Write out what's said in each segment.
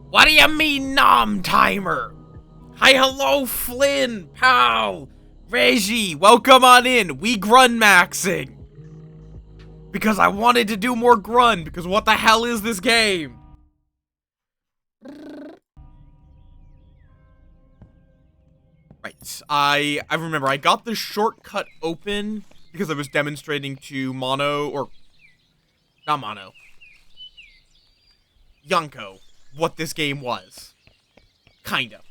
What do you mean, nom timer? Hi, hello, Flynn, pal, Reggie, welcome on in. We grun maxing. Because I wanted to do more grun, because what the hell is this game? Right, I remember, I got the shortcut open because I was demonstrating to Mono, or, not Mono, Yonko, what this game was. Kind of.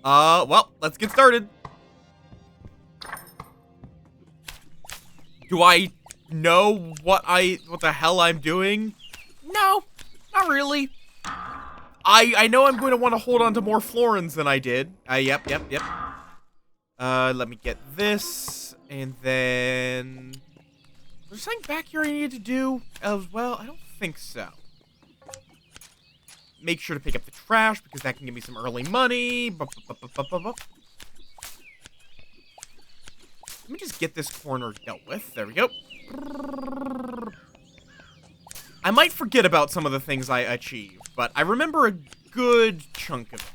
Well, let's get started. Do I know what the hell I'm doing? No, not really. I know I'm going to want to hold on to more florins than I did. Yep. Let me get this, and then... Was there something back here I needed to do as well? I don't think so. Make sure to pick up the trash, because that can give me some early money. Let me just get this corner dealt with. There we go. I might forget about some of the things I achieved, but I remember a good chunk of it.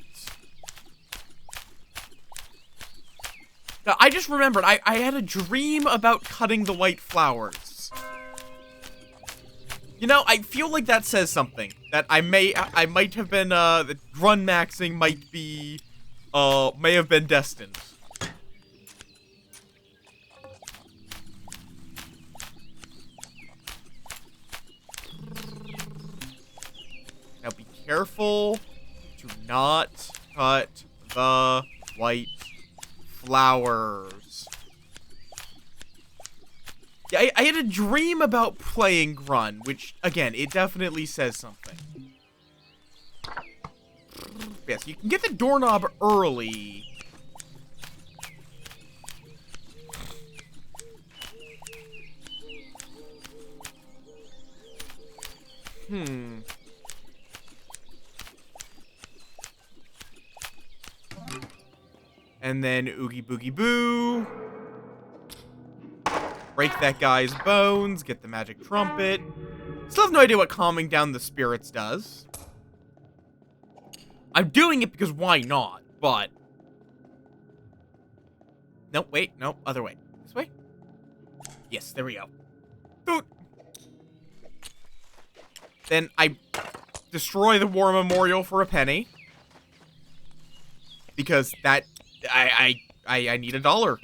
I just remembered, I had a dream about cutting the white flowers. You know, I feel like that says something. That I might have been, that grun maxing might be, may have been destined. Now be careful to not cut the white flowers. Yeah, I had a dream about playing grun, which, again, it definitely says something. Yes, you can get the doorknob early. And then Oogie Boogie Boo. Break that guy's bones, get the magic trumpet. Still have no idea what calming down the spirits does. I'm doing it because why not, but... No, wait, no, other way. This way? Yes, there we go. Boot! Then I destroy the war memorial for a penny. Because that... I need $1.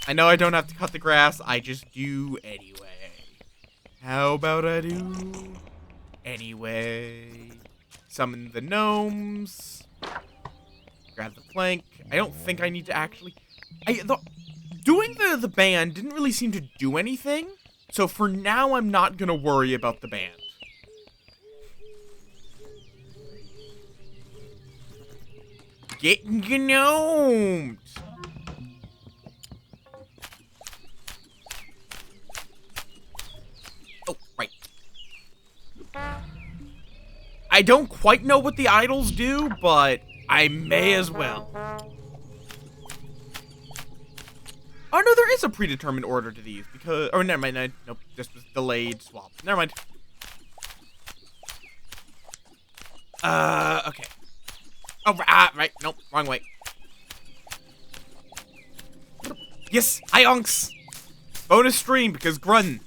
I know I don't have to cut the grass, I just do anyway. How about I do anyway? Summon the gnomes. Grab the plank. I don't think I need to actually... Doing the band didn't really seem to do anything, so for now I'm not gonna worry about the band. Get gnomed! Oh, right. I don't quite know what the idols do, but I may as well. Oh, no, there is a predetermined order to these, because... Oh, never mind, nope, this was delayed swap. Never mind. Okay. Oh, right, nope, wrong way. Yes, hi, unks! Bonus stream, because grun.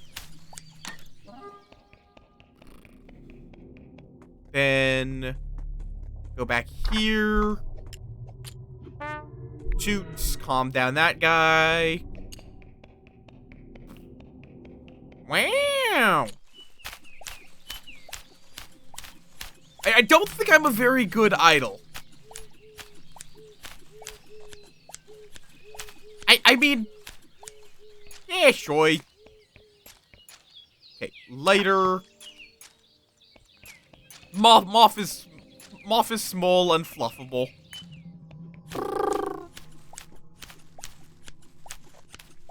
Then... Go back here. Toots, calm down that guy. Wow! I don't think I'm a very good idol. I mean... Yeah, sure. Okay, lighter. Moff is small and fluffable.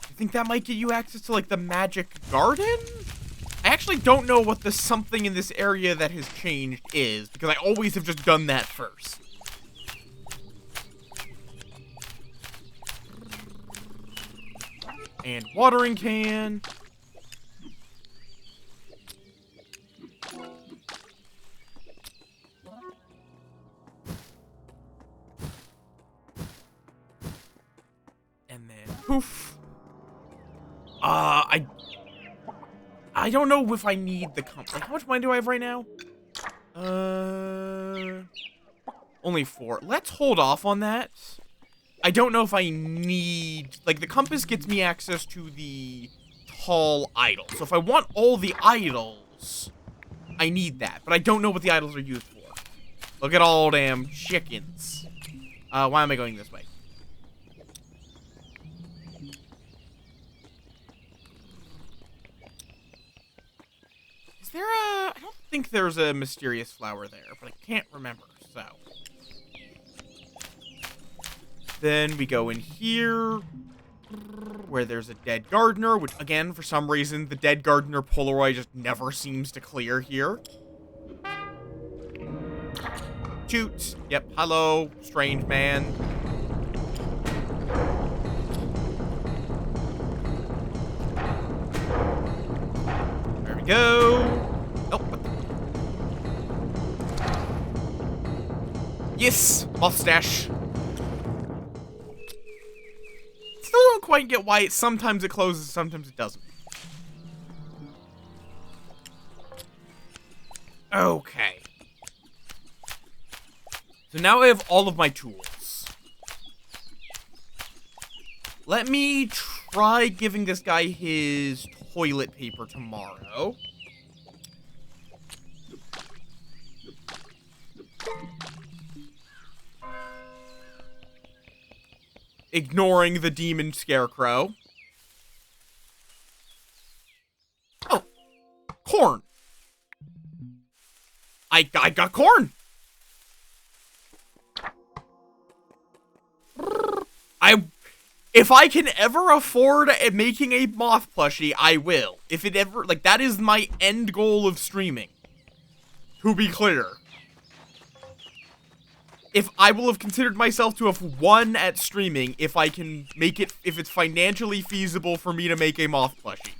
I think that might get you access to, like, the magic garden? I actually don't know what the something in this area that has changed is, because I always have just done that first. And watering can. roof. I don't know if I need the like, how much money do I have right now? Only 4. Let's hold off on that. I don't know if I need... Like, the compass gets me access to the tall idol. So if I want all the idols, I need that. But I don't know what the idols are used for. Look at all damn chickens. Why am I going this way? Is there a... I don't think there's a mysterious flower there, but I can't remember, so... Then we go in here, where there's a dead gardener, which, again, for some reason, the dead gardener Polaroid just never seems to clear here. Toot. Yep, hello, strange man. There we go. Oh, what the... Yes, mustache. Still don't quite get why sometimes it closes, sometimes it doesn't. Okay. So now I have all of my tools. Let me try giving this guy his toilet paper tomorrow. Ignoring the demon scarecrow. Oh, corn. I got corn. If I can ever afford making a Moff plushie, I will. If it ever, like, that is my end goal of streaming. To be clear. If I will have considered myself to have won at streaming if I can make it, if it's financially feasible for me to make a Moff plushie.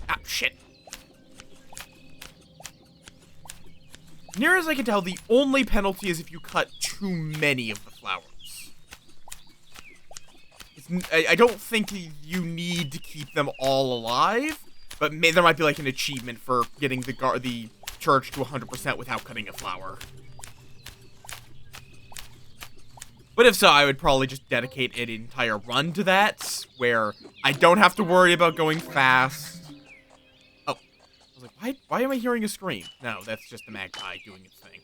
Ah, shit. Near as I can tell, the only penalty is if you cut too many of the flowers. I don't think you need to keep them all alive, but there might be like an achievement for getting the church to 100% without cutting a flower. But if so, I would probably just dedicate an entire run to that, where I don't have to worry about going fast. Oh, I was like, why am I hearing a scream? No, that's just the magpie doing its thing.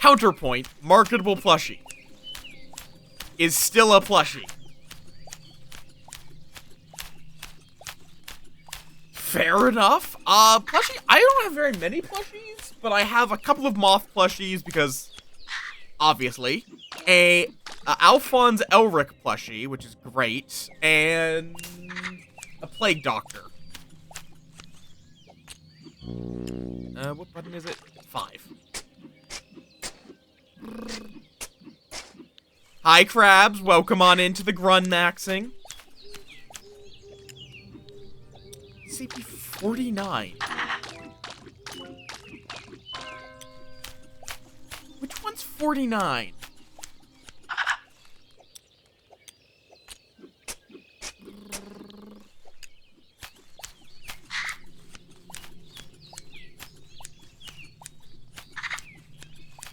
Counterpoint, marketable plushie. Is still a plushie. Fair enough. Plushie, I don't have very many plushies, but I have a couple of Moff plushies because, obviously, a Alphonse Elric plushie, which is great, and a Plague Doctor. What button is it? 5. Hi, crabs. Welcome on into the Grun Maxing. CP 49. Which one's 49?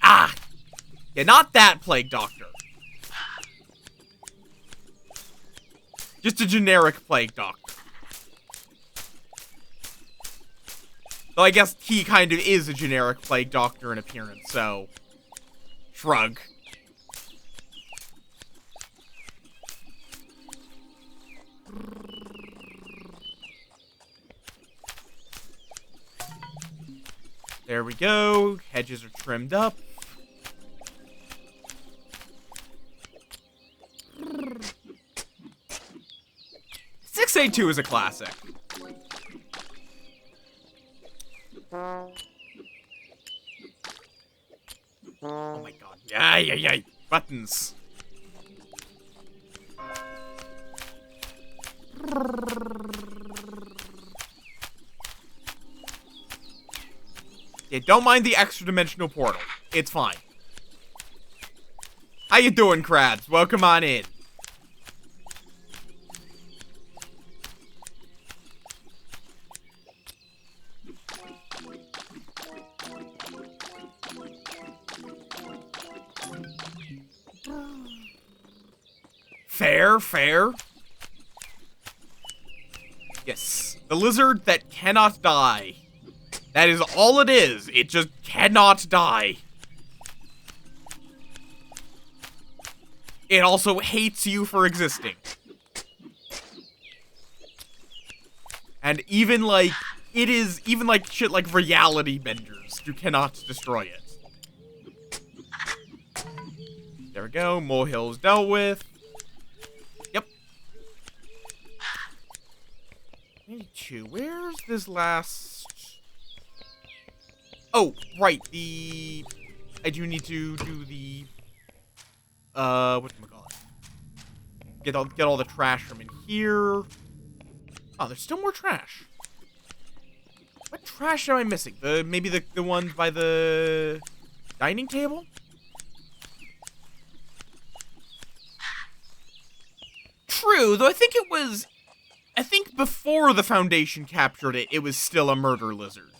Ah! Yeah, not that Plague Doctor. Just a generic Plague Doctor. Though I guess he kind of is a generic Plague Doctor in appearance, so... Shrug. There we go. Hedges are trimmed up. A2 is a classic. Oh my god. Yay. Buttons. Yeah, don't mind the extra dimensional portal. It's fine. How you doing, crabs? Welcome on in. Fair, fair. Yes, the lizard that cannot die. That is all it is. It just cannot die. It also hates you for existing. And even like, it is, even like shit like reality benders, you cannot destroy it. There we go, molehills dealt with. Yep. 82, where's this last... Oh, right, I do need to do the... whatchamacallit? Get all the trash from in here. Oh, there's still more trash. What trash am I missing? Maybe the ones by the dining table? True, though I think before the Foundation captured it, it was still a murder lizard.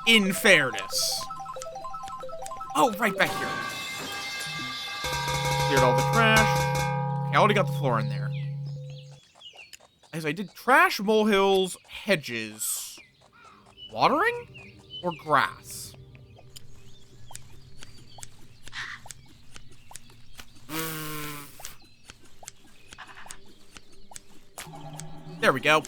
In fairness. Oh, right back here. Cleared all the trash. Okay, I already got the floor in there. As I did trash, molehills, hedges. Watering? Or grass? There we go.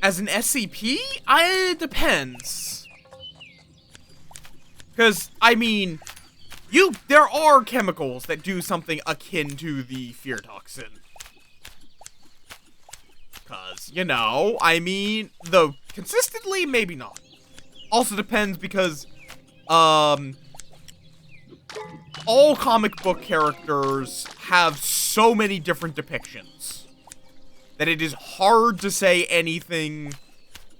As an SCP? It depends. Because, I mean, there are chemicals that do something akin to the fear toxin. Because, you know, I mean, though consistently, maybe not. Also depends because, all comic book characters have so many different depictions that it is hard to say anything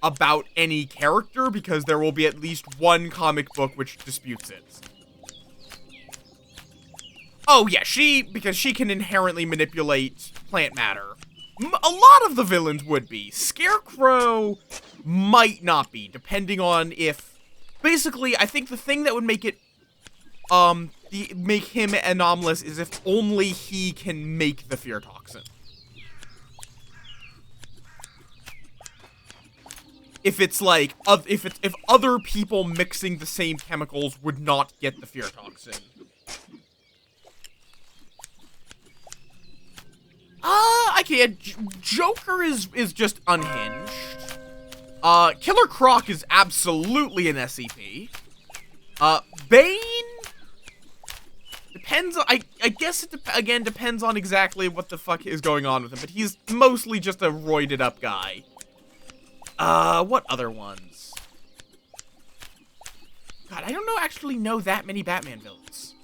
about any character because there will be at least one comic book which disputes it. Oh yeah, because she can inherently manipulate plant matter. A lot of the villains would be. Scarecrow might not be, depending on if... Basically, I think the thing that would make it, make him anomalous is if only he can make the fear toxin. If it's like, if other people mixing the same chemicals would not get the fear toxin. Joker is just unhinged. Killer Croc is absolutely an SCP. Bane depends on, I guess it again depends on exactly what the fuck is going on with him, but he's mostly just a roided up guy. What other ones? God, I don't actually know that many Batman villains.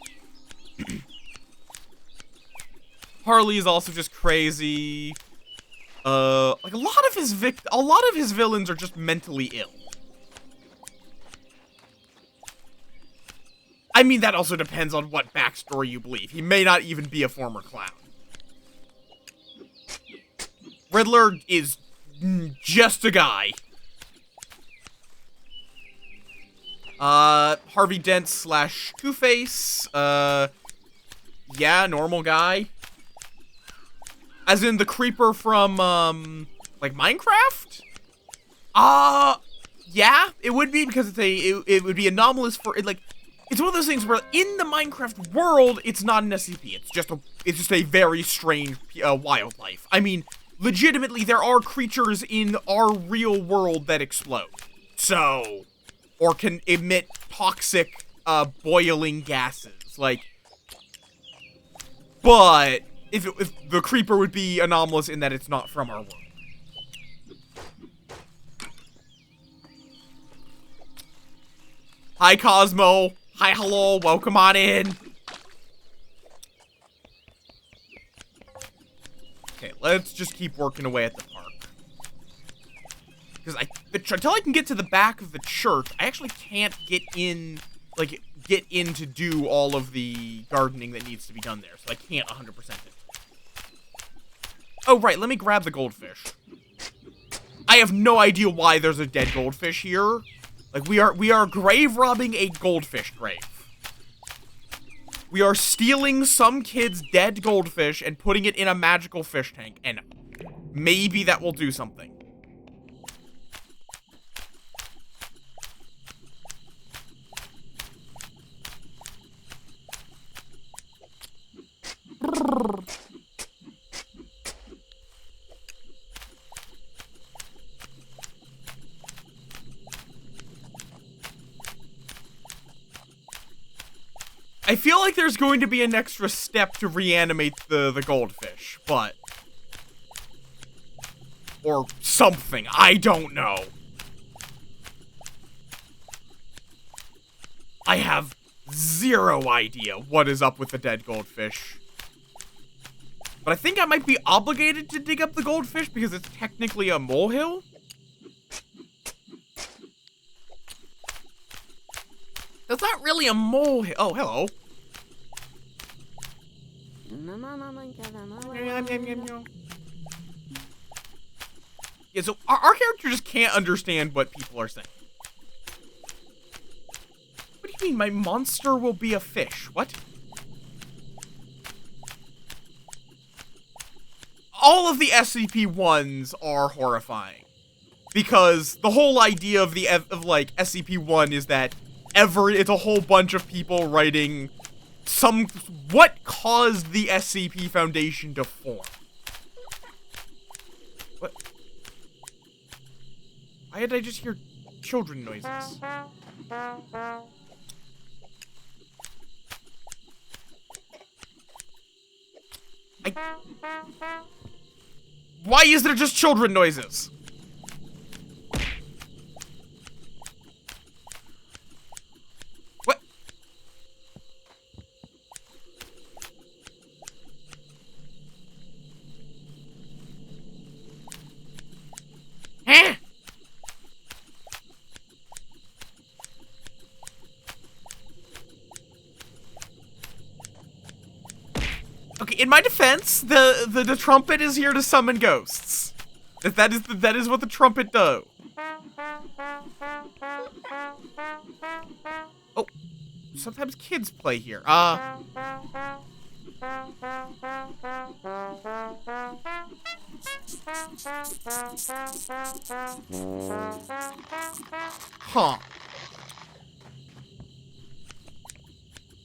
Harley is also just crazy. Like a lot of his villains are just mentally ill. I mean, that also depends on what backstory you believe. He may not even be a former clown. Riddler is just a guy. Harvey Dent / Two-Face. Yeah, normal guy. As in the creeper from, like Minecraft? Yeah, it would be because it would be anomalous for, like, it's one of those things where in the Minecraft world, it's not an SCP. It's just a very strange, wildlife. I mean, legitimately, there are creatures in our real world that explode. So, or can emit toxic, boiling gases. Like, but if the creeper would be anomalous in that it's not from our world. Hi, Cosmo. Hi, hello. Welcome on in. Okay, let's just keep working away at the park. Because until I can get to the back of the church, I actually can't get in, like, get in to do all of the gardening that needs to be done there. So I can't 100% it. Oh, right, let me grab the goldfish. I have no idea why there's a dead goldfish here. Like, we are grave robbing a goldfish grave. We are stealing some kid's dead goldfish and putting it in a magical fish tank. And maybe that will do something. I feel like there's going to be an extra step to reanimate the goldfish, but... Or something, I don't know. I have zero idea what is up with the dead goldfish. But I think I might be obligated to dig up the goldfish because it's technically a molehill. That's not really a molehill. Oh, hello. Yeah, so our character just can't understand what people are saying. What do you mean, my monster will be a fish? What? All of the SCP-1s are horrifying. Because the whole idea of like, SCP-1 is that it's a whole bunch of people writing what caused the SCP Foundation to form? What? Why did I just hear children noises? Why is there just children noises? What? Huh? Okay, in my defense, the trumpet is here to summon ghosts. That is what the trumpet does. Oh, sometimes kids play here. Huh.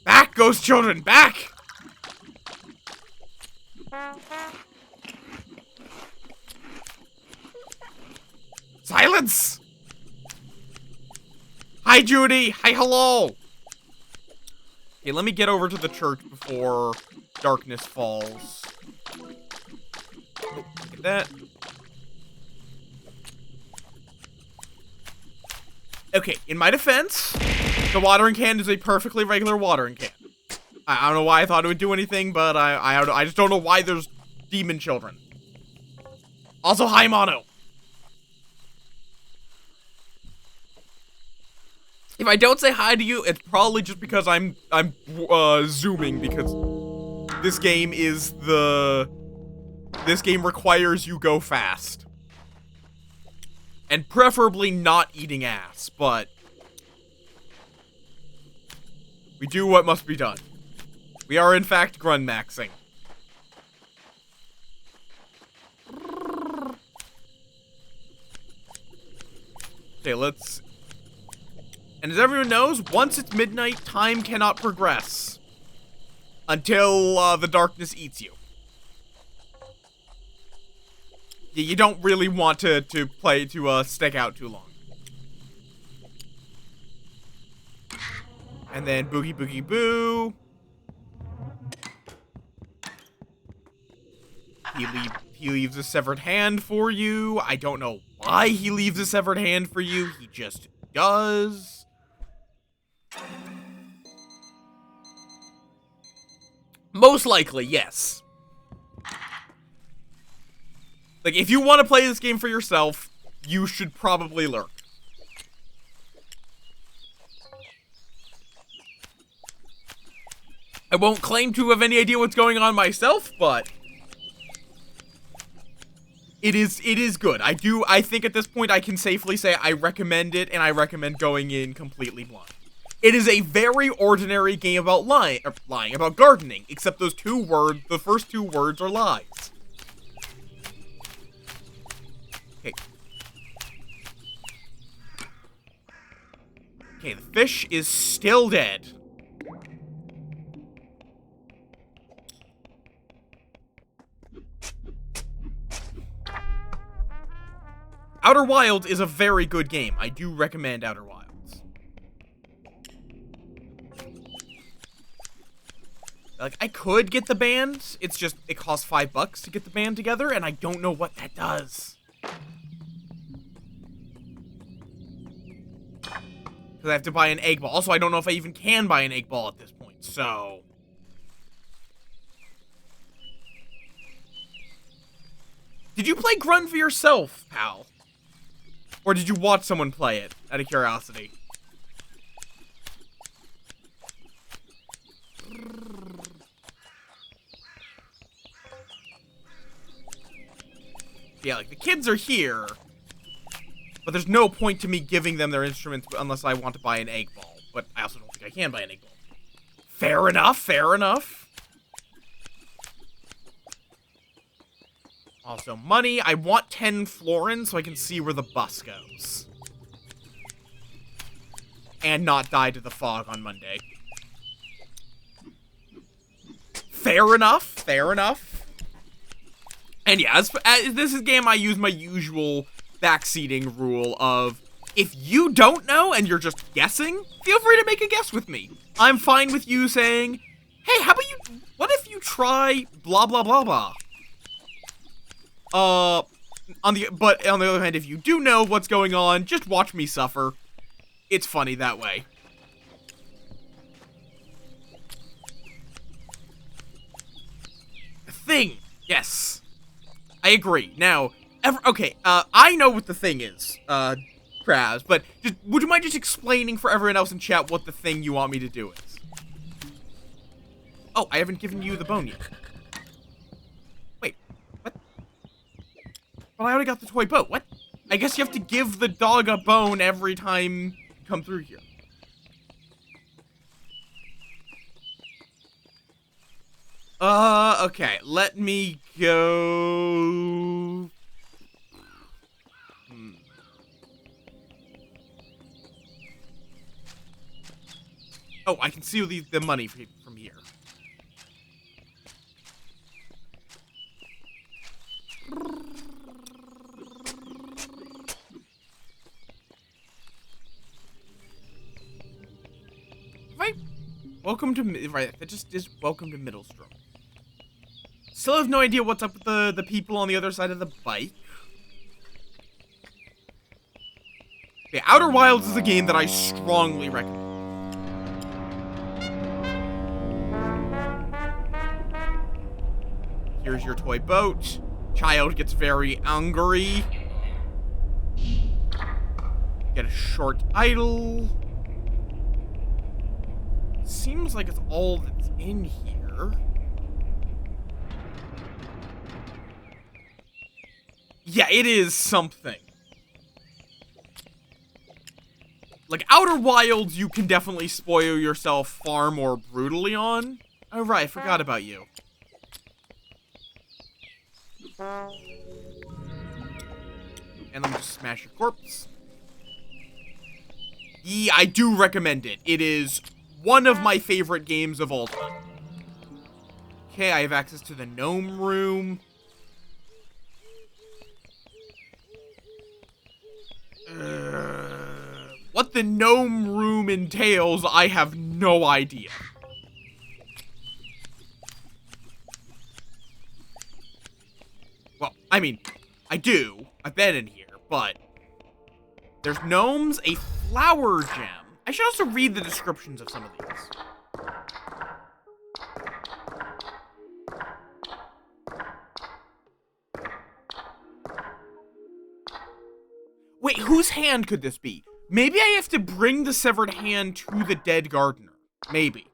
Back, ghost children, back! Silence! Hi, Judy! Hi, hello! Okay, let me get over to the church before darkness falls. Oh, get that. Okay, in my defense, the watering can is a perfectly regular watering can. I don't know why I thought it would do anything, but I just don't know why there's demon children. Also, hi, Mono. If I don't say hi to you, it's probably just because I'm zooming, because this game requires you go fast. And preferably not eating ass, but we do what must be done. We are, in fact, grunmaxing. Okay, let's... And as everyone knows, once it's midnight, time cannot progress. Until, the darkness eats you. Yeah, you don't really want to stick out too long. And then boogie boogie boo. He leaves a severed hand for you. I don't know why he leaves a severed hand for you. He just does. Most likely, yes. Like, if you want to play this game for yourself, you should probably lurk. I won't claim to have any idea what's going on myself, but it is good. I think at this point I can safely say I recommend it, and I recommend going in completely blind. It is a very ordinary game about lying about gardening, except those the first two words are lies. Okay. Okay, the fish is still dead. Outer Wilds is a very good game. I do recommend Outer Wilds. Like, I could get the band. It's just, it costs $5 to get the band together, and I don't know what that does. Because I have to buy an egg ball. Also, I don't know if I even can buy an egg ball at this point, so... Did you play Grunt for yourself, pal? Or did you watch someone play it, out of curiosity? Yeah, like, the kids are here. But there's no point to me giving them their instruments unless I want to buy an egg ball. But I also don't think I can buy an egg ball. Fair enough, fair enough. Also, money. I want 10 florins so I can see where the bus goes. And not die to the fog on Monday. Fair enough, fair enough. And yeah, as this is a game I use my usual backseating rule of, if you don't know and you're just guessing, feel free to make a guess with me. I'm fine with you saying, hey, how about what if you try blah, blah, blah, blah? But on the other hand, if you do know what's going on, just watch me suffer. It's funny that way. The thing. Yes. I agree. Now, okay, I know what the thing is, Kraz, but would you mind just explaining for everyone else in chat what the thing you want me to do is? Oh, I haven't given you the bone yet. Wait, what? Well, I already got the toy boat. What? I guess you have to give the dog a bone every time you come through here. Okay, let me go... Oh, I can see the money from here. Right. Welcome to that just is welcome to Middlestrom. Still have no idea what's up with the people on the other side of the bike. Okay, Outer Wilds is a game that I strongly recommend. Here's your toy boat. Child gets very angry. Get a short idle. Seems like it's all that's in here. Yeah, it is something. Like, Outer Wilds, you can definitely spoil yourself far more brutally on. Oh, right, I forgot about you. And let me just smash your corpse. Yeah, I do recommend it. It is one of my favorite games of all time. Okay, I have access to the gnome room. What the gnome room entails, I have no idea. Well, I mean, I do. I've been in here, but there's gnomes, a flower gem. I should also read the descriptions of some of these. Wait, whose hand could this be? Maybe I have to bring the severed hand to the dead gardener. Maybe.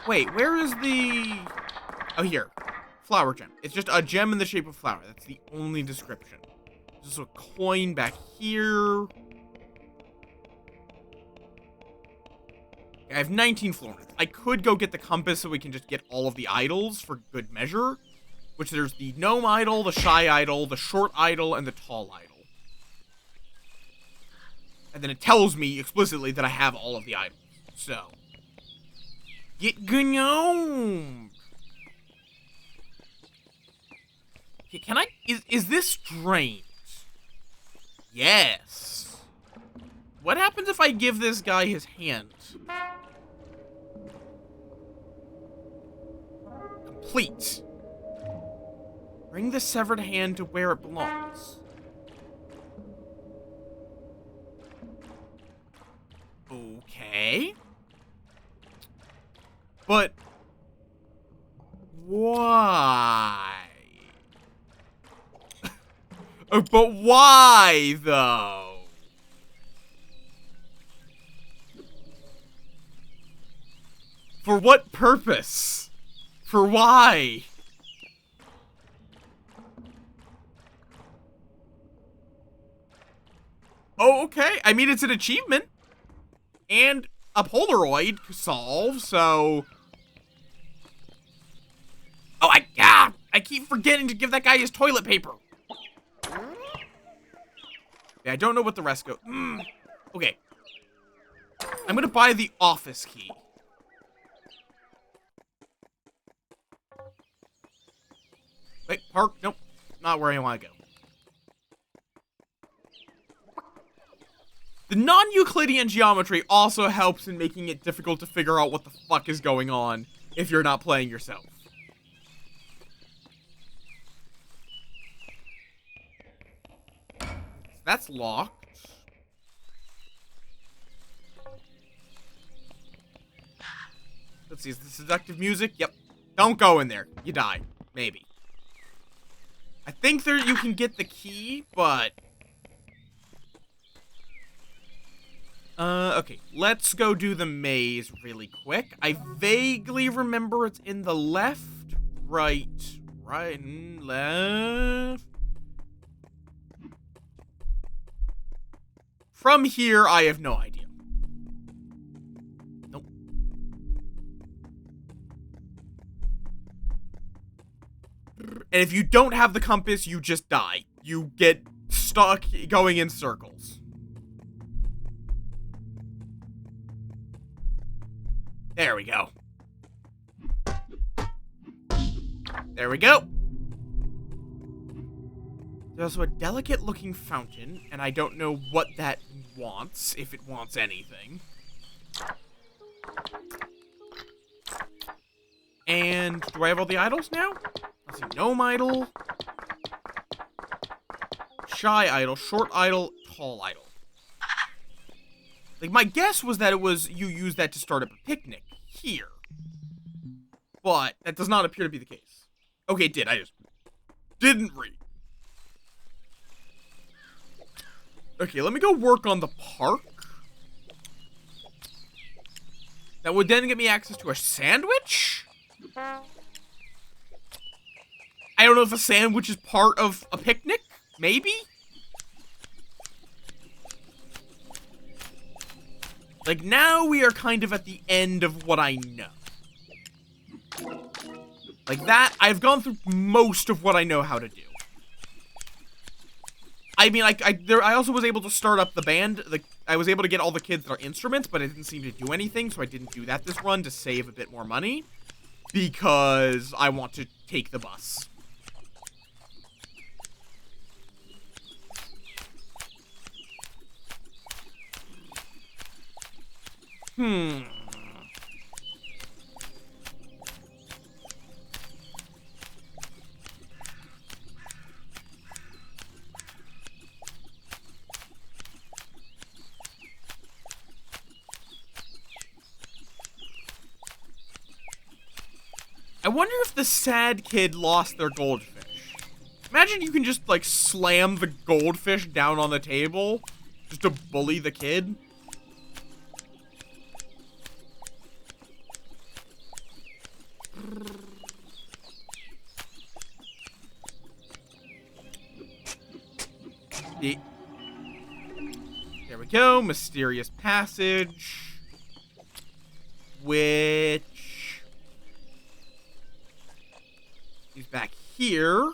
Wait, where is the... Oh, here. Flower gem. It's just a gem in the shape of flower. That's the only description. There's a coin back here. I have 19 florins. I could go get the compass so we can just get all of the idols for good measure. Which there's the gnome idol, the shy idol, the short idol, and the tall idol. And then it tells me explicitly that I have all of the idols. So. Get gnome. Okay, can I? Is this strange? Yes. What happens if I give this guy his hand? Complete. Bring the severed hand to where it belongs. Okay. But why? But why, though? For what purpose? For why? Oh, okay. I mean, it's an achievement. And a Polaroid solve, so... Oh, I keep forgetting to give that guy his toilet paper. Yeah, I don't know what the rest go. Okay. I'm gonna buy the office key. Wait, park? Nope. Not where I want to go. The non-Euclidean geometry also helps in making it difficult to figure out what the fuck is going on if you're not playing yourself. That's locked. Let's see, is this seductive music? Yep. Don't go in there. You die. Maybe. I think there you can get the key, but... okay. Let's go do the maze really quick. I vaguely remember it's in the left, right, and left. From here, I have no idea. Nope. And if you don't have the compass, you just die. You get stuck going in circles. There we go. There we go. There's also a delicate-looking fountain, and I don't know what that wants, if it wants anything. And do I have all the idols now? Let's see, gnome idol, shy idol, short idol, tall idol. Like, my guess was that it was you use that to start up a picnic here. But that does not appear to be the case. Okay, it did. I just didn't read. Okay, let me go work on the park. That would then get me access to a sandwich? I don't know if a sandwich is part of a picnic. Maybe? Like, now we are kind of at the end of what I know. Like that, I've gone through most of what I know how to do. I mean, I also was able to start up the band. I was able to get all the kids their instruments, but it didn't seem to do anything, so I didn't do that this run to save a bit more money. Because I want to take the bus. I wonder if the sad kid lost their goldfish. Imagine you can just, like, slam the goldfish down on the table just to bully the kid. There we go. Mysterious passage. Which is back here.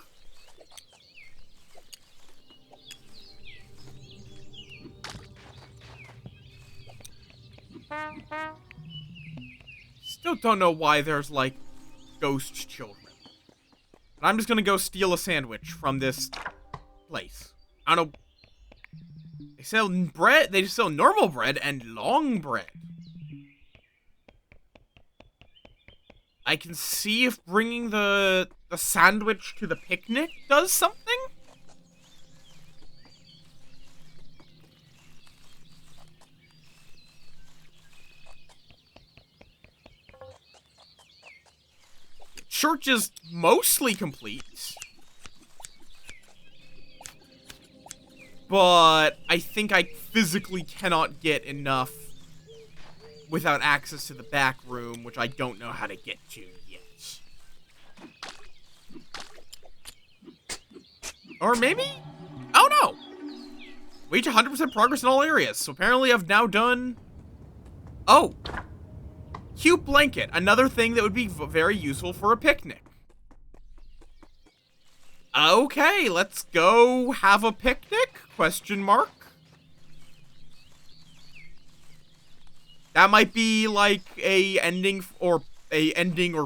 Still don't know why there's, like, ghost children. But I'm just gonna go steal a sandwich from this place. I don't know. They sell bread. They sell normal bread and long bread. I can see if bringing the sandwich to the picnic does something. Church is mostly complete. But I think I physically cannot get enough without access to the back room, which I don't know how to get to yet. Or maybe? Oh no! Reach 100% progress in all areas. So apparently I've now done... Oh! Cute blanket. Another thing that would be very useful for a picnic. Okay, let's go have a picnic? Question mark. That might be like a ending or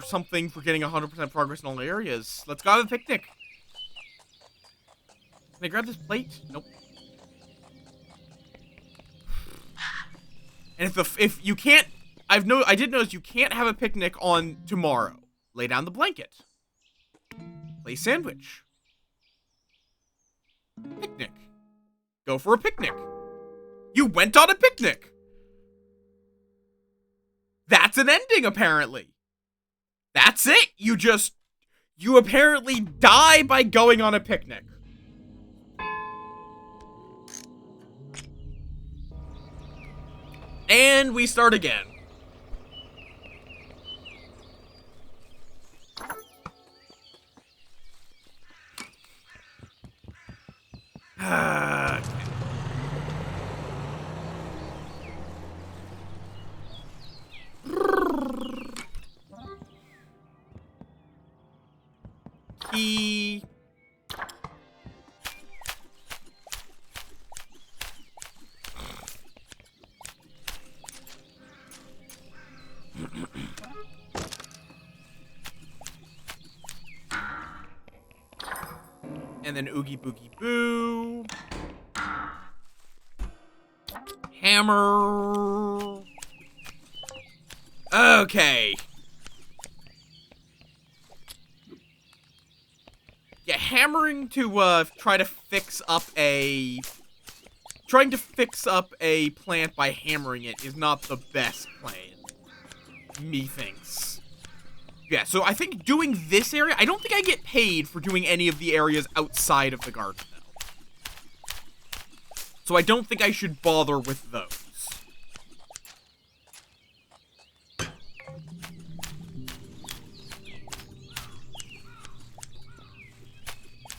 something for getting 100% progress in all areas. Let's go have a picnic. Can I grab this plate? Nope. And if you can't, I did notice you can't have a picnic on tomorrow. Lay down the blanket. Play sandwich. Picnic. Go for a picnic. You went on a picnic. That's an ending, apparently. That's it. You apparently die by going on a picnic. And we start again. Okay. Key. And then Oogie Boogie Boo. Hammer. Okay. Yeah, hammering to trying to fix up a plant by hammering it is not the best plan. Methinks. Yeah, so I think doing this area, I don't think I get paid for doing any of the areas outside of the garden, though. So I don't think I should bother with those.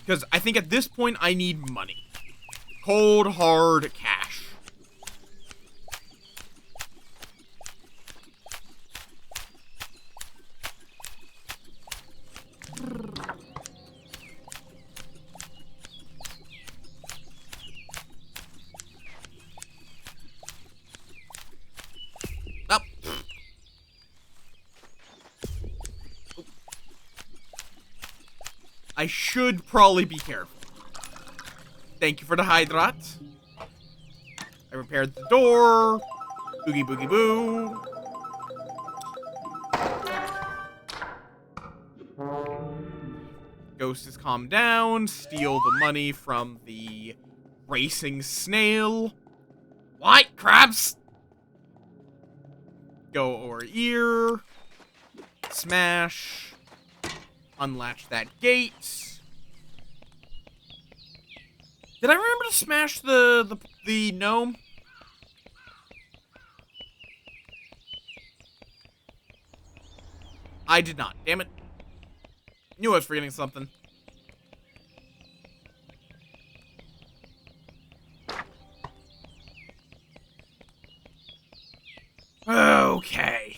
Because I think at this point I need money. Cold, hard cash. Up. I should probably be careful. Thank you for the hydrant. I repaired the door. Oogie boogie boo. Ghost has calmed down. Steal the money from the racing snail. What? Crabs? Go over here. Smash. Unlatch that gate. Did I remember to smash the gnome? I did not. Damn it. Knew I was forgetting something. Okay.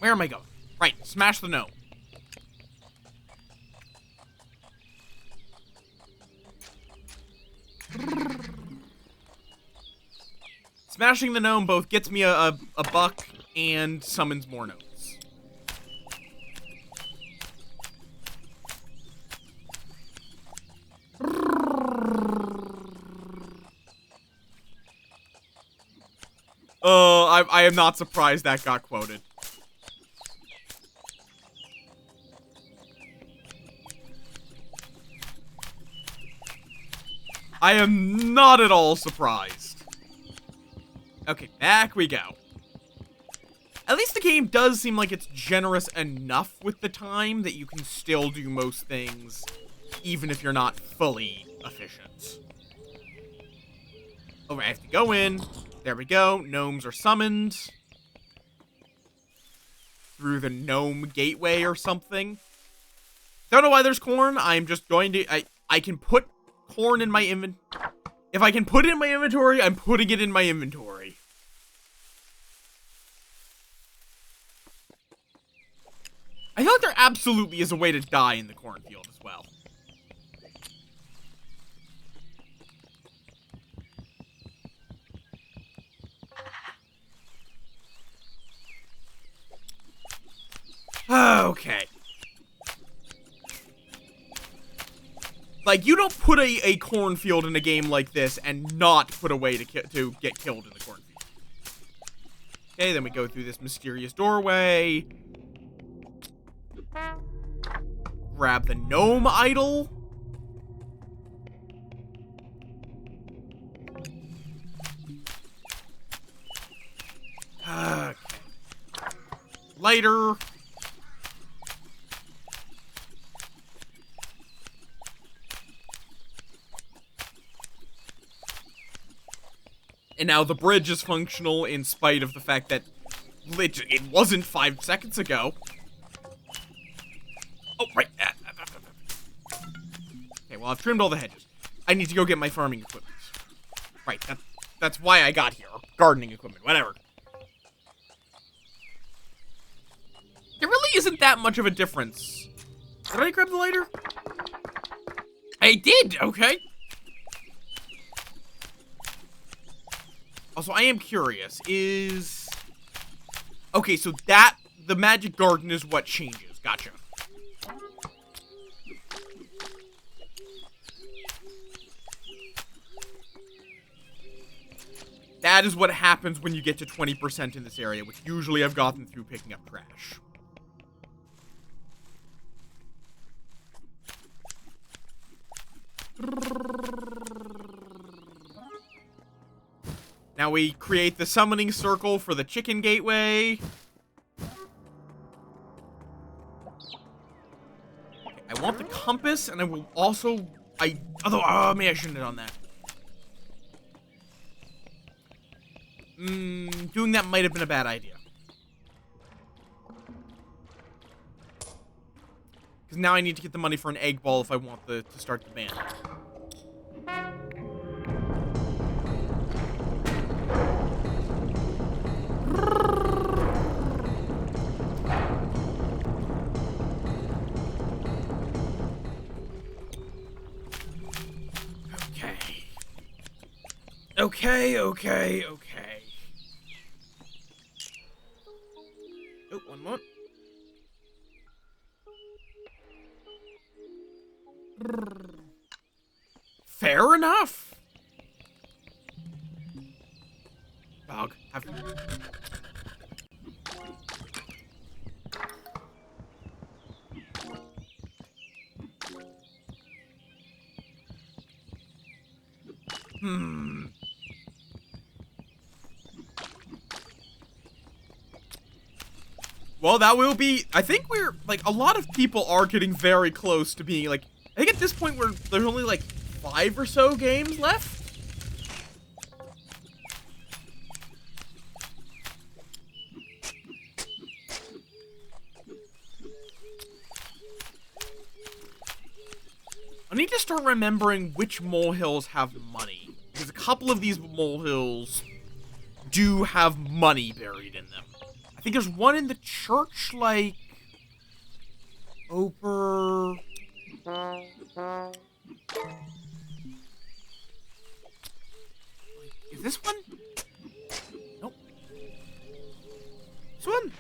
Where am I going? Right, smash the gnome. Smashing the gnome both gets me a buck and summons more gnomes. I am not surprised that got quoted. I am not at all surprised. Okay, back we go. At least the game does seem like it's generous enough with the time that you can still do most things, even if you're not fully efficient. Oh, I have to go in. There we go. Gnomes are summoned. Through the gnome gateway or something. Don't know why there's corn. I'm just going to... I can put corn in my inventory. If I can put it in my inventory, I'm putting it in my inventory. I feel like there absolutely is a way to die in the cornfield as well. Okay. Like, you don't put a cornfield in a game like this and not put a way to get killed in the cornfield. Okay, then we go through this mysterious doorway. Grab the gnome idol. Okay. Lighter. And now the bridge is functional in spite of the fact that it wasn't 5 seconds ago. Oh, right. Okay, well, I've trimmed all the hedges. I need to go get my farming equipment. Right, that's why I got here. Or gardening equipment, whatever. There really isn't that much of a difference. Did I grab the lighter? I did, okay. Also, I am curious, okay, so the magic garden is what changes. Gotcha. That is what happens when you get to 20% in this area, which usually I've gotten through picking up trash. Now we create the summoning circle for the chicken gateway. Okay, I want the compass, and I will also... maybe I shouldn't have done that. Doing that might have been a bad idea. Because now I need to get the money for an egg ball if I want to start the band. Okay. Oh, one more. Fair enough. Dog, have... Well, that will be... I think we're... Like, a lot of people are getting very close to being, like... I think at this point, there's only, like, 5 or so games left. I need to start remembering which molehills have money. Because a couple of these molehills do have money buried in them. I think there's one in the church, like... Over... Is this one? Nope. This one?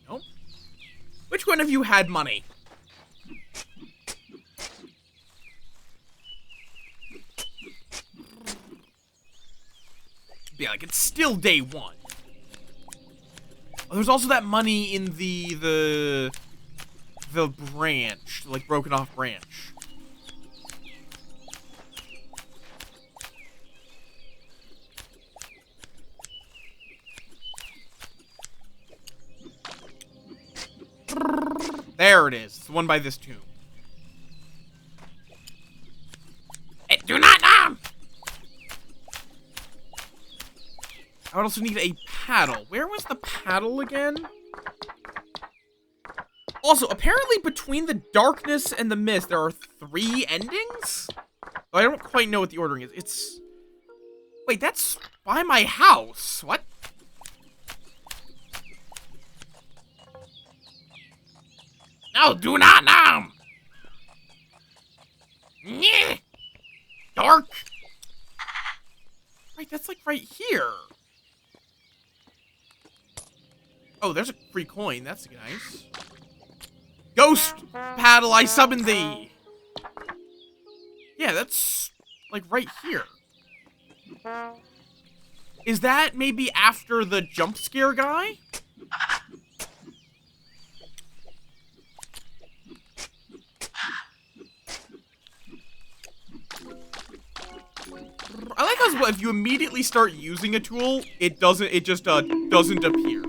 Nope. Which one of you had money? Yeah, like, it's still day one. Oh, there's also that money in the branch, like, broken off branch. There it is. It's the one by this tomb. Hey, do not know! I would also need a paddle. Where was the paddle again? Also, apparently between the darkness and the mist, there are 3 endings? I don't quite know what the ordering is. It's... Wait, that's by my house. What? No, do not know. Nyeh. Dark. Right, that's like right here. Oh, there's a free coin. That's nice. Ghost paddle, I summon thee. Yeah, that's like right here. Is that maybe after the jump scare guy? I like how if you immediately start using a tool, it just doesn't appear.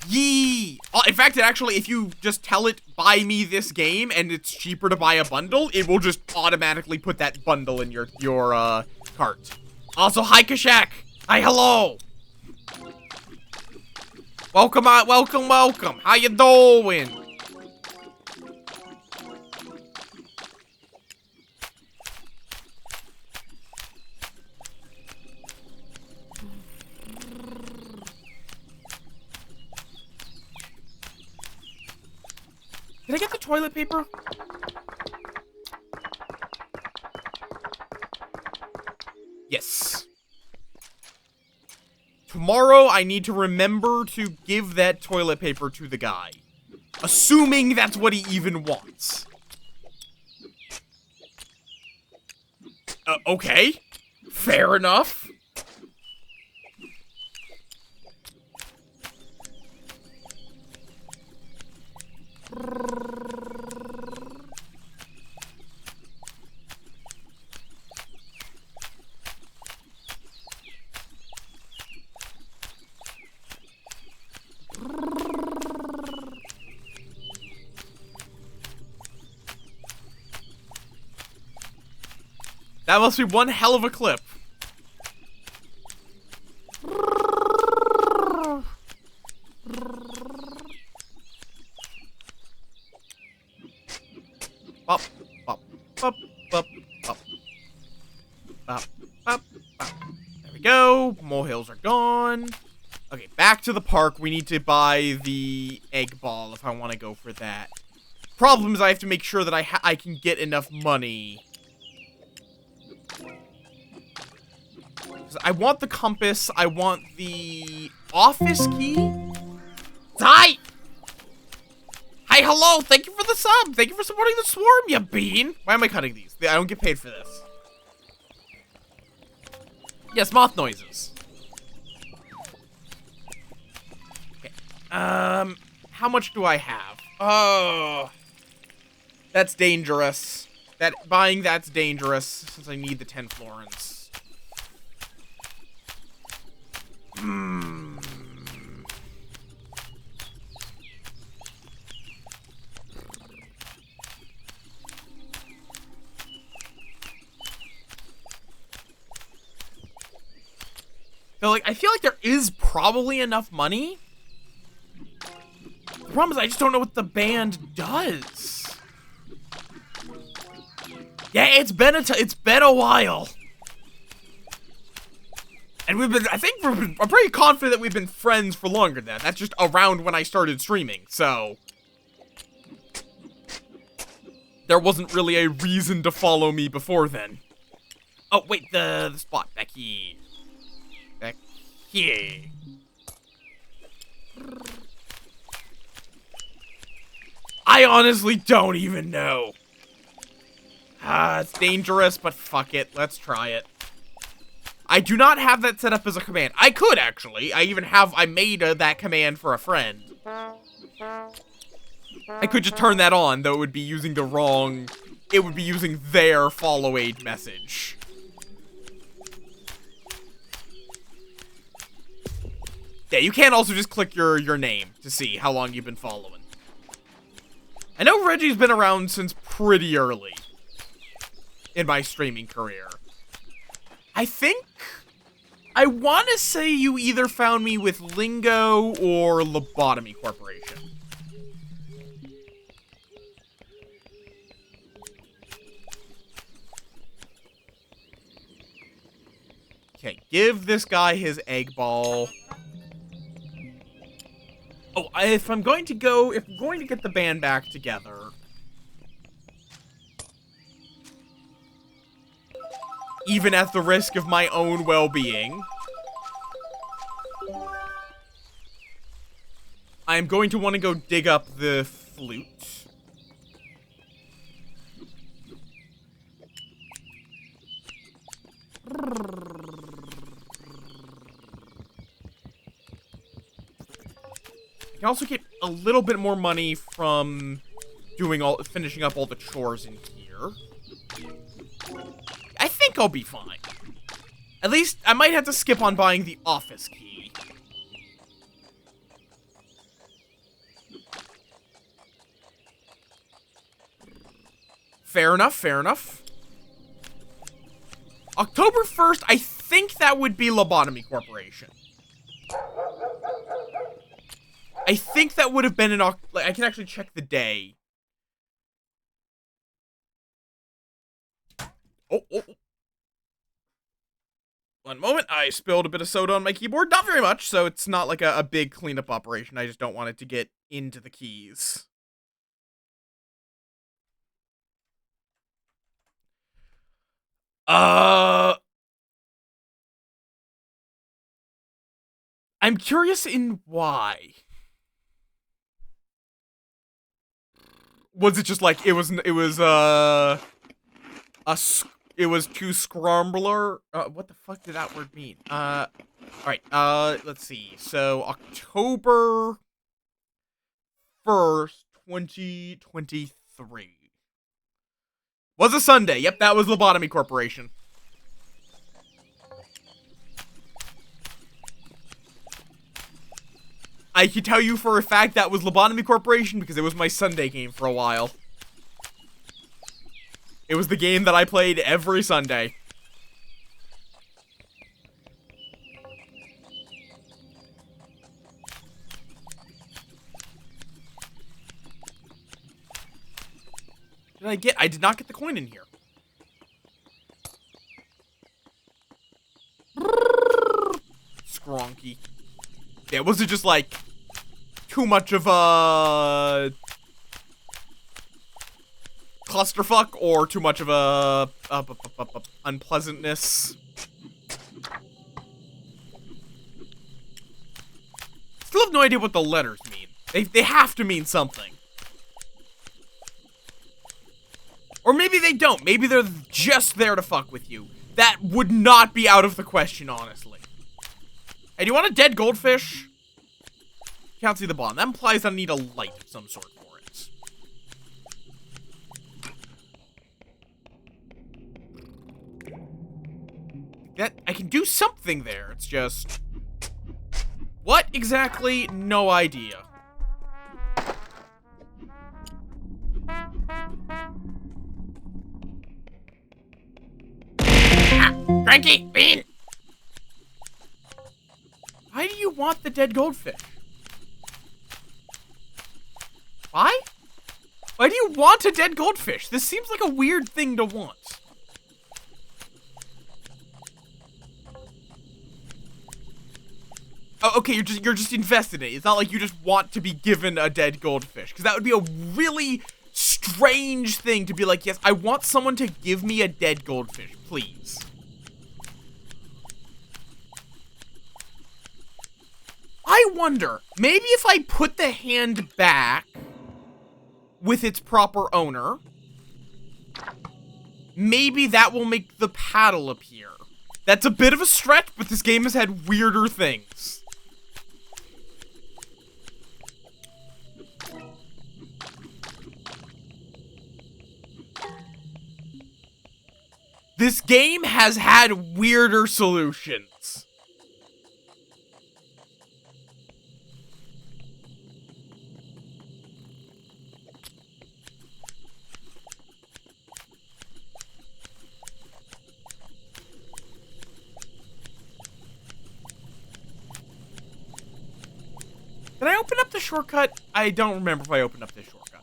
Yee! In fact, if you just tell it, buy me this game, and it's cheaper to buy a bundle, it will just automatically put that bundle in your cart. Also, hi, Kashak! Hi, hello! Welcome, welcome! How you doing? Did I get the toilet paper? Yes. Tomorrow, I need to remember to give that toilet paper to the guy. Assuming that's what he even wants. Okay. Fair enough. That must be one hell of a clip. Bop, bop, bop, bop, bop. Bop, bop, bop. There we go. Molehills are gone. Okay, back to the park. We need to buy the egg ball if I want to go for that. Problem is I have to make sure that I can get enough money. I want the compass. I want the office key. hello. Thank you for the sub. Thank you for supporting the swarm, you bean. Why am I cutting these? I don't get paid for this. Yes, moth noises. Okay. How much do I have? Oh, that's dangerous. Buying that's dangerous since I need the 10 florins. So, like, I feel like there is probably enough money. The problem is I just don't know what the band does. Yeah, it's been a while. And I'm pretty confident that we've been friends for longer than that. That's just around when I started streaming, so there wasn't really a reason to follow me before then. Oh, wait, the spot back here. Back here. I honestly don't even know. It's dangerous, but fuck it. Let's try it. I do not have that set up as a command. I could, actually. I made that command for a friend. I could just turn that on, though it would be using their follow aid message. Yeah, you can also just click your name to see how long you've been following. I know Reggie's been around since pretty early in my streaming career. I want to say you either found me with Lingo or Lobotomy Corporation. Okay, give this guy his egg ball. Oh, if I'm going to get the band back together, even at the risk of my own well-being, I am going to want to go dig up the flute. I can also get a little bit more money from finishing up all the chores in here. I think I'll be fine. At least, I might have to skip on buying the office key. Fair enough, fair enough. October 1st, I think that would be Lobotomy Corporation. I think that would have been an I can actually check the day. Oh. One moment, I spilled a bit of soda on my keyboard. Not very much, so it's not like a big cleanup operation. I just don't want it to get into the keys. I'm curious in why. Was it just like, it was too scrambler? What the fuck did that word mean? Alright, let's see. So, October 1st, 2023. Was a Sunday. Yep, that was Lobotomy Corporation. I can tell you for a fact that was Lobotomy Corporation because it was my Sunday game for a while. It was the game that I played every Sunday. I did not get the coin in here. Skronky. Yeah, was it just like too much of a clusterfuck or too much of a unpleasantness? Still have no idea what the letters mean. They have to mean something. Or maybe they don't. Maybe they're just there to fuck with you. That would not be out of the question, honestly. Hey, do you want a dead goldfish? Can't see the bottom. That implies I need a light of some sort for it. That I can do something there. It's just... what exactly? No idea. Cranky bean! Why do you want the dead goldfish? Why? Why do you want a dead goldfish? This seems like a weird thing to want. Oh, okay, you're just invested in it. It's not like you just want to be given a dead goldfish, because that would be a really strange thing to be like, yes, I want someone to give me a dead goldfish, please. I wonder, maybe if I put the hand back with its proper owner, maybe that will make the paddle appear. That's a bit of a stretch, but this game has had weirder things. This game has had weirder solutions. Did I open up the shortcut? I don't remember if I opened up this shortcut.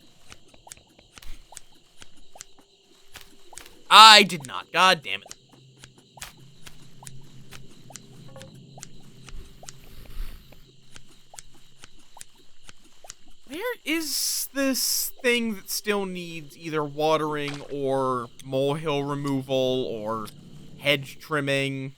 I did not. God damn it. Where is this thing that still needs either watering or molehill removal or hedge trimming?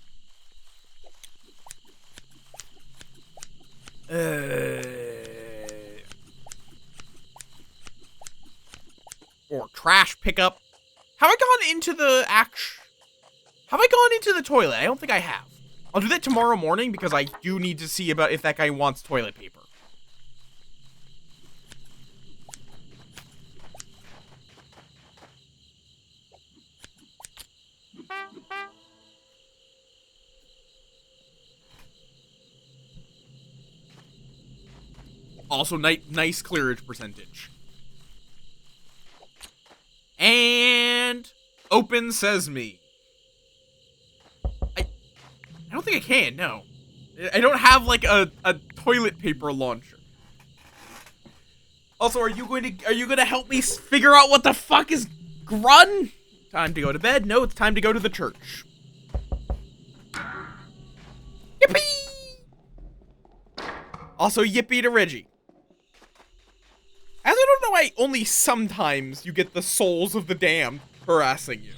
Or trash pickup. Have I gone into the Have I gone into the toilet? I don't think I have. I'll do that tomorrow morning because I do need to see about if that guy wants toilet paper. Also, nice clearage percentage. And open sesame. I don't think I can, no. I don't have like a toilet paper launcher. Also, are you gonna help me figure out what the fuck is grun? Time to go to bed? No, it's time to go to the church. Yippee! Also, yippee to Reggie. As I don't know why only sometimes you get the souls of the damned harassing you.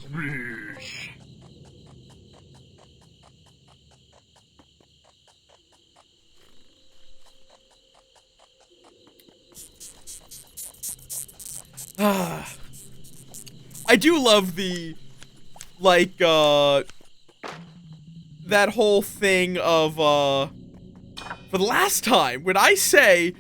I do love the, like, that whole thing of, for the last time, when I say,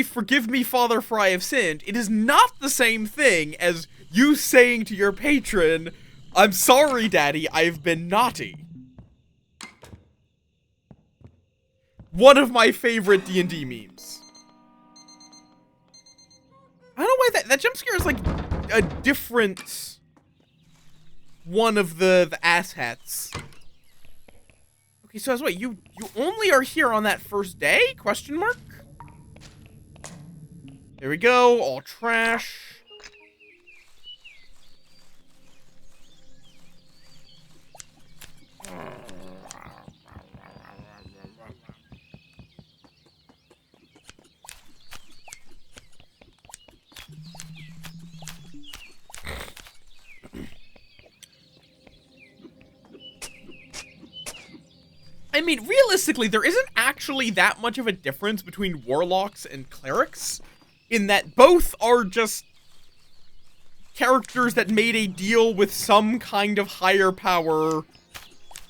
forgive me, Father, for I have sinned, it is not the same thing as you saying to your patron, I'm sorry, Daddy, I've been naughty. One of my favorite D&D memes. I don't know why that jump scare is like a different one of the asshats. Okay, so as what, you only are here on that first day? Question mark? There we go, all trash. I mean, realistically, there isn't actually that much of a difference between warlocks and clerics, in that both are just characters that made a deal with some kind of higher power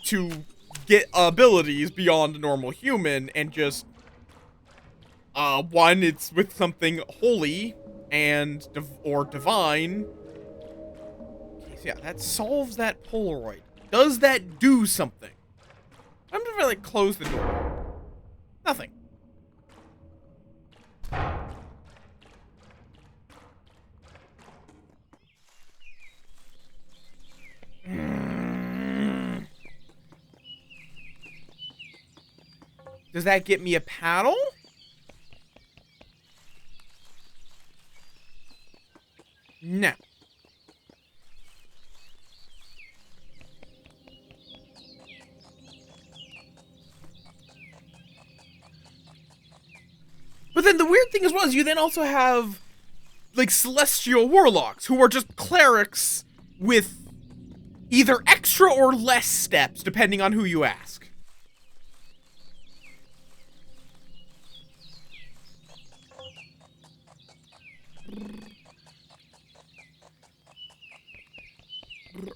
to get abilities beyond a normal human, and just, one, it's with something holy and, or divine. Okay, so yeah, that solves that Polaroid. Does that do something? I'm just gonna, like, close the door. Nothing. Does that get me a paddle? No. But then the weird thing as well is you then also have, like, celestial warlocks who are just clerics with either extra or less steps, depending on who you ask.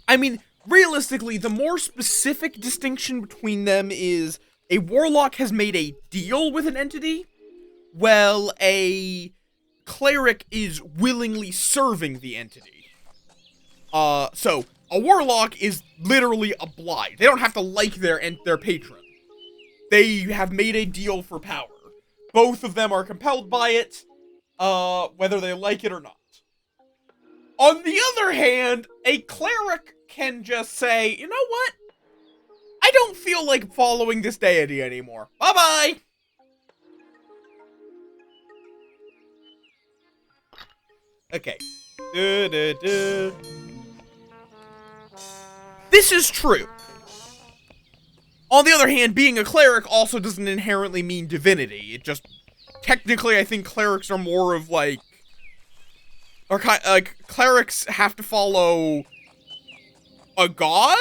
I mean, realistically, the more specific distinction between them is a warlock has made a deal with an entity, while a cleric is willingly serving the entity. So a warlock is literally obliged. They don't have to like their patron. They have made a deal for power. Both of them are compelled by it, whether they like it or not. On the other hand, a cleric can just say, you know what? I don't feel like following this deity anymore. Bye-bye! Okay. This is true. On the other hand, being a cleric also doesn't inherently mean divinity. It just, technically, I think clerics are more of, like, clerics have to follow a god?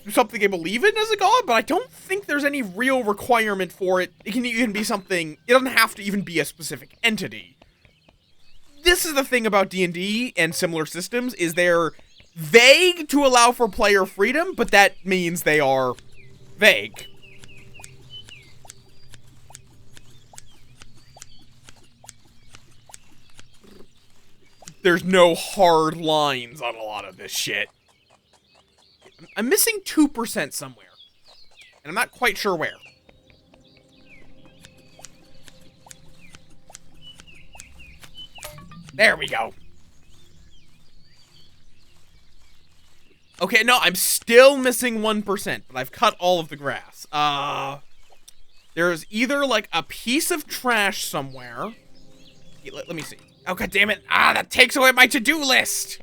Something they believe in as a god, but I don't think there's any real requirement for it. It can even be something, it doesn't have to even be a specific entity. This is the thing about D&D and similar systems, is they're vague to allow for player freedom, but that means they are vague. There's no hard lines on a lot of this shit. I'm missing 2% somewhere, and I'm not quite sure where. There we go. Okay, no, I'm still missing 1%, but I've cut all of the grass. There's either, like, a piece of trash somewhere. Let me see. Oh, god damn it. That takes away my to-do list!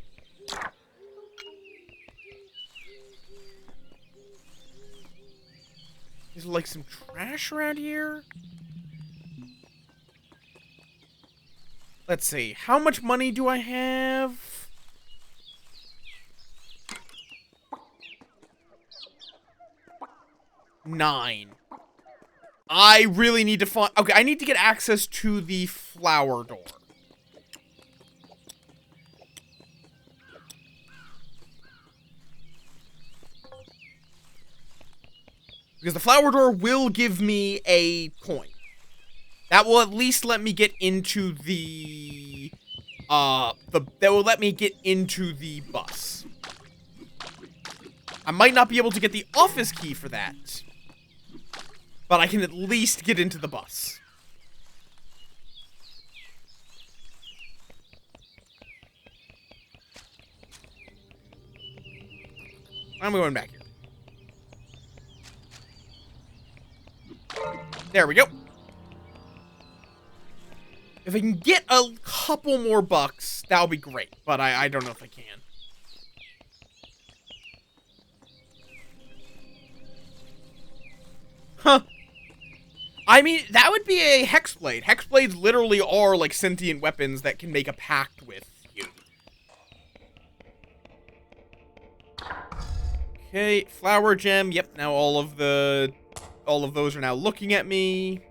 Is there, like, some trash around here? Let's see. How much money do I have? $9. I really need to find... Okay, I need to get access to the flower door. Because the flower door will give me a coin. That will at least let me get into the... that will let me get into the bus. I might not be able to get the office key for that. But I can at least get into the bus. I'm going back here. There we go. If I can get a couple more bucks, that'll be great. But I don't know if I can. Huh. I mean, that would be a hexblade. Hexblades literally are like sentient weapons that can make a pact with you. Okay, flower gem. Yep, now all of those are now looking at me.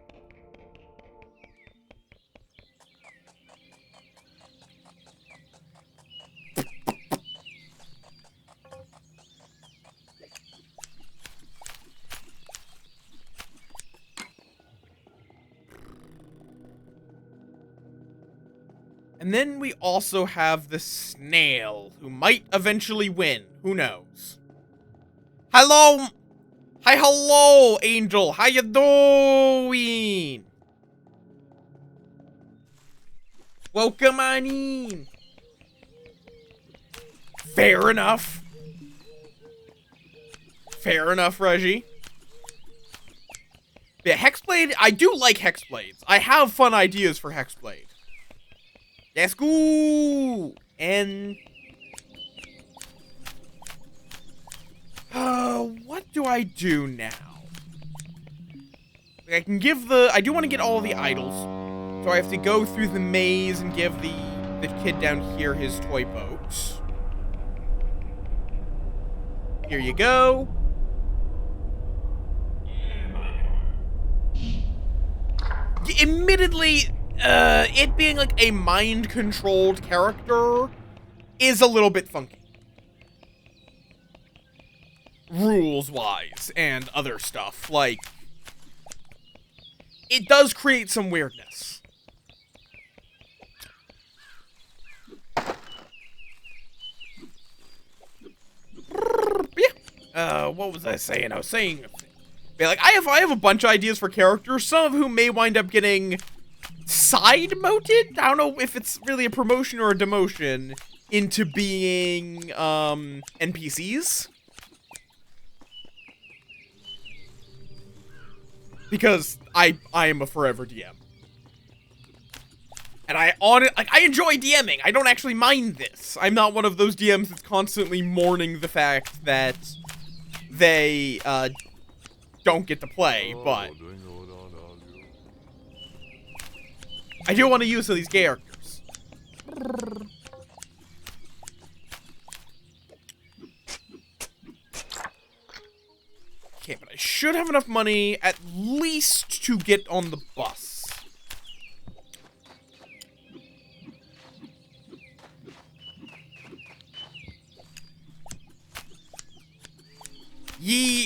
And then we also have the snail, who might eventually win. Who knows? Hello! Hi, hello, Angel! How you doing? Welcome on in! Fair enough. Fair enough, Reggie. Yeah, Hexblade, I do like Hexblades. I have fun ideas for Hexblade. Let's go! And... what do I do now? I can give the... I do want to get all the idols. So I have to go through the maze and give the kid down here his toy boat. Here you go. Admittedly, it being like a mind-controlled character is a little bit funky. Rules-wise and other stuff. Like, it does create some weirdness. Yeah. What was I saying? I was saying... Yeah, like, I have a bunch of ideas for characters, some of whom may wind up getting side-moted? I don't know if it's really a promotion or a demotion into being, NPCs. Because I am a forever DM. And I enjoy DMing. I don't actually mind this. I'm not one of those DMs that's constantly mourning the fact that they, don't get to play, but I do want to use some of these characters. Okay, but I should have enough money at least to get on the bus.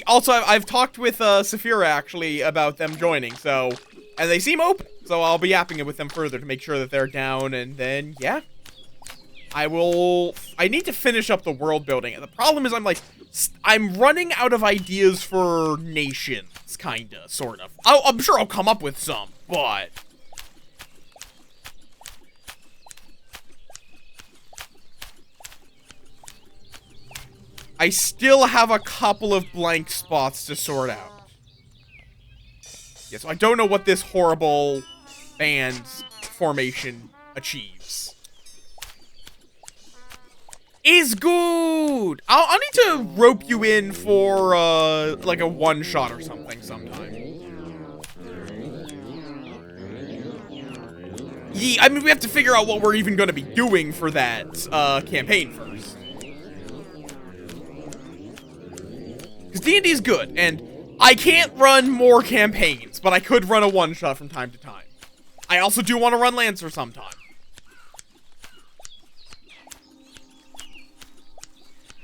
Also, I've talked with Saphira, actually, about them joining, so... And they seem open, so I'll be yapping it with them further to make sure that they're down, and then, yeah. I need to finish up the world building, and the problem is I'm running out of ideas for nations, kinda, sort of. I'm sure I'll come up with some, but... I still have a couple of blank spots to sort out. Yeah, so I don't know what this horrible band formation achieves. Is good! I'll need to rope you in for, like a one-shot or something sometime. Yeah, I mean, we have to figure out what we're even gonna be doing for that, campaign first. Because D&D is good, and I can't run more campaigns, but I could run a one-shot from time to time. I also do want to run Lancer sometime.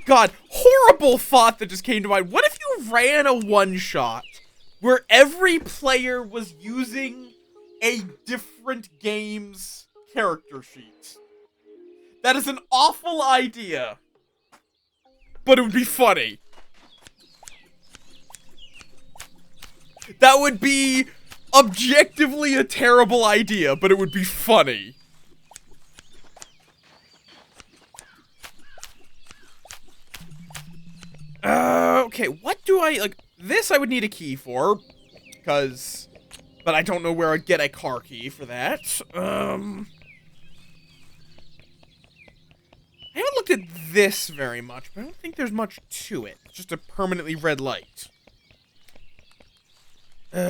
God, horrible thought that just came to mind. What if you ran a one-shot where every player was using a different game's character sheet? That is an awful idea, but it would be funny. That would be objectively a terrible idea, but it would be funny. Okay, what do like, this I would need a key for, but I don't know where I'd get a car key for that. I haven't looked at this very much, but I don't think there's much to it. It's just a permanently red light. Did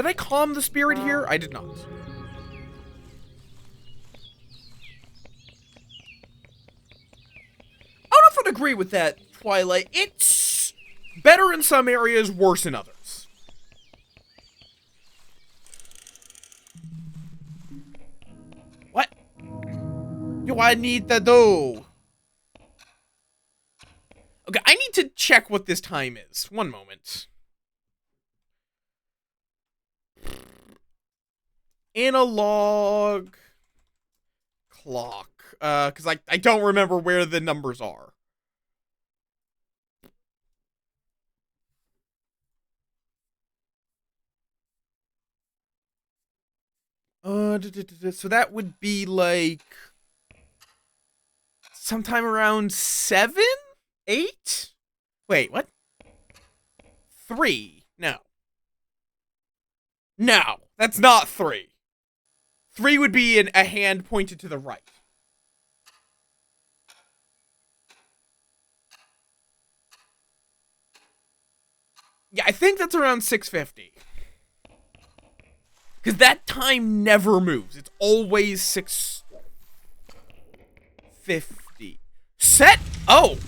I calm the spirit here? I did not. I don't know if I'd agree with that, Twilight. It's better in some areas, worse in others. What do I need to do? Okay, I need to check what this time is. One moment. Analog clock. Because I don't remember where the numbers are. So that would be like sometime around 7? 8? Wait, what? 3. No. No, that's not 3. 3 would be a hand pointed to the right. Yeah, I think that's around 6:50. Because that time never moves. It's always 6:50. Set. Oh.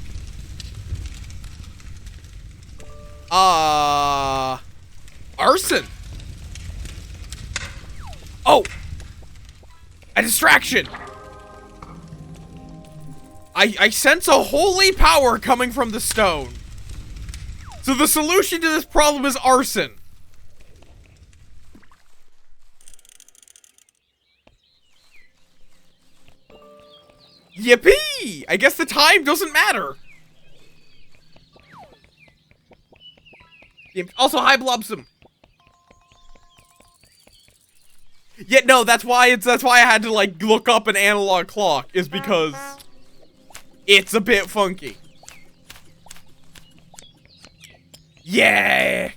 Arson. Oh. A distraction. I sense a holy power coming from the stone. So the solution to this problem is arson. Yippee! I guess the time doesn't matter. Also, hi Blobsome. Yeah, no, that's why I had to like look up an analog clock, is because it's a bit funky. Yeah.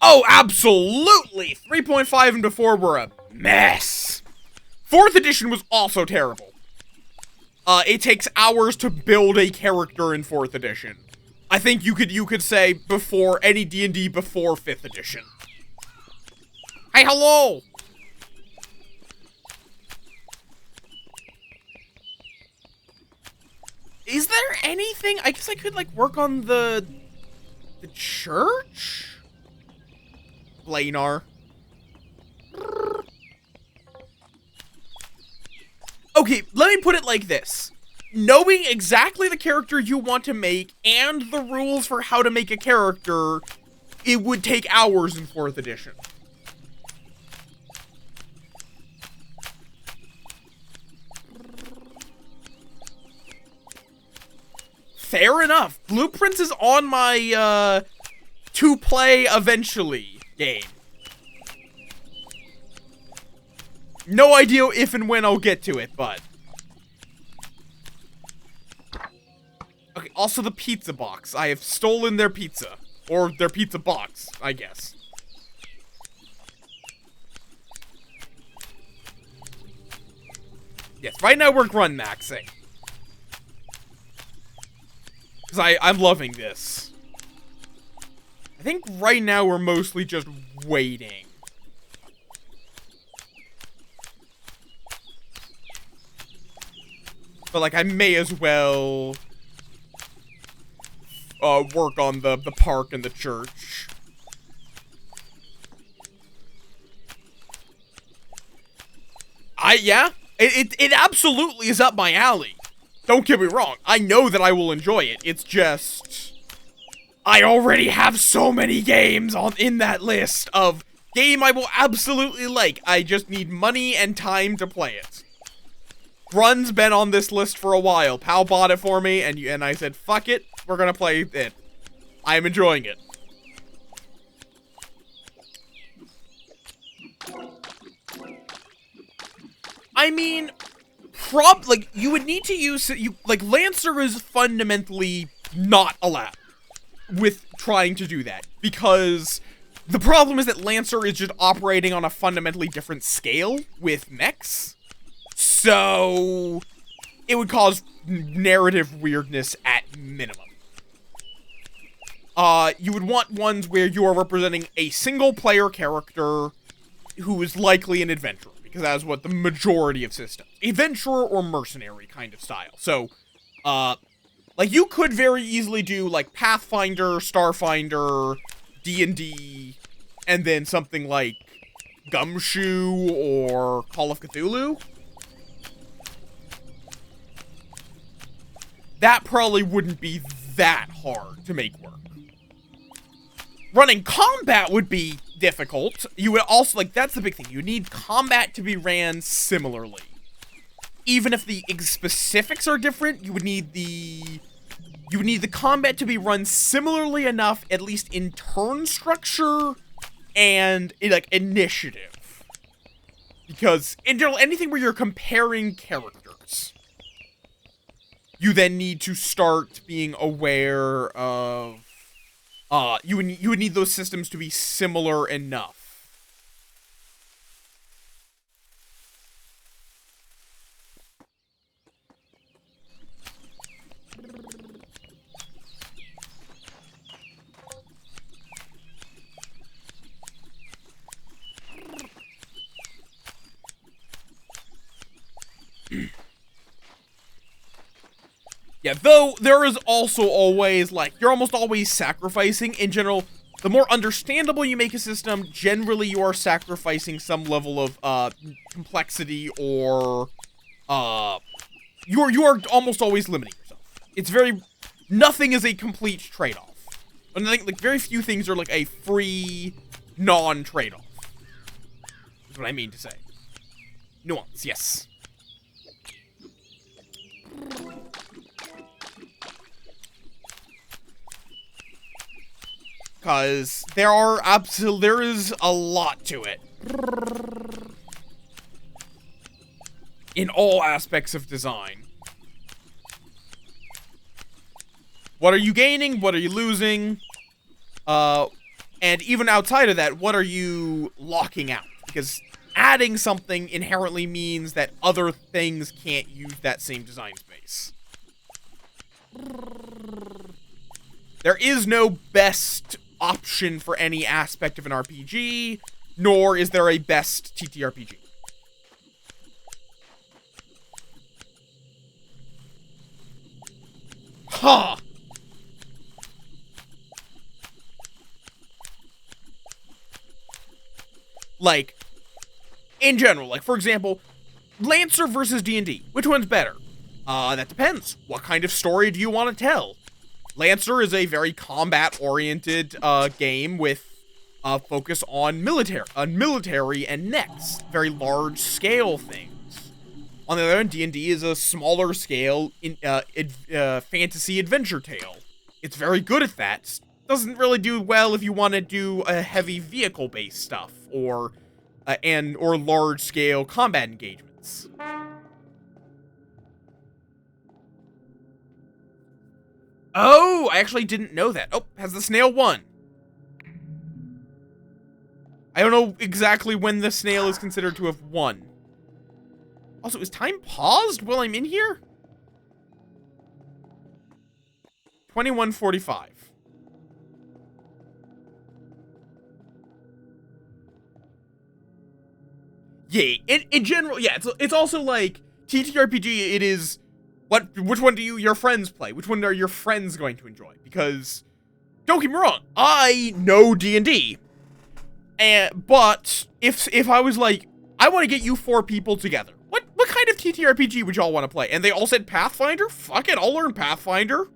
Oh, absolutely. 3.5 and before were a mess. 4th edition was also terrible. It takes hours to build a character in 4th edition. I think you could say before any D&D before 5th edition. Hey, hello. Is there anything? I guess I could like work on the church? Planar. Okay, let me put it like this. Knowing exactly the character you want to make and the rules for how to make a character, it would take hours in 4th edition. Fair enough. Blueprints is on my, to play eventually game. No idea if and when I'll get to it, but... Okay, also the pizza box. I have stolen their pizza. Or their pizza box, I guess. Yes, right now we're run maxing. Because I'm loving this. I think right now we're mostly just waiting. But, like, I may as well work on the park and the church. Yeah, it absolutely is up my alley. Don't get me wrong, I know that I will enjoy it. It's just, I already have so many games in that list of game I will absolutely like. I just need money and time to play it. Grun's been on this list for a while. Pal bought it for me, and I said, fuck it, we're gonna play it. I am enjoying it. I mean, like, you would need to use, like, Lancer is fundamentally not allowed with trying to do that, because the problem is that Lancer is just operating on a fundamentally different scale with mechs. So, it would cause narrative weirdness at minimum. You would want ones where you are representing a single-player character who is likely an adventurer, because that is what the majority of systems. Adventurer or mercenary kind of style. So, like, you could very easily do, like, Pathfinder, Starfinder, D&D, and then something like Gumshoe or Call of Cthulhu. That probably wouldn't be that hard to make work. Running combat would be difficult. You would also, like, that's the big thing. You need combat to be ran similarly. Even if the specifics are different, you would need the combat to be run similarly enough, at least in turn structure and, like, initiative. Because, in general, anything where you're comparing characters, you then need to start being aware of, you would need those systems to be similar enough. Yeah, though there is also always, like, you're almost always sacrificing. In general, the more understandable you make a system, generally you are sacrificing some level of, complexity or, you are almost always limiting yourself. It's nothing is a complete trade-off. And I think, like, very few things are, like, a free, non-trade-off. Is what I mean to say. Nuance, yes. Because there is a lot to it. In all aspects of design. What are you gaining? What are you losing? And even outside of that, what are you locking out? Because adding something inherently means that other things can't use that same design space. There is no best option for any aspect of an RPG, nor is there a best TTRPG. Huh. Like, in general, like, for example, Lancer versus D&D. Which one's better? That depends. What kind of story do you want to tell? Lancer is a very combat-oriented game with focus on military and nets, very large-scale things. On the other hand, D&D is a smaller-scale fantasy adventure tale. It's very good at that. Doesn't really do well if you want to do a heavy vehicle-based stuff or large-scale combat engagements. Oh, I actually didn't know that. Oh, has the snail won? I don't know exactly when the snail is considered to have won. Also, is time paused while I'm in here? 21:45. Yeah, in general, yeah, it's also like TTRPG, it is which one do your friends play? Which one are your friends going to enjoy? Because, don't get me wrong, I know D&D. But if I was like, I want to get you 4 people together, what kind of TTRPG would y'all want to play? And they all said Pathfinder? Fuck it, I'll learn Pathfinder.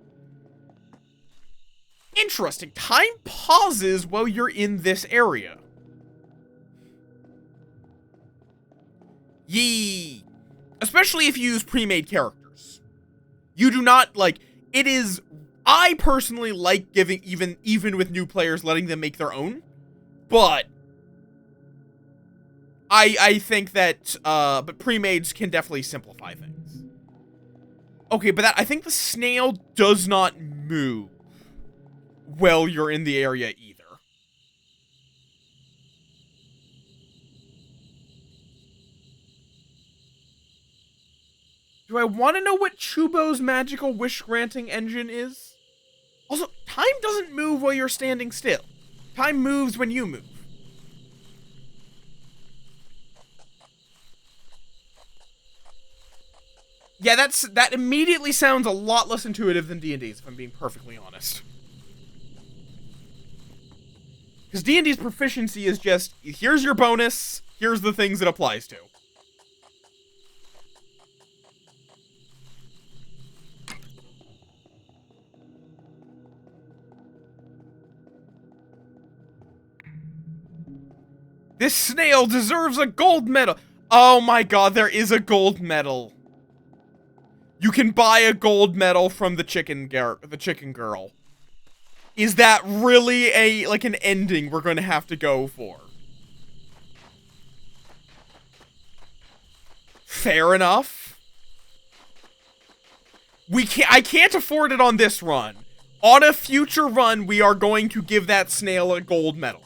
Interesting. Time pauses while you're in this area. Yee. Especially if you use pre-made characters. You do not, like, it is, I personally like giving, even with new players, letting them make their own. But I think that, but pre-mades can definitely simplify things. Okay, but I think the snail does not move while you're in the area either. Do I want to know what Chubo's magical wish-granting engine is? Also, time doesn't move while you're standing still. Time moves when you move. Yeah, that immediately sounds a lot less intuitive than D&D's, if I'm being perfectly honest. Because D&D's proficiency is just, here's your bonus, here's the things it applies to. This snail deserves a gold medal. Oh my god, there is a gold medal. You can buy a gold medal from the chicken girl. Is that really an ending we're going to have to go for? Fair enough. I can't afford it on this run. On a future run, we are going to give that snail a gold medal.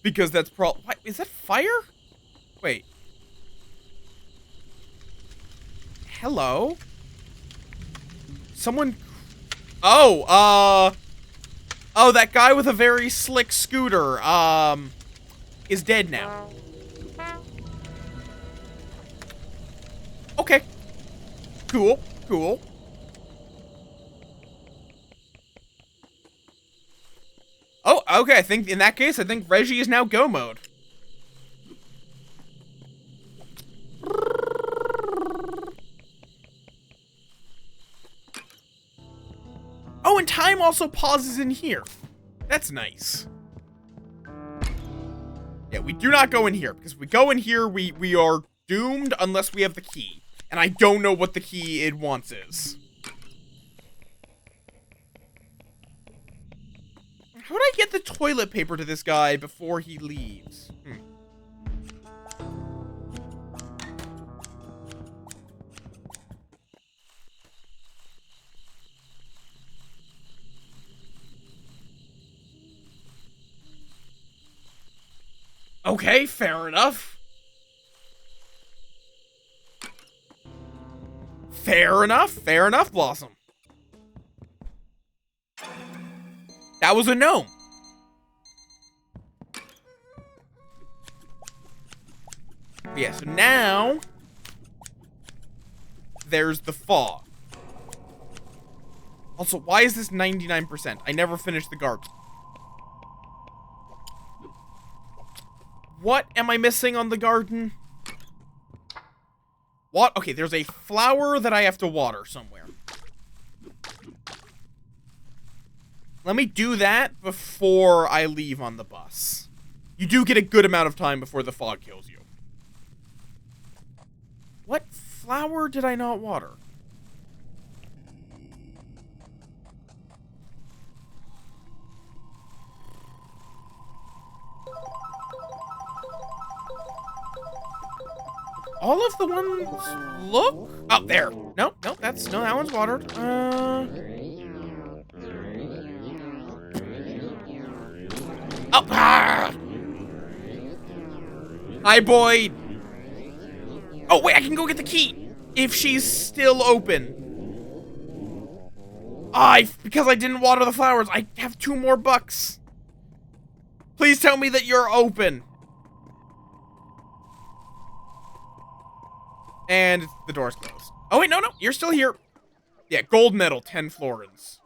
Because that's what, is that fire? Wait. Hello? Someone... Oh, oh, that guy with a very slick scooter, is dead now. Okay. Cool, cool. Oh, okay, I think, in that case, I think Reggie is now go mode. Oh, and time also pauses in here. That's nice. Yeah, we do not go in here, because if we go in here, we are doomed unless we have the key. And I don't know what the key it wants is. How would I get the toilet paper to this guy before he leaves? Okay, fair enough. Fair enough, Blossom. That was a gnome. Yeah, so now there's the fog. Also, why is this 99%? I never finished the garden. What am I missing on the garden? What? Okay, there's a flower that I have to water somewhere. Let me do that before I leave on the bus. You do get a good amount of time before the fog kills you. What flower did I not water? All of the ones look? Oh, there. Nope, nope, that one's watered. Oh, ah! Hi, boy. Oh, wait, I can go get the key if she's still open. Because I didn't water the flowers, I have 2 more bucks. Please tell me that you're open. And the door's closed. Oh, wait, no, you're still here. Yeah, gold medal, 10 florins.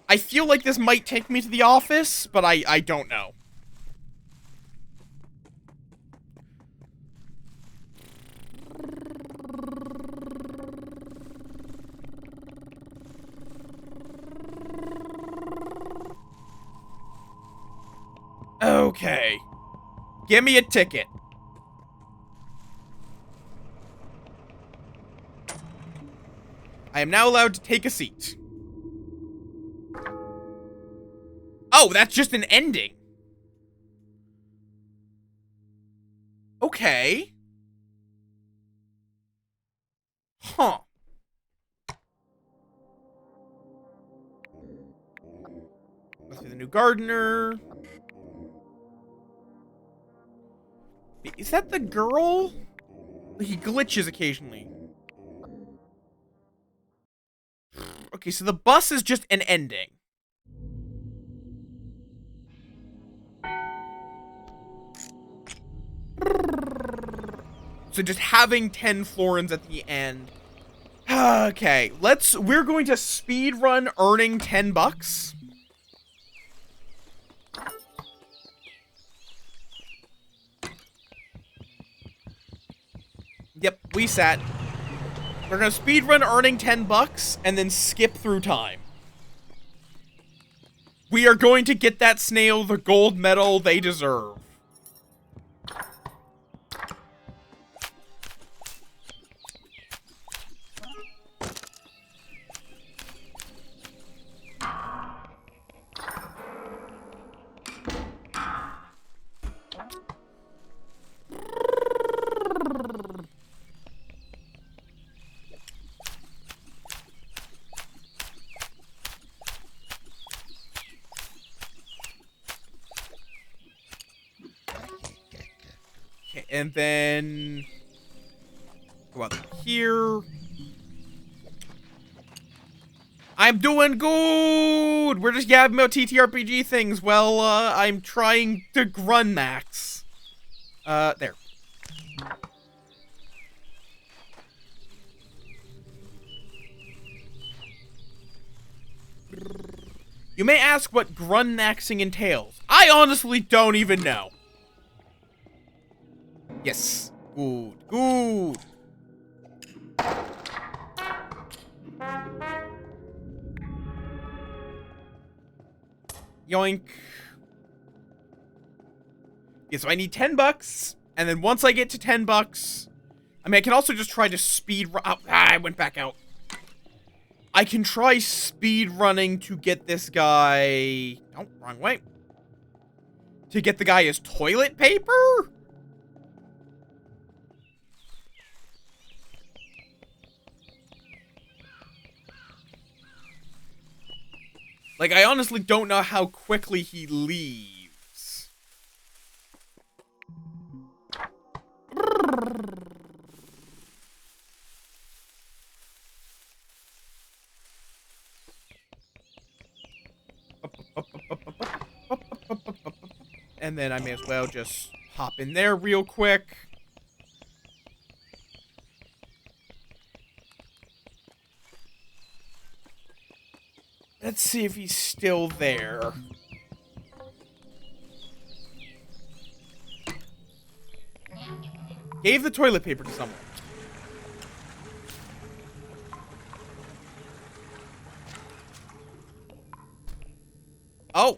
I feel like this might take me to the office, but I don't know. Okay. Give me a ticket. I am now allowed to take a seat. Oh, that's just an ending. Okay. Huh. Must be the new gardener. Is that the girl? He glitches occasionally. Okay, so the bus is just an ending. So just having 10 florins at the end. Okay, we're going to speed run earning 10 bucks. Yep, we sat. We're gonna speedrun earning 10 bucks and then skip through time. We are going to get that snail the gold medal they deserve. And then go out here. I'm doing good. We're just yapping about TTRPG things. Well, I'm trying to run max. There. You may ask what grun maxing entails. I honestly don't even know. Yes. Good. Good. Yoink. Yeah, so I need 10 bucks. And then once I get to 10 bucks... I mean, I can also just try to speed run... Oh, I went back out. I can try speed running to get this guy... Oh, wrong way. To get the guy his toilet paper? Like, I honestly don't know how quickly he leaves. And then I may as well just hop in there real quick. Let's see if he's still there. Gave the toilet paper to someone. Oh.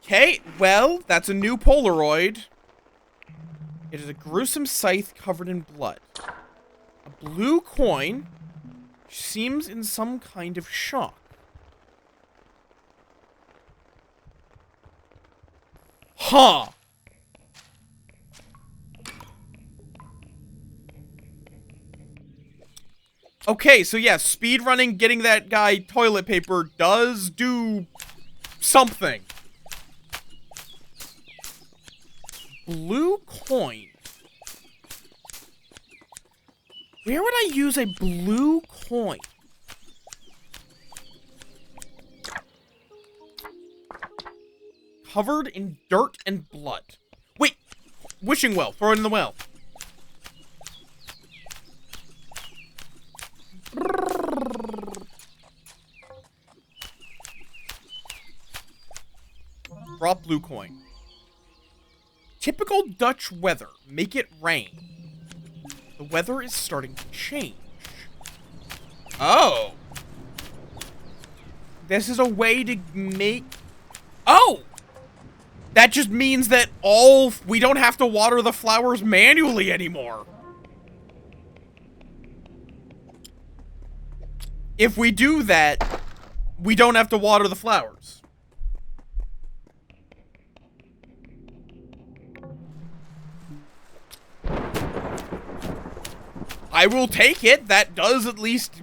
Okay, well, that's a new Polaroid. It is a gruesome scythe covered in blood. A blue coin seems in some kind of shock. Huh. Okay, so yeah, speedrunning getting that guy toilet paper does do something. Blue coin. Where would I use a blue coin? Covered in dirt and blood. Wait! Wishing well. Throw it in the well. Drop blue coin. Typical Dutch weather. Make it rain. The weather is starting to change. Oh. This is a way to make... Oh! That just means that we don't have to water the flowers manually anymore. If we do that, we don't have to water the flowers. I will take it. That does at least,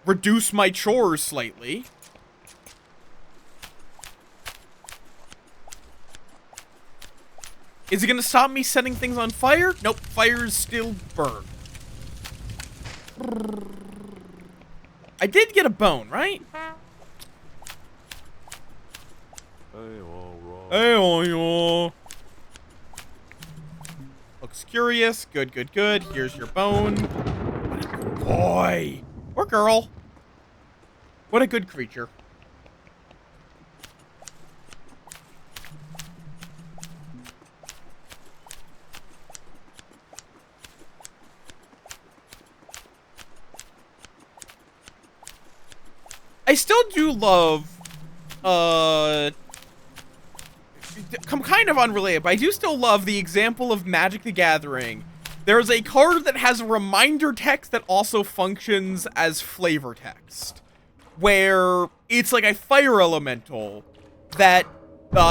reduce my chores slightly. Is it gonna stop me setting things on fire? Nope, fires still burn. I did get a bone, right? Hey, looks curious. Good, good, good. Here's your bone. What a good boy. Or girl. What a good creature. I still do love, I'm kind of unrelated, but I do still love the example of Magic the Gathering. There's a card that has a reminder text that also functions as flavor text, where it's like a fire elemental that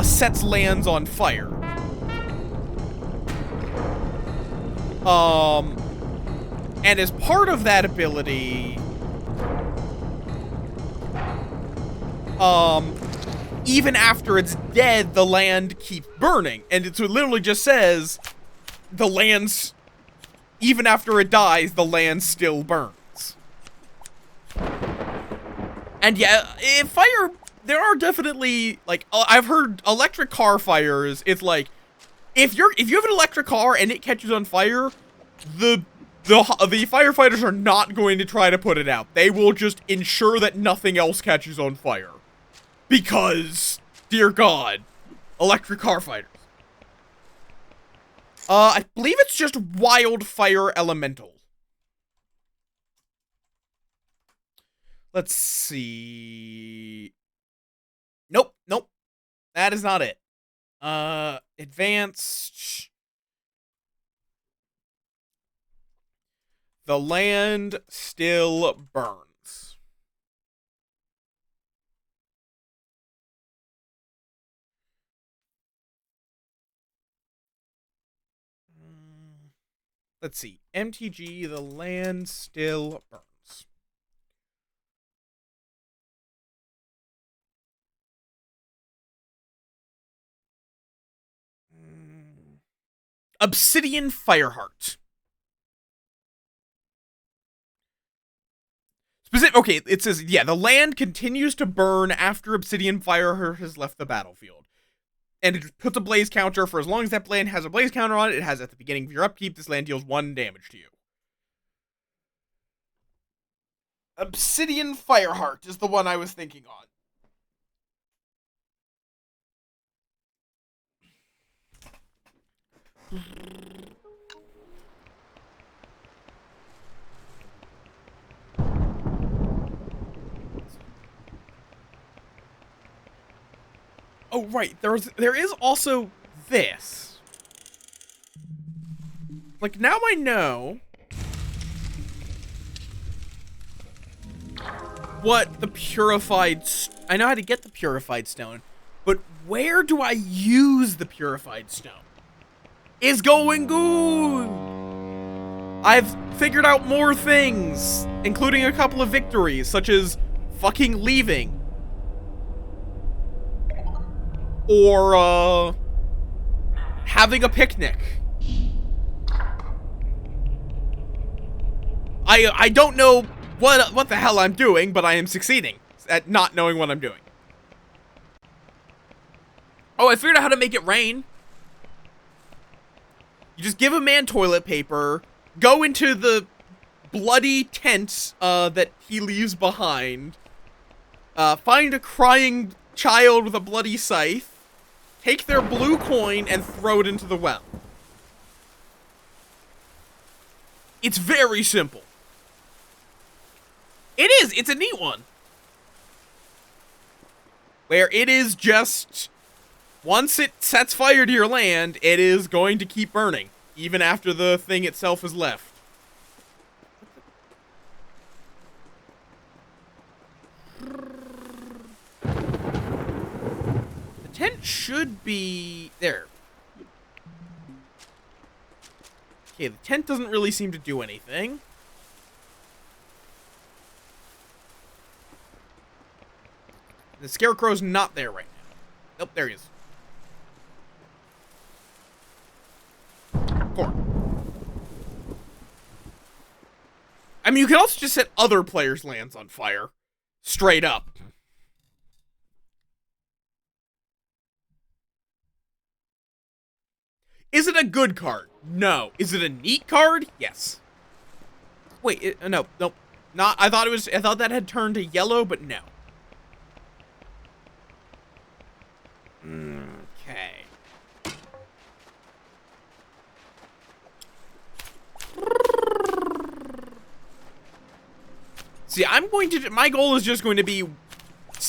sets lands on fire. And as part of that ability, even after it's dead, the land keeps burning. And it literally just says, the land's, even after it dies, the land still burns. And yeah, fire, there are definitely, like, I've heard electric car fires, it's like, if you have an electric car and it catches on fire, the firefighters are not going to try to put it out. They will just ensure that nothing else catches on fire. Because, dear God, electric car fighters. I believe it's just wildfire elemental. Let's see. Nope. That is not it. Advanced. The land still burns. Let's see. MTG, the land still burns. Obsidian Fireheart. Okay, it says, yeah, the land continues to burn after Obsidian Fireheart has left the battlefield. And it puts a blaze counter for as long as that land has a blaze counter on it. It has at the beginning of your upkeep, this land deals 1 damage to you. Obsidian Fireheart is the one I was thinking on. Oh, right. There is also this. Like, now I know what the purified... I know how to get the purified stone, but where do I use the purified stone? Is going good. I've figured out more things, including a couple of victories, such as fucking leaving. Or, having a picnic. I don't know what the hell I'm doing, but I am succeeding at not knowing what I'm doing. Oh, I figured out how to make it rain. You just give a man toilet paper, go into the bloody tent that he leaves behind, find a crying child with a bloody scythe, take their blue coin, and throw it into the well. It's very simple. It is! It's a neat one. Where it is just... once it sets fire to your land, it is going to keep burning, even after the thing itself is left. The tent should be... there. Okay, the tent doesn't really seem to do anything. The scarecrow's not there right now. Nope, there he is. 4. I mean, you can also just set other players' lands on fire. Straight up. Is it a good card? No. Is it a neat card? Yes. Wait, no, nope. Not, I thought that had turned to yellow, but no. Okay. See, my goal is just going to be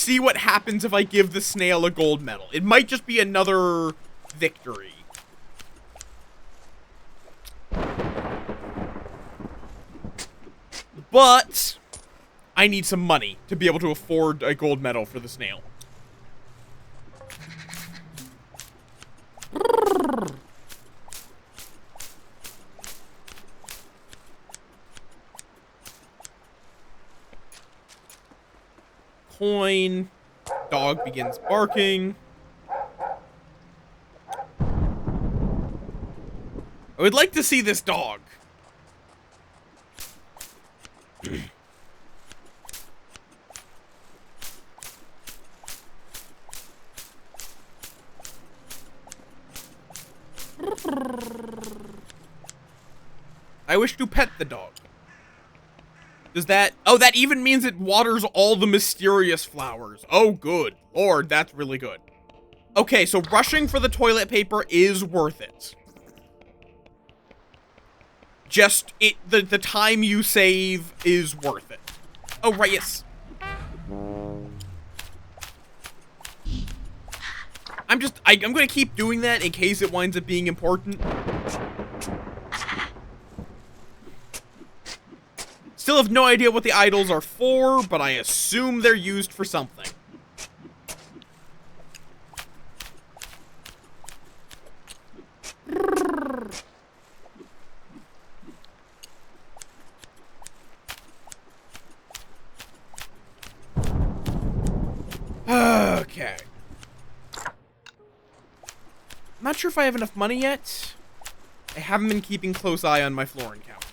see what happens if I give the snail a gold medal. It might just be another victory. But I need some money to be able to afford a gold medal for the snail. Coin. Dog begins barking. I would like to see this dog. I wish to pet the dog. Does that... Oh, that even means it waters all the mysterious flowers. Oh, good. Lord, that's really good. Okay, so rushing for the toilet paper is worth it. Just, the time you save is worth it. Oh, right, yes. I'm gonna keep doing that in case it winds up being important. Still have no idea what the idols are for, but I assume they're used for something. Okay. I'm not sure if I have enough money yet. I haven't been keeping close eye on my florin count.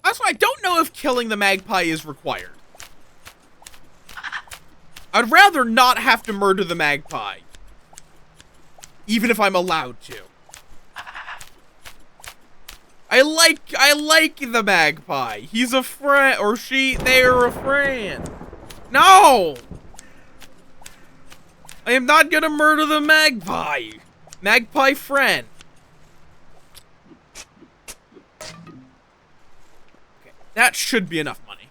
Also, I don't know if killing the magpie is required. I'd rather not have to murder the magpie. Even if I'm allowed to. I like the magpie. He's a friend, or they're a friend. No! I am not gonna murder the magpie. Magpie friend. Okay, that should be enough money.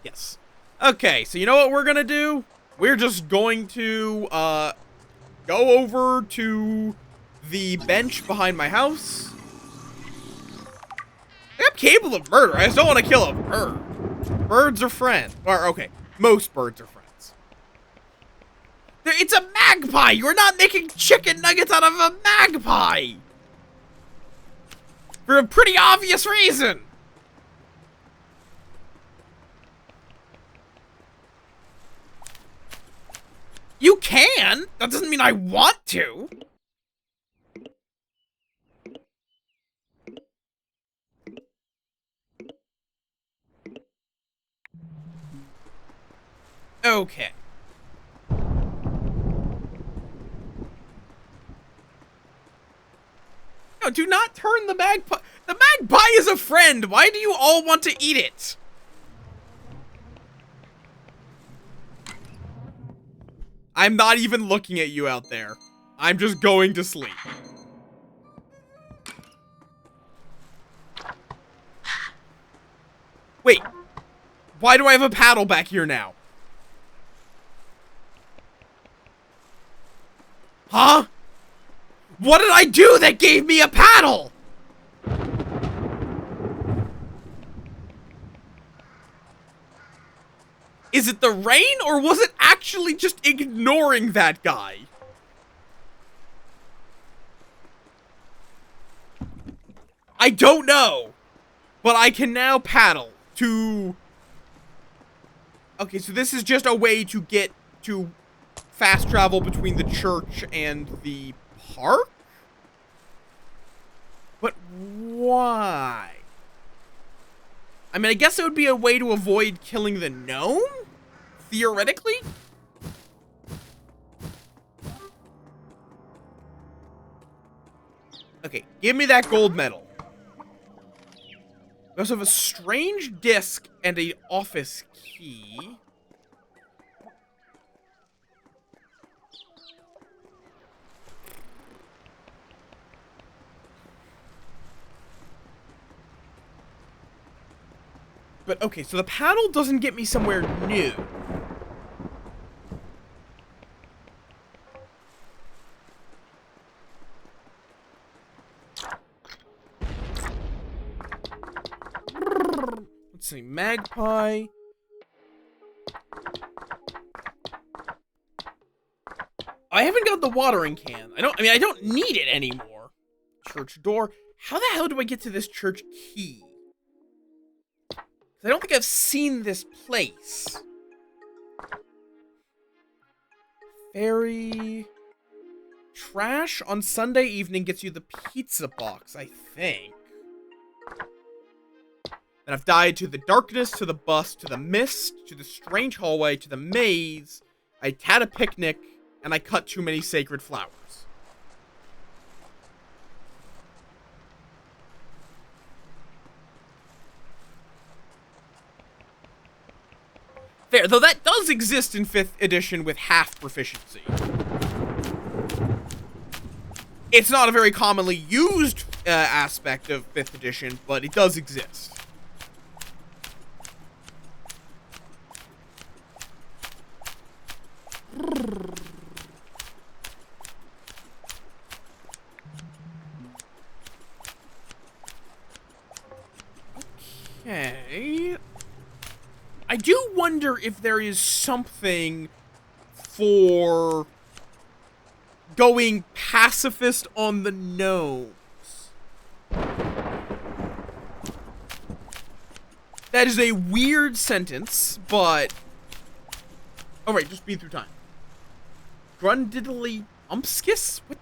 Yes. Okay, so you know what we're gonna do? We're just going to, go over to the bench behind my house. I'm capable of murder. I just don't want to kill a bird. Birds are friends. Or, okay, most birds are friends. It's a magpie! You're not making chicken nuggets out of a magpie! For a pretty obvious reason! You can! That doesn't mean I want to! Okay. No, do not turn the magpie. The magpie is a friend. Why do you all want to eat it? I'm not even looking at you out there. I'm just going to sleep. Wait. Why do I have a paddle back here now? Huh? What did I do that gave me a paddle? Is it the rain, or was it actually just ignoring that guy? I don't know. But I can now paddle to... Okay, so this is just a way to get to fast travel between the church and the park? But why? I mean, I guess it would be a way to avoid killing the gnome? Theoretically? Okay, give me that gold medal. We also have a strange disc and an office key. But, okay, so the paddle doesn't get me somewhere new. Let's see, magpie. I haven't got the watering can. I don't need it anymore. Church door. How the hell do I get to this church key? I don't think I've seen this place. Ferry. Trash on Sunday evening gets you the pizza box, I think. And I've died to the darkness, to the bus, to the mist, to the strange hallway, to the maze. I had a picnic, and I cut too many sacred flowers. Fair, though that does exist in 5th edition with half proficiency. It's not a very commonly used aspect of 5th edition, but it does exist. Okay. I do wonder if there is something for going pacifist on the nose. That is a weird sentence, but... Oh, right, just speed through time. Grundiddly umpskis? What?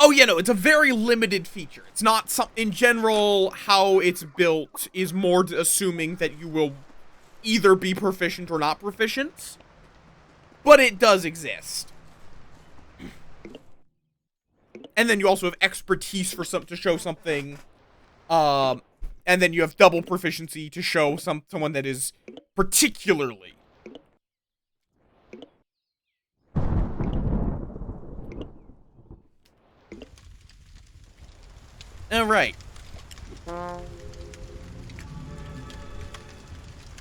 Oh, yeah, no, it's a very limited feature. It's not some... In general, how it's built is more assuming that you will either be proficient or not proficient. But it does exist. And then you also have expertise for to show something. And then you have double proficiency to show someone that is particularly... Alright.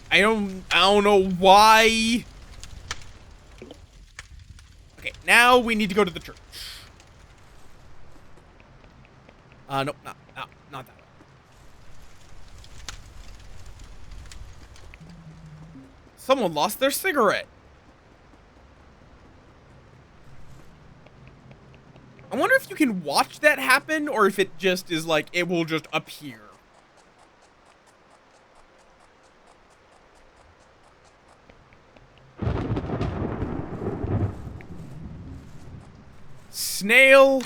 I don't know why. Okay, now we need to go to the church. Nope, not that way. Someone lost their cigarette. I wonder if you can watch that happen, or if it just is like, it will just appear. Snail,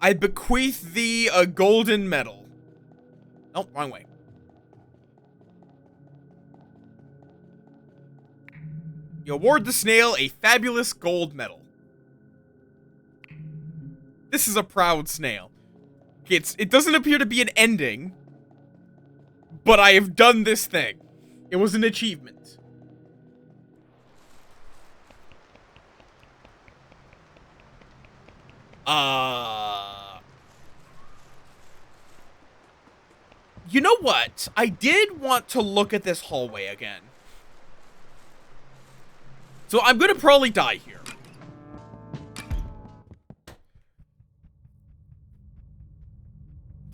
I bequeath thee a golden medal. Oh, wrong way. You award the snail a fabulous gold medal. This is a proud snail. It doesn't appear to be an ending, but I have done this thing. It was an achievement. You know what? I did want to look at this hallway again. So I'm gonna probably die here.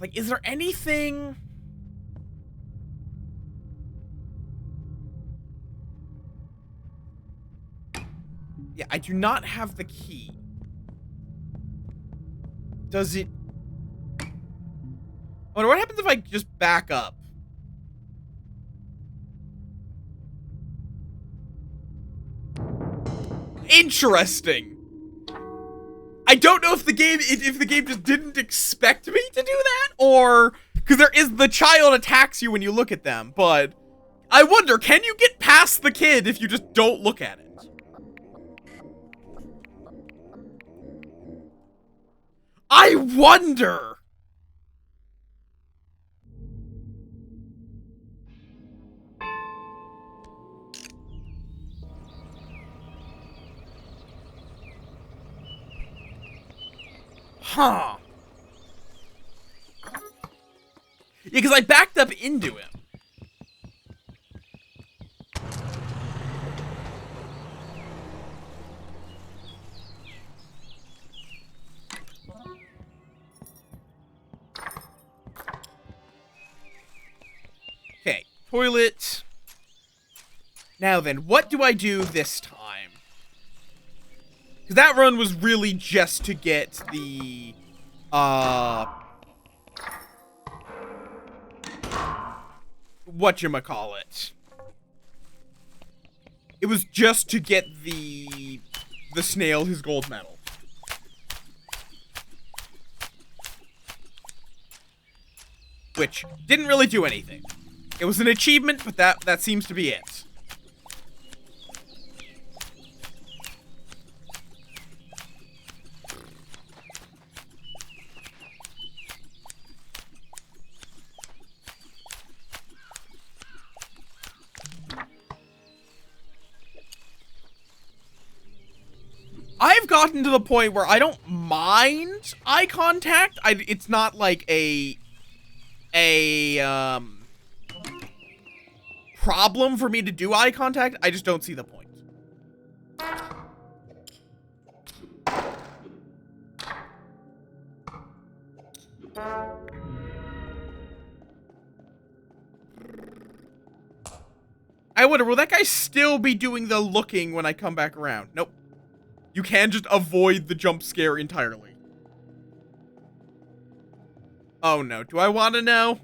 Like, is there anything... Yeah, I do not have the key. Does it... I wonder what happens if I just back up? Interesting. I don't know if the game just didn't expect me to do that, or because the child attacks you when you look at them, but I wonder, can you get past the kid if you just don't look at it? I wonder. Huh. Yeah, because I backed up into him. Okay, toilet. Now then, what do I do this time? Because that run was really just to get the, whatchamacallit. It was just to get the snail his gold medal. Which didn't really do anything. It was an achievement, but that seems to be it. I've gotten to the point where I don't mind eye contact. It's not like a problem for me to do eye contact. I just don't see the point. I wonder, will that guy still be doing the looking when I come back around? Nope. You can just avoid the jump scare entirely. Oh no, do I want to know?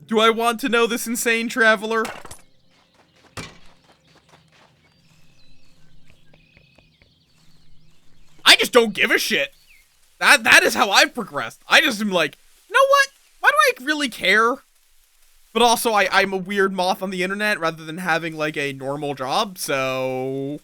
Do I want to know this insane traveler? I just don't give a shit. That is how I've progressed. I just am like, you know what? Why do I really care? But also, I'm a weird moth on the internet rather than having, like, a normal job, so...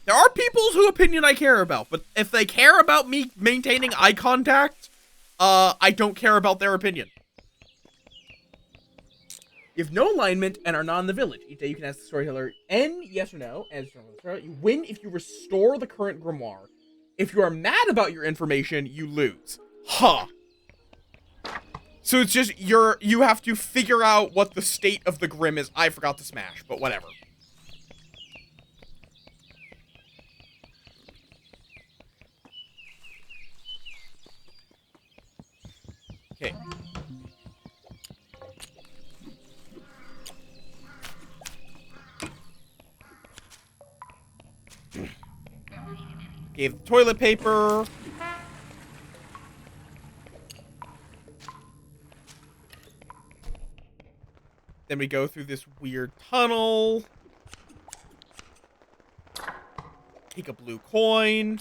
There are people whose opinion I care about, but if they care about me maintaining eye contact, I don't care about their opinion. You have no alignment and are not in the village. Each day you can ask the storyteller N, yes or no, and you win if you restore the current grimoire. If you are mad about your information, you lose. Huh. So it's just, you have to figure out what the state of the Grim is. I forgot to smash, but whatever. Okay. Gave the toilet paper. Then we go through this weird tunnel. Take a blue coin.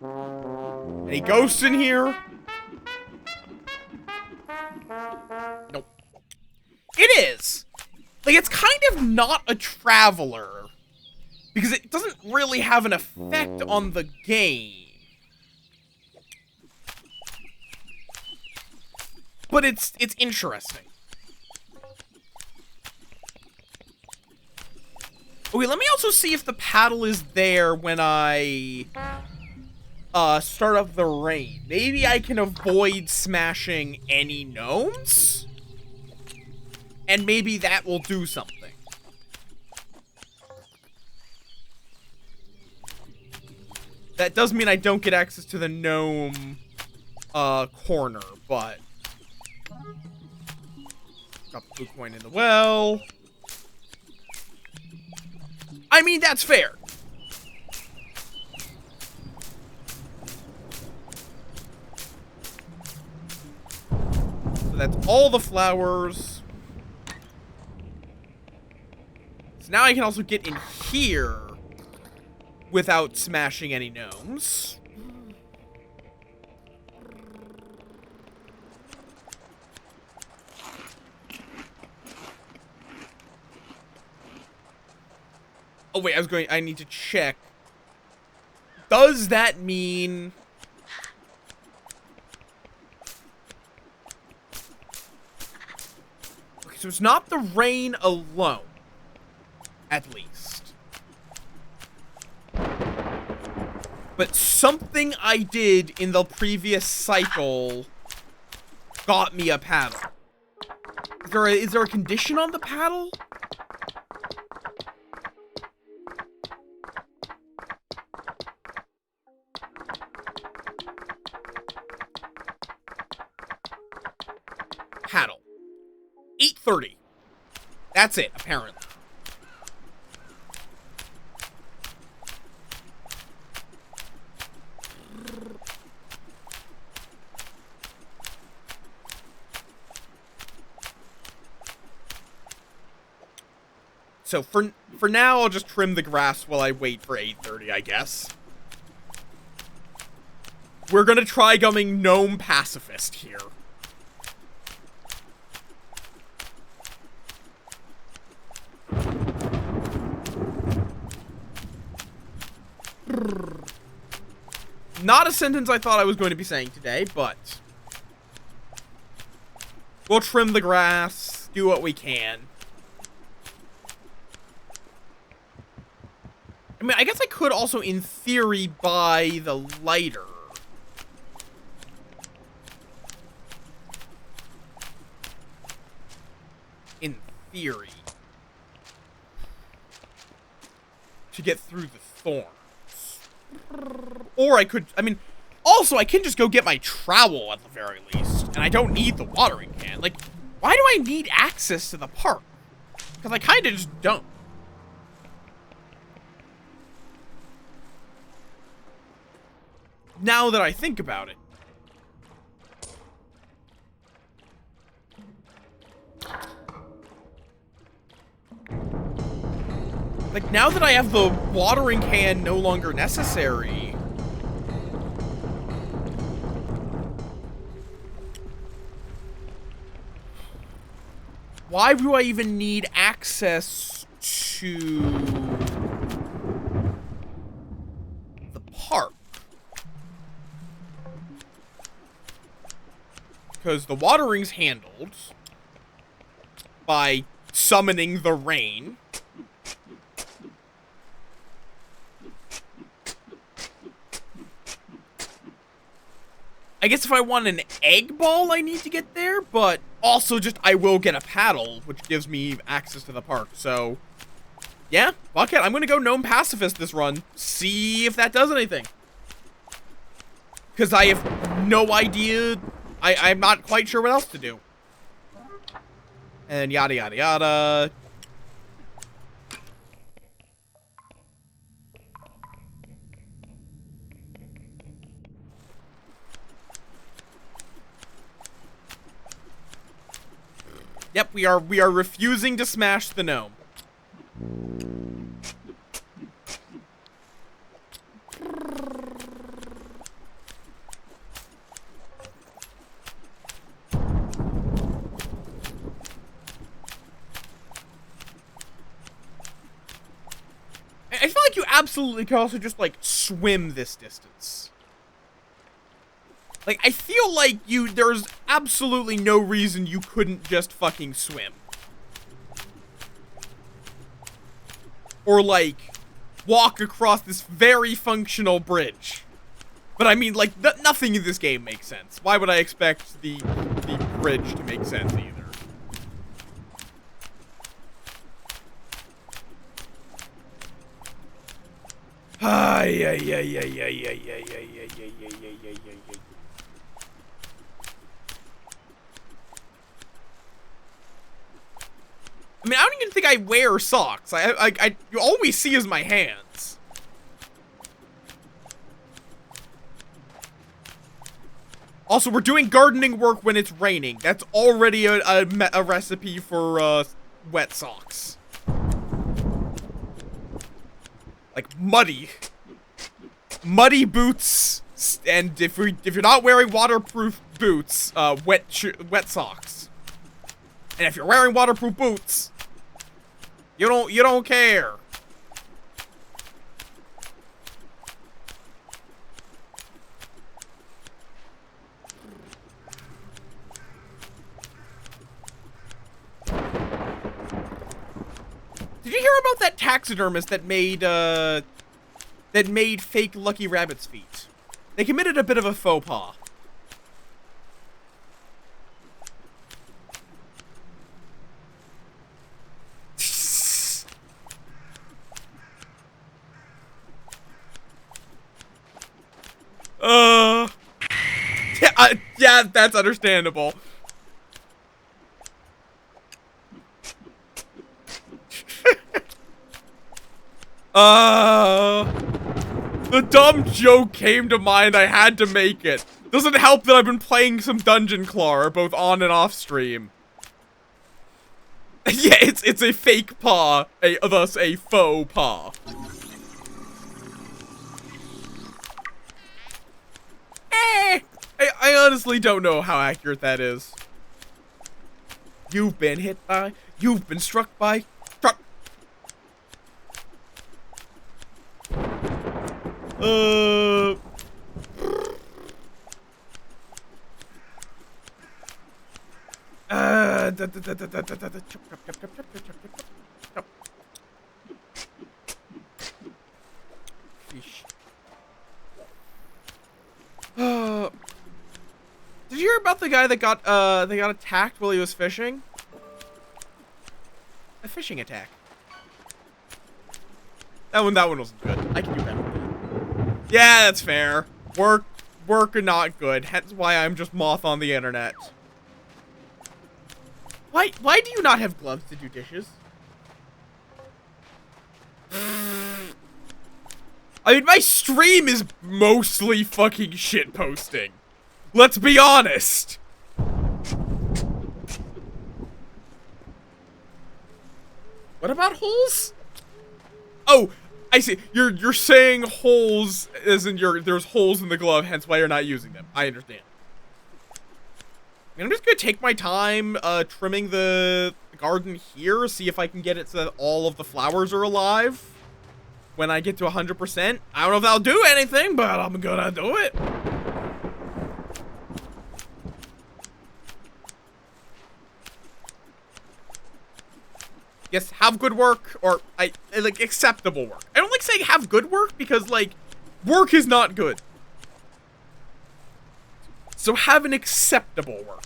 Any ghosts in here? Nope. It is. Like, it's kind of not a traveler. Because it doesn't really have an effect on the game. But it's interesting. Okay, let me also see if the paddle is there when I start up the rain. Maybe I can avoid smashing any gnomes? And maybe that will do something. That does mean I don't get access to the gnome corner, but... Got the blue coin in the well. I mean, that's fair. So that's all the flowers. So now I can also get in here without smashing any gnomes. Oh wait, I need to check. Does that mean... Okay, so it's not the rain alone. At least. But something I did in the previous cycle got me a paddle. Is there a condition on the paddle? Paddle. 8:30. That's it, apparently. So for now, I'll just trim the grass while I wait for 8:30, I guess. We're gonna try going gnome pacifist here. Not a sentence I thought I was going to be saying today, but we'll trim the grass, do what we can. I mean, I guess I could also, in theory, buy the lighter. In theory. To get through the thorns. Or I could, I mean, also, I can just go get my trowel at the very least. And I don't need the watering can. Like, why do I need access to the park? Because I kind of just don't. Now that I think about it. Like, now that I have the watering can no longer necessary. Why do I even need access to the park? Because the watering's handled by summoning the rain. I guess if I want an egg ball, I need to get there, but also just I will get a paddle, which gives me access to the park. So, yeah, fuck it. I'm going to go gnome pacifist this run. See if that does anything. Because I have no idea. I'm not quite sure what else to do. And yada, yada, yada. Yep, we are refusing to smash the gnome. I feel like you absolutely could also just, like, swim this distance. Like, I feel like there's absolutely no reason you couldn't just fucking swim. Or, like, walk across this very functional bridge. But I mean, like, nothing in this game makes sense. Why would I expect the bridge to make sense either? Ay, ay, ay, ay, ay, ay, ay, ay, ay, ay, ay, ay, ay, ay. I mean, I don't even think I wear socks. You always see is my hands. Also, we're doing gardening work when it's raining. That's already a recipe for wet socks. Like muddy boots, and if you're not wearing waterproof boots, wet socks. And if you're wearing waterproof boots, you don't care. Did you hear about that taxidermist that made that made fake Lucky Rabbit's feet. They committed a bit of a faux pas. Yeah, that's understandable. The dumb joke came to mind, I had to make it. Doesn't help that I've been playing some Dungeon Claw, both on and off stream. Yeah, it's a fake paw, thus a faux paw. I honestly don't know how accurate that is. You've been struck by, truck. Did you hear about the guy that got attacked while he was fishing? A fishing attack. That one wasn't good. I can do better. Yeah, that's fair. Work are not good. Hence why I'm just Moff on the internet. Why do you not have gloves to do dishes? I mean, my stream is mostly fucking shit posting. Let's be honest. What about holes? Oh, I see. You're saying holes as in there's holes in the glove, hence why you're not using them. I understand. I'm just gonna take my time trimming the garden here, see if I can get it so that all of the flowers are alive when I get to 100%. I don't know if that'll do anything, but I'm gonna do it. Yes, have good work, or like acceptable work. I don't like saying have good work because like work is not good. So have an acceptable work.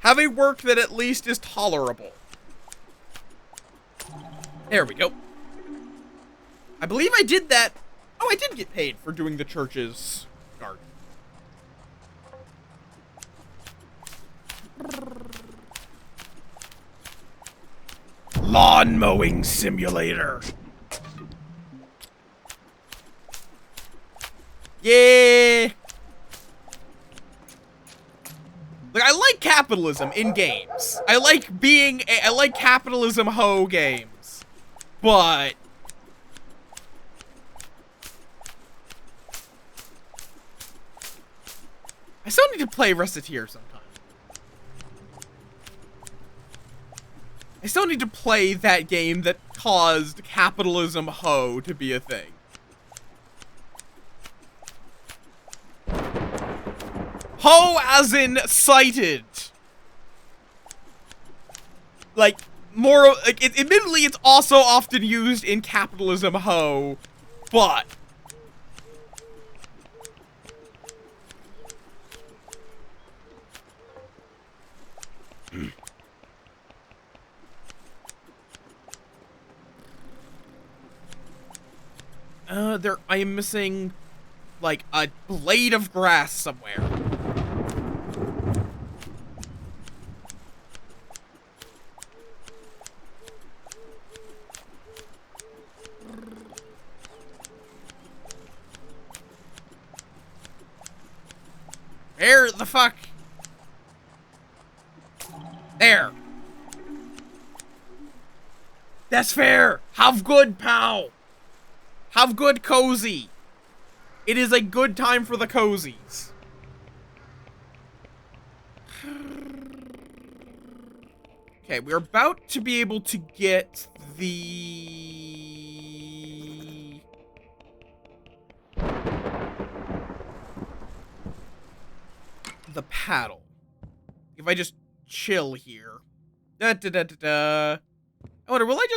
Have a work that at least is tolerable. There we go. I believe I did that. Oh, I did get paid for doing the church's garden. Lawn mowing simulator. Yeah. Like, I like capitalism in games. I like capitalism hoe games. But I still need to play Reciteer sometime. I still need to play that game that caused capitalism hoe to be a thing. Hoe as in cited. Like, more, like, admittedly, it's also often used in capitalism hoe, but I am missing, like, a blade of grass somewhere. Where the fuck? There. That's fair. Have good, pal. Have good, cozy. It is a good time for the cozies. Okay, we're about to be able to get the paddle. If I just chill here. I wonder, will he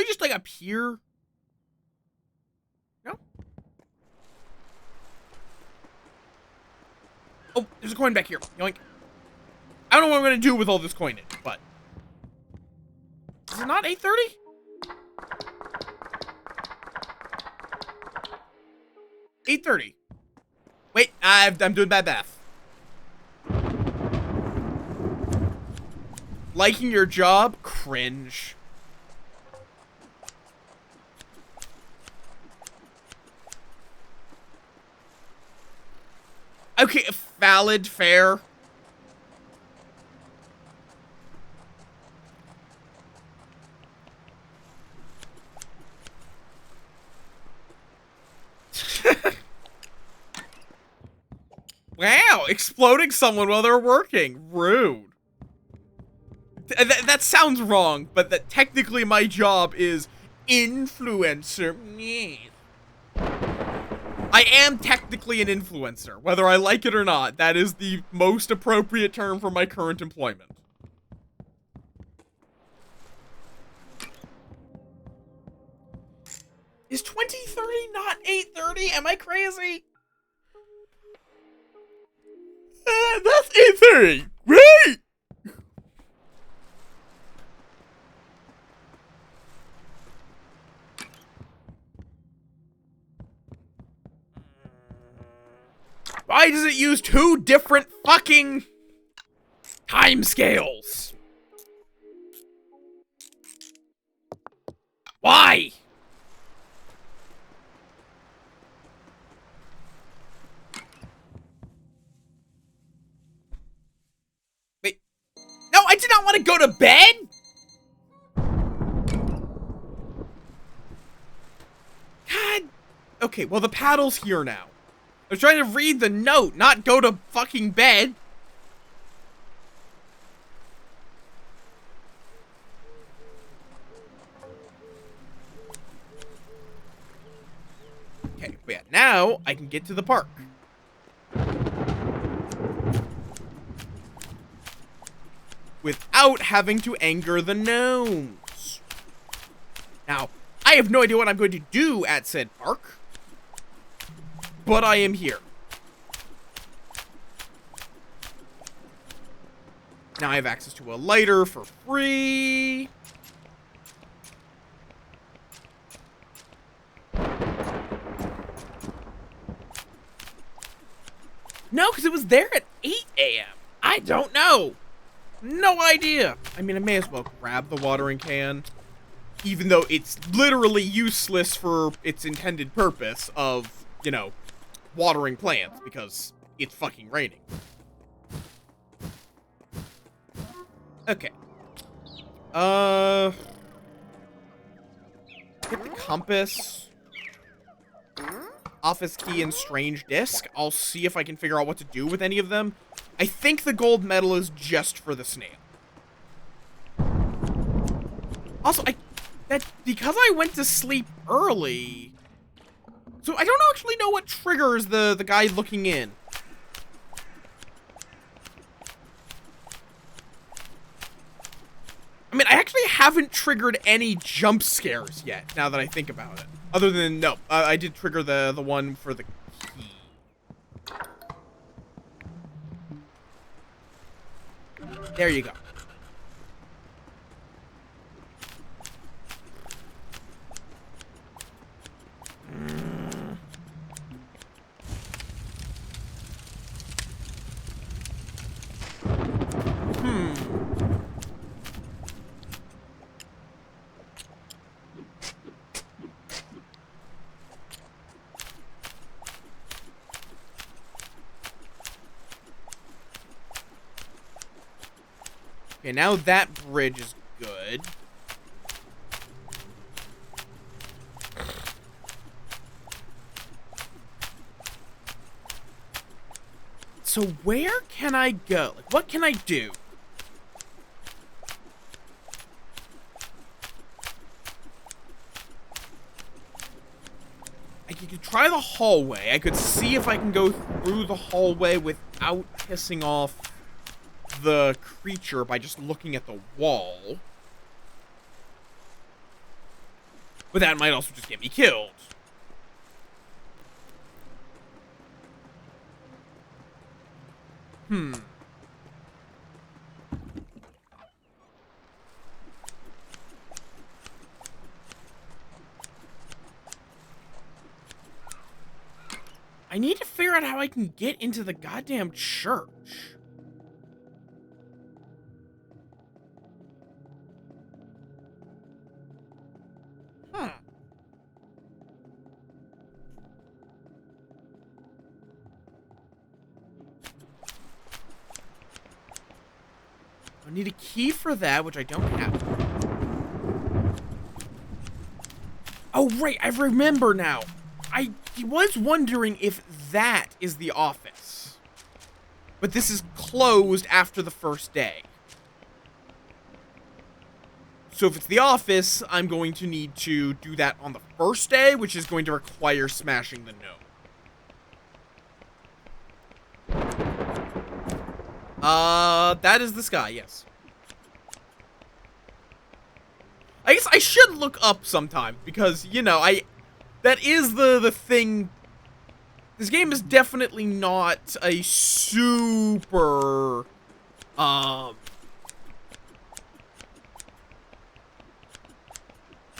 just like appear? No? Oh, there's a coin back here. Yoink. I don't know what I'm gonna do with all this coinage, but... Is it not 8:30? $8:30. Wait, I'm doing bad math. Liking your job? Cringe. Okay, valid, fair. Wow, exploding someone while they're working. Rude. That sounds wrong, but that technically my job is influencer. I am technically an influencer, whether I like it or not. That is the most appropriate term for my current employment. Is 20:30 not 8:30? Am I crazy? That's 8:30. Great! Why does it use two different fucking timescales? Why? Wait. No, I did not want to go to bed! God. Okay, well the paddle's here now. I was trying to read the note, not go to fucking bed. Okay, but yeah, now I can get to the park. Without having to anger the gnomes. Now, I have no idea what I'm going to do at said park. But I am here. Now I have access to a lighter for free. No, because it was there at 8 a.m. I don't know. No idea. I mean, I may as well grab the watering can. Even though it's literally useless for its intended purpose of, you know, watering plants because it's fucking raining. Okay. Get the compass, office key, and strange disc. I'll see if I can figure out what to do with any of them. I think the gold medal is just for the snail. Also, because I went to sleep early. So I don't actually know what triggers the guy looking in. I mean, I actually haven't triggered any jump scares yet, now that I think about it. Other than, no, I did trigger the one for the key. There you go. Okay, now that bridge is good. So where can I go? Like, what can I do? I could try the hallway. I could see if I can go through the hallway without pissing off the creature by just looking at the wall. But that might also just get me killed. Hmm. I need to figure out how I can get into the goddamn church. Hmm. I need a key for that, which I don't have. Oh, right, I remember now. I was wondering if that is the office. But this is closed after the first day. So if it's the office, I'm going to need to do that on the first day, which is going to require smashing the note. That is this guy, yes. I guess I should look up sometime, because, you know, that is the thing. This game is definitely not a super,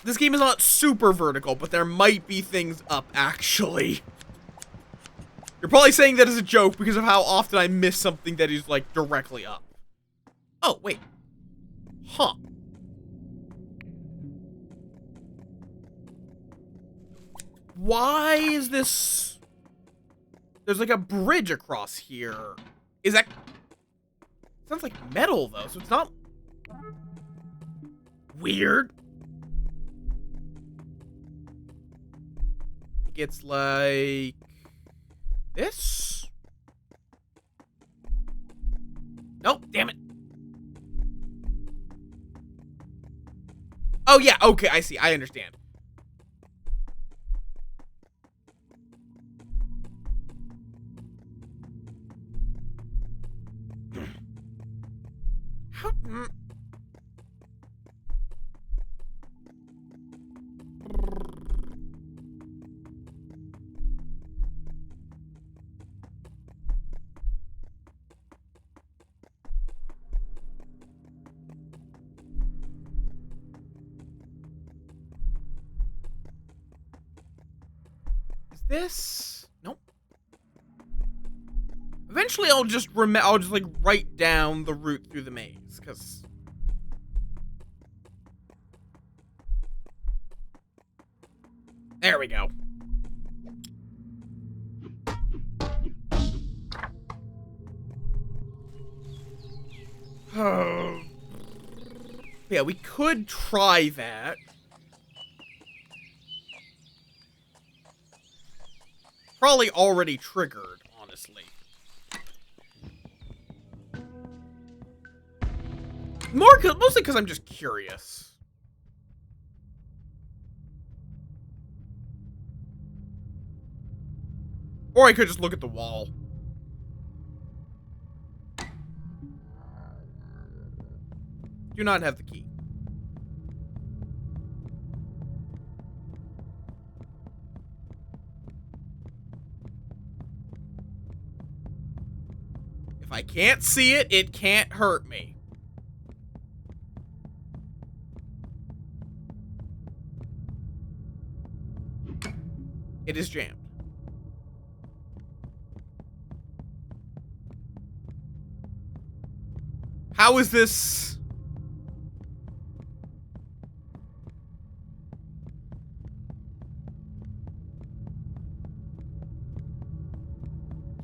this game is not super vertical, but there might be things up, actually. You're probably saying that as a joke because of how often I miss something that is, like, directly up. Oh, wait. Huh. Why is this... There's, like, a bridge across here. Is that... Sounds like metal, though, so it's not... Weird. It's like... This? Nope, damn it. Oh, yeah, okay, I see, I understand. How... This? Nope. Eventually, I'll just like write down the route through the maze, because there we go. Oh. Yeah, we could try that. Probably already triggered, honestly. Mostly because I'm just curious. Or I could just look at the wall. Do not have the key. If I can't see it, it can't hurt me. It is jammed. How is this?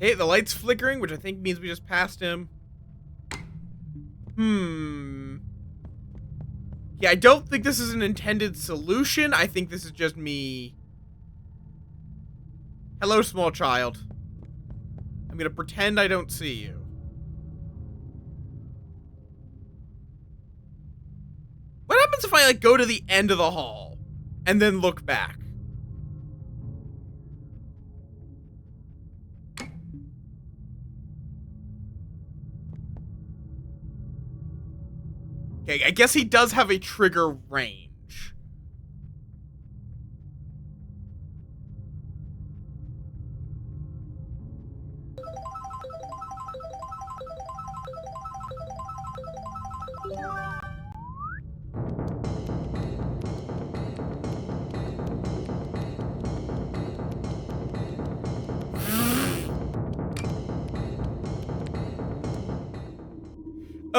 Hey, the light's flickering, which I think means we just passed him. Yeah, I don't think this is an intended solution. I think this is just me. Hello, small child. I'm gonna pretend I don't see you. What happens if I, like, go to the end of the hall and then look back? Okay, I guess he does have a trigger range.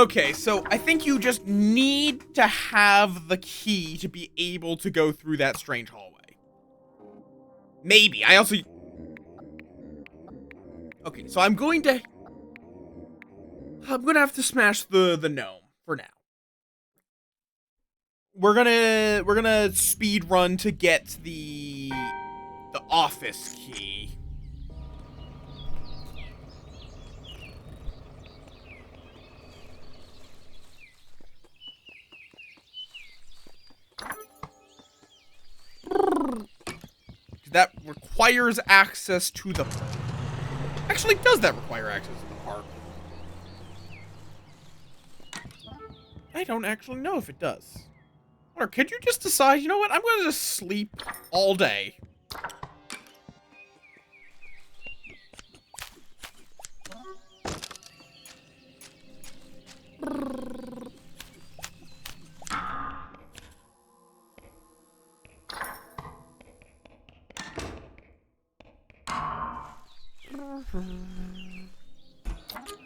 Okay, so I think you just need to have the key to be able to go through that strange hallway. Maybe. Okay, so I'm gonna have to smash the gnome for now. We're gonna speed run to get the office key. That requires access to the... Actually, does that require access to the park? I don't actually know if it does. Or could you just decide, you know what, I'm gonna just sleep all day.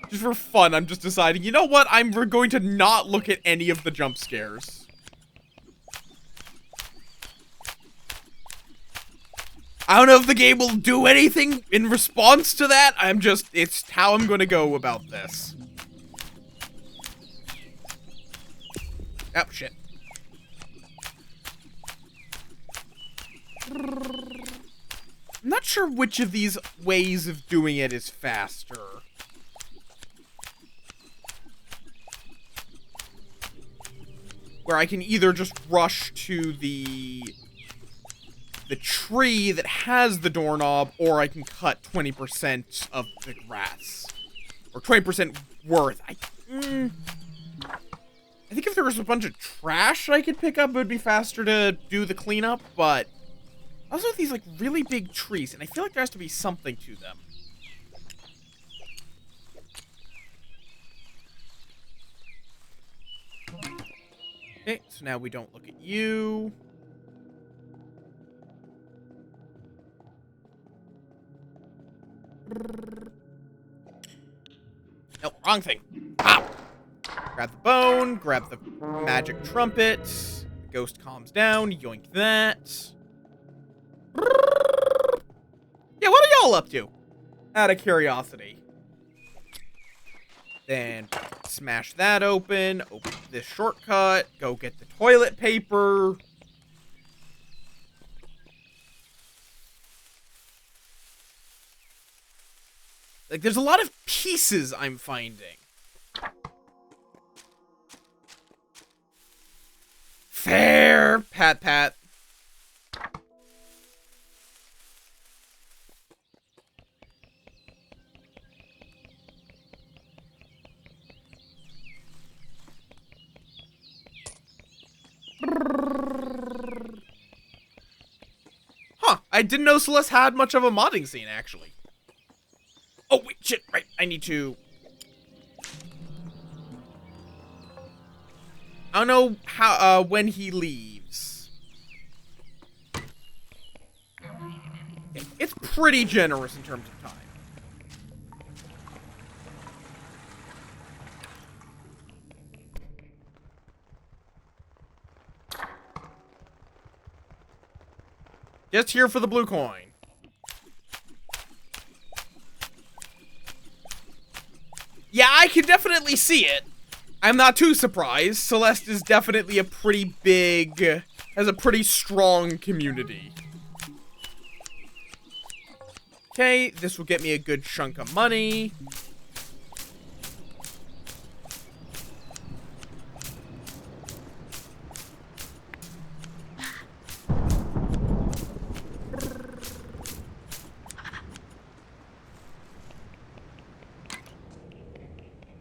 Just for fun, I'm just deciding, you know what, we're going to not look at any of the jump scares. I don't know if the game will do anything in response to that. It's how I'm gonna go about this. Oh, shit. I'm not sure which of these ways of doing it is faster. Where I can either just rush to the tree that has the doorknob, or I can cut 20% of the grass. Or 20% worth. I think if there was a bunch of trash I could pick up, it would be faster to do the cleanup, but... Also, these, like, really big trees, and I feel like there has to be something to them. Okay, so now we don't look at you. No, wrong thing. Ow! Grab the bone, grab the magic trumpet. The ghost calms down, yoink that. Yeah, what are y'all up to? Out of curiosity. Then smash that open this shortcut, go get the toilet paper. Like, there's a lot of pieces I'm finding. Fair, pat pat. Huh, I didn't know Celeste had much of a modding scene, actually. Oh, wait, shit, right, I need to... I don't know how, when he leaves. Okay, it's pretty generous in terms of time. Just here for the blue coin. Yeah, I can definitely see it. I'm not too surprised. Celeste is definitely a pretty big, has a pretty strong community. Okay, this will get me a good chunk of money.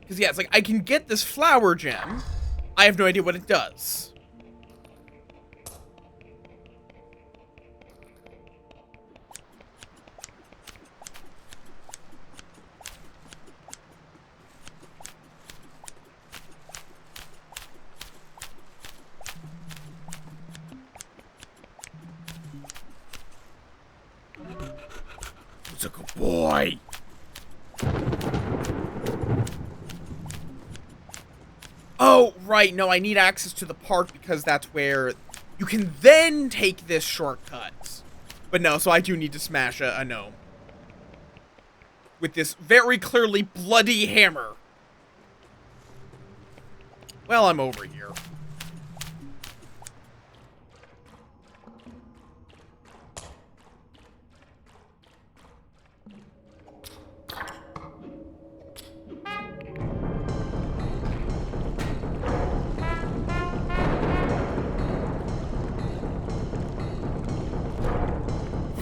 Because, yeah, it's like, I can get this flower gem. I have no idea what it does. It's a good boy. right. No, I need access to the park because that's where you can then take this shortcut. But no, so I do need to smash a gnome. With this very clearly bloody hammer. Well, I'm over here.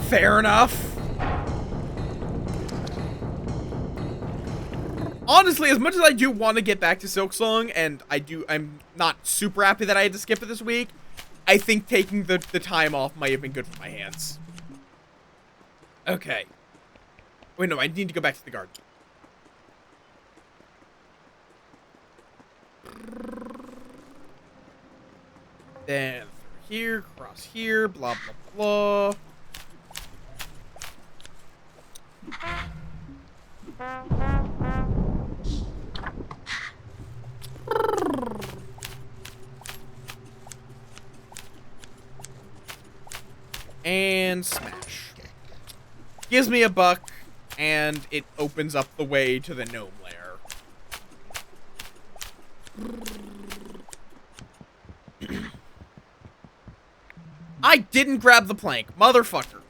Fair enough. Honestly, as much as I do want to get back to Silksong, and I'm not super happy that I had to skip it this week, I think taking the time off might have been good for my hands. Okay. Wait, no, I need to go back to the garden. Then here, cross here, blah, blah, blah. And smash. Gives me a buck, and it opens up the way to the gnome lair. I didn't grab the plank, motherfucker.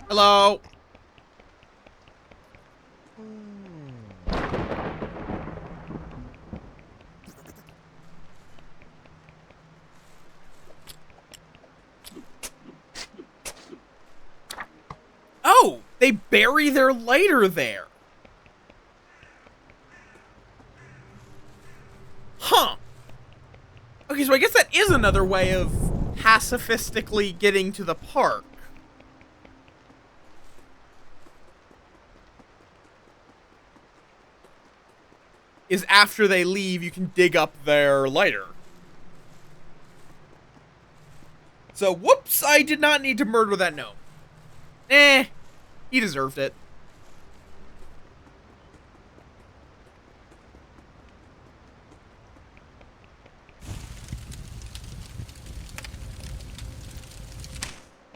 Hello. Oh, they bury their lighter there. Huh. Okay, so I guess that is another way of pacifistically getting to the park. Is after they leave, you can dig up their lighter. So, whoops, I did not need to murder that gnome. He deserved it.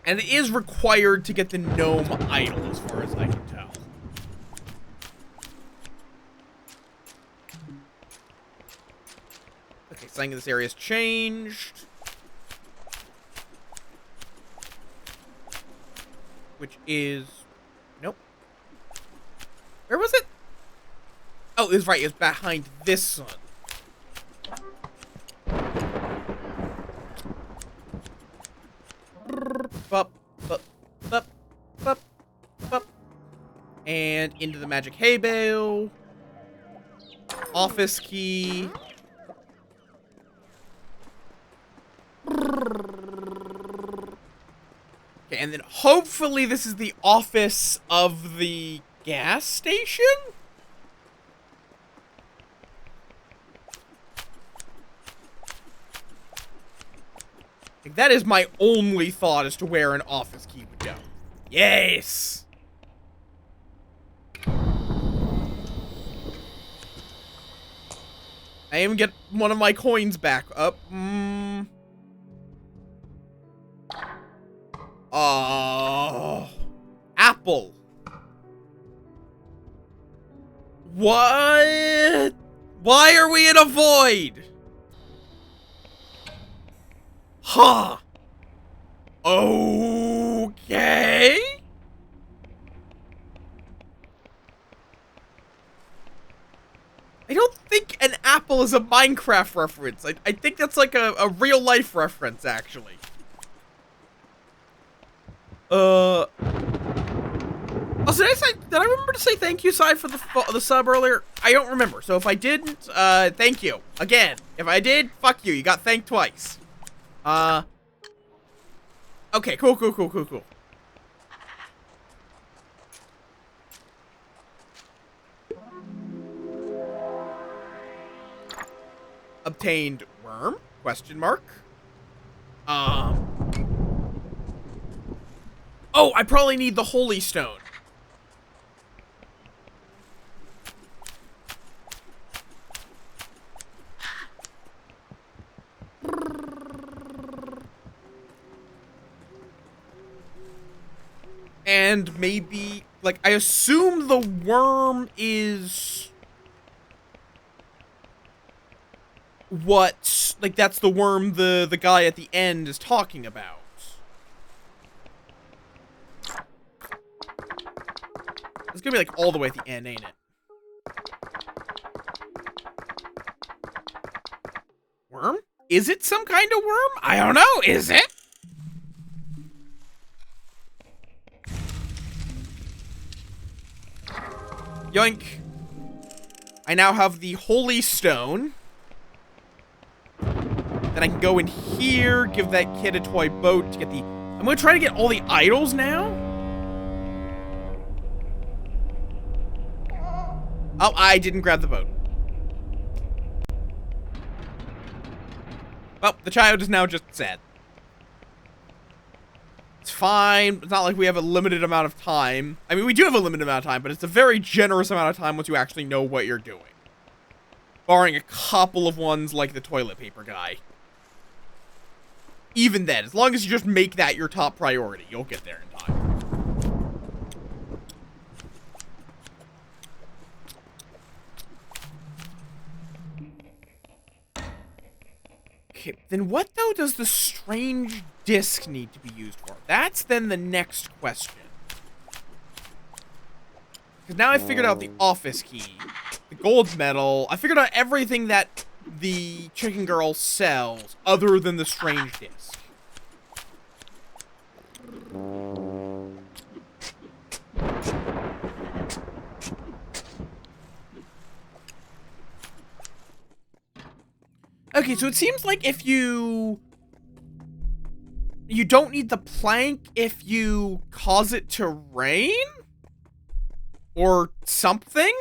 And it is required to get the gnome idol, as far as I can tell. Okay, something in this area has changed. Which is... Nope. Where was it? Oh, it was right. It was behind this one. Bup, bup, bup, bup, bup. And into the magic hay bale. Office key. Okay, and then hopefully this is the office of the gas station? Like, that is my only thought as to where an office key would go. Yes! I even get one of my coins back up. Apple. What? Why are we in a void? Huh. Okay. I don't think an apple is a Minecraft reference. I think that's like a real life reference, actually. Oh, Also, did I remember to say thank you, Sai, for the sub earlier? I don't remember. So if I didn't, thank you. Again, if I did, fuck you. You got thanked twice. Okay, cool. Obtained worm? Question mark. Oh, I probably need the Holy Stone. And maybe, like, I assume the worm is what, like, that's the worm the guy at the end is talking about. It's gonna be, like, all the way at the end, ain't it? Worm? Is it some kind of worm? I don't know, is it? Yoink. I now have the Holy Stone. Then I can go in here, give that kid a toy boat to get the... I'm gonna try to get all the idols now? Oh, I didn't grab the boat. Well, the child is now just sad. It's fine. It's not like we have a limited amount of time. I mean, we do have a limited amount of time, but it's a very generous amount of time once you actually know what you're doing. Barring a couple of ones like the toilet paper guy. Even then, as long as you just make that your top priority, you'll get there in time. Okay, then what, though, does the strange disc need to be used for? That's then the next question. Because now I figured out the office key, the gold medal. I figured out everything that the chicken girl sells other than the strange disc. Okay, so it seems like if you don't need the plank if you cause it to rain? Or something?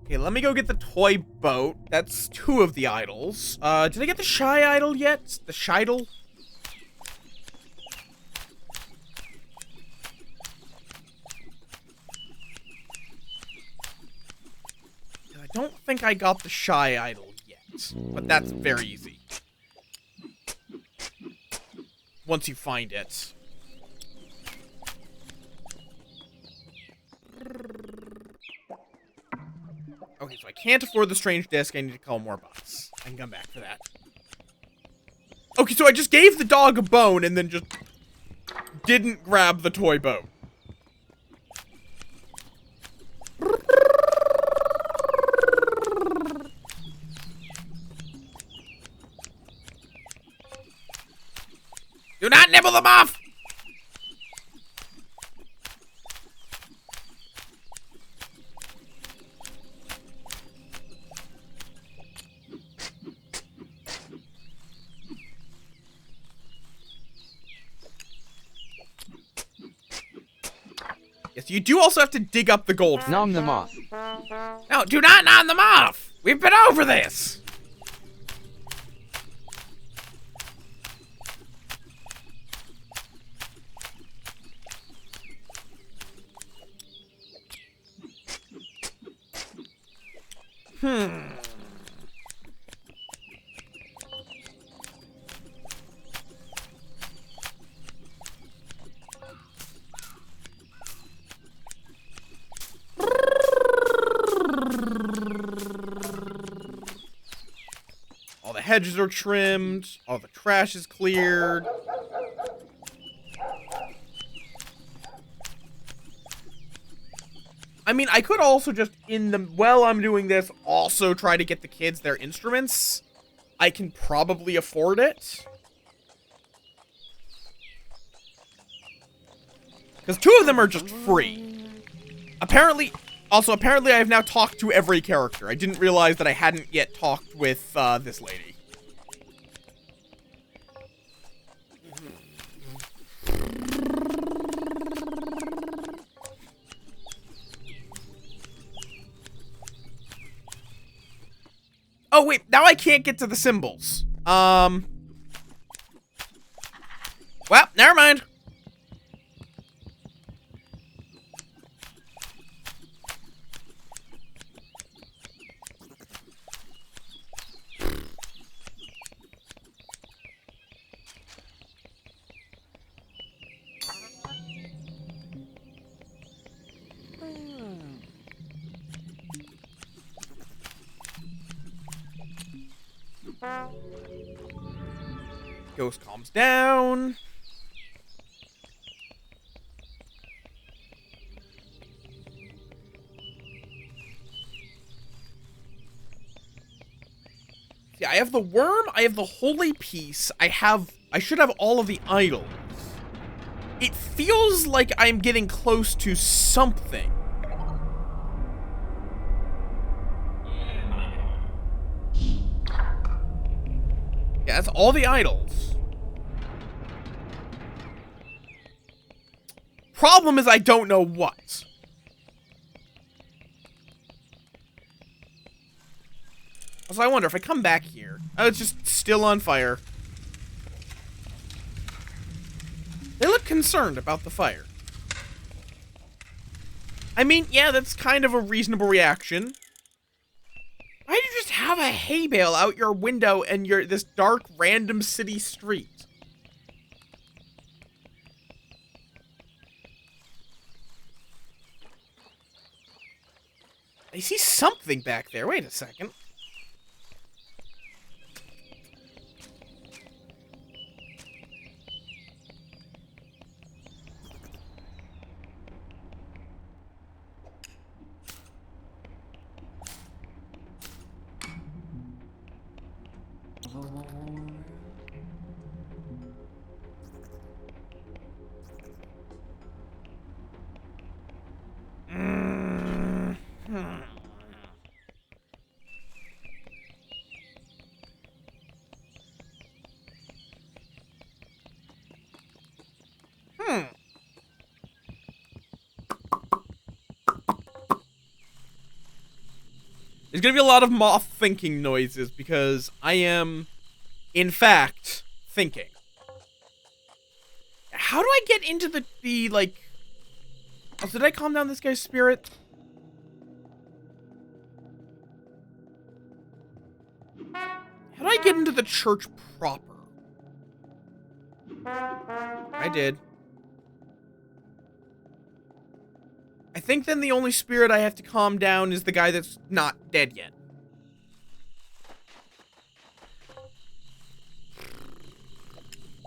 Okay, let me go get the toy boat. That's 2 of the idols. Did I get the shy idol yet? The shidle? I don't think I got the shy idol yet, but that's very easy. Once you find it. Okay, so I can't afford the strange disc. I need to call more bots. I can come back for that. Okay, so I just gave the dog a bone and then just didn't grab the toy boat. Do not nibble them off! Yes, you do also have to dig up the gold. Nom the Moff. No, do not nom them off! We've been over this! All the hedges are trimmed. All the trash is cleared. I mean, I could also just, while I'm doing this, also try to get the kids their instruments. I can probably afford it. Because 2 of them are just free. Apparently I have now talked to every character. I didn't realize that I hadn't yet talked with, this lady. Oh, wait, now I can't get to the symbols. Well, never mind. Ghost calms down. Yeah, I have the worm, I have the holy piece, I should have all of the idols. It feels like I'm getting close to something. Yeah, that's all the idols. Problem is I don't know what. So I wonder if I come back here. Oh, it's just still on fire. They look concerned about the fire. I mean, yeah, that's kind of a reasonable reaction. Why do you just have a hay bale out your window and this dark random city street? I see something back there. Wait a second. There's gonna be a lot of Moff thinking noises because I am, in fact, thinking. How do I get into the like... Oh, did I calm down this guy's spirit? How do I get into the church proper? I did. I think then the only spirit I have to calm down is the guy that's not dead yet.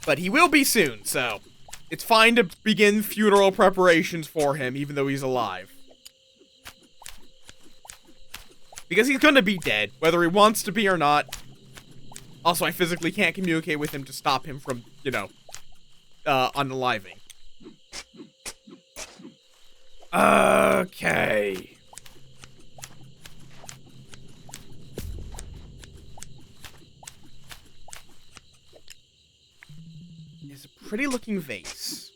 But he will be soon, so it's fine to begin funeral preparations for him, even though he's alive. Because he's gonna be dead, whether he wants to be or not. Also, I physically can't communicate with him to stop him from, you know, unaliving. Okay. It's a pretty looking vase.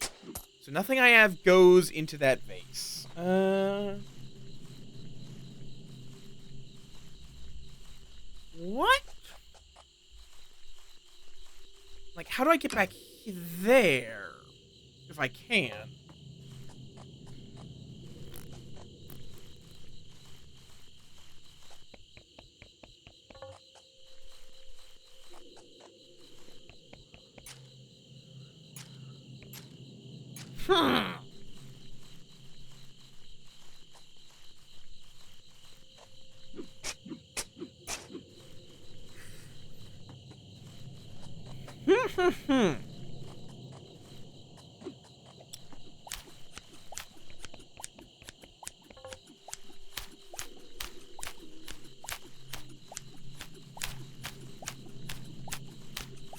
So nothing I have goes into that vase. What? Like, how do I get back there? If I can.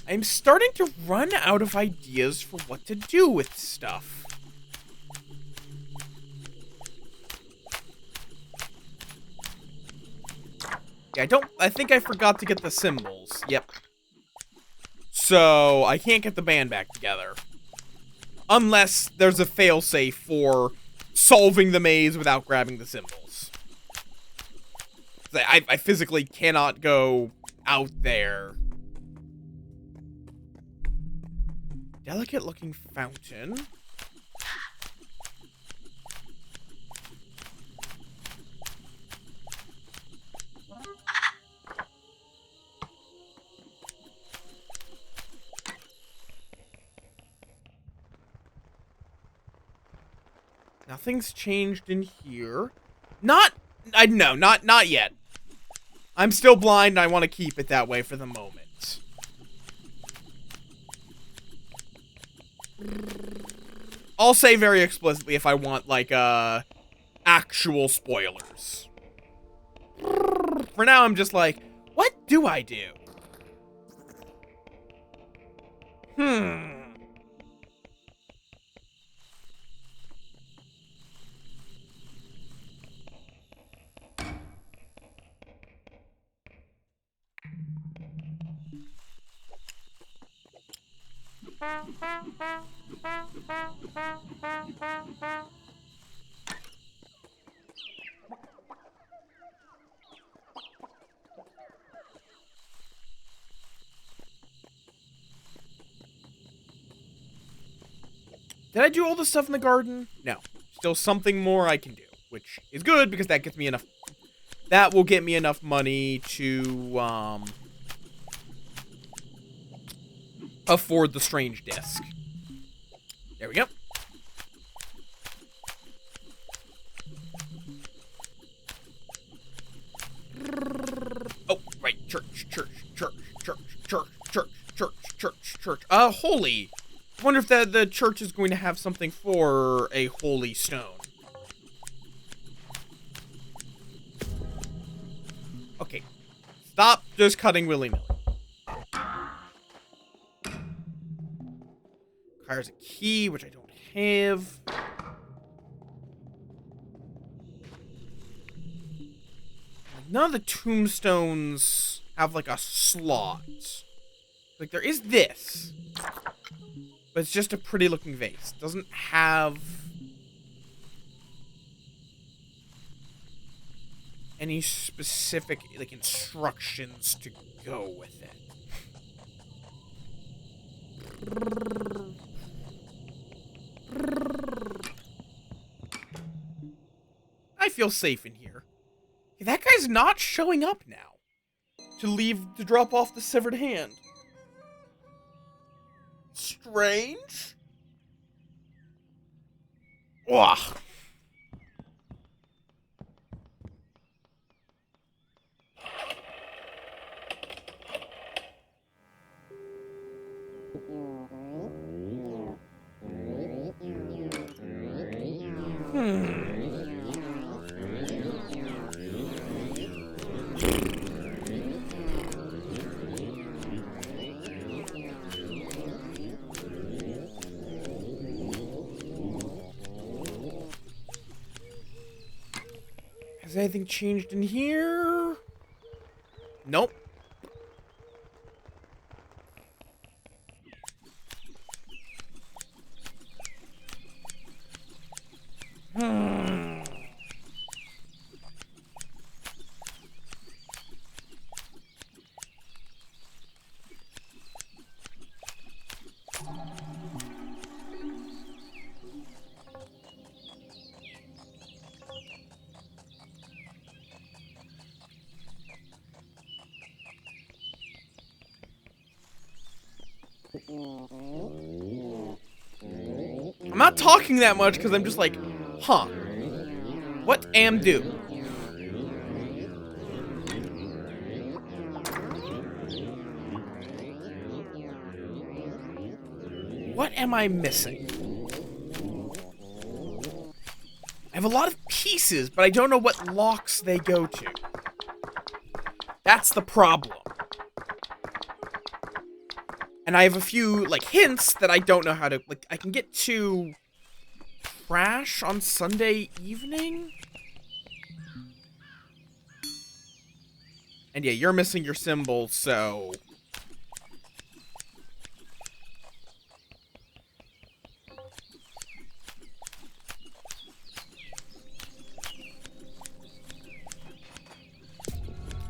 I'm starting to run out of ideas for what to do with stuff. Yeah, I think I forgot to get the symbols. Yep. So, I can't get the band back together. Unless there's a failsafe for solving the maze without grabbing the symbols. I physically cannot go out there. Delicate looking fountain. Nothing's changed in here. Not yet. I'm still blind and I want to keep it that way for the moment. I'll say very explicitly if I want, like, actual spoilers. For now, I'm just like, what do I do? Did I do all the stuff in the garden? No. Still something more I can do, which is good because that gets me enough. That will get me enough money to, afford the strange disc. There we go. Oh, right. Church. Holy. I wonder if the church is going to have something for a holy stone. Okay. Stop just cutting willy-nilly. Requires a key, which I don't have. None of the tombstones have, like, a slot. Like, there is this. But it's just a pretty looking vase. It doesn't have any specific, like, instructions to go with it. I feel safe in here. That guy's not showing up now. To drop off the severed hand. Strange? Ugh. Has anything changed in here? Nope. Hmm. I'm not talking that much because I'm just like, huh. What am do? What am I missing? I have a lot of pieces, but I don't know what locks they go to. That's the problem. And I have a few, like, hints that I don't know how to, like, I can get to Crash on Sunday evening? And yeah, you're missing your symbol, so...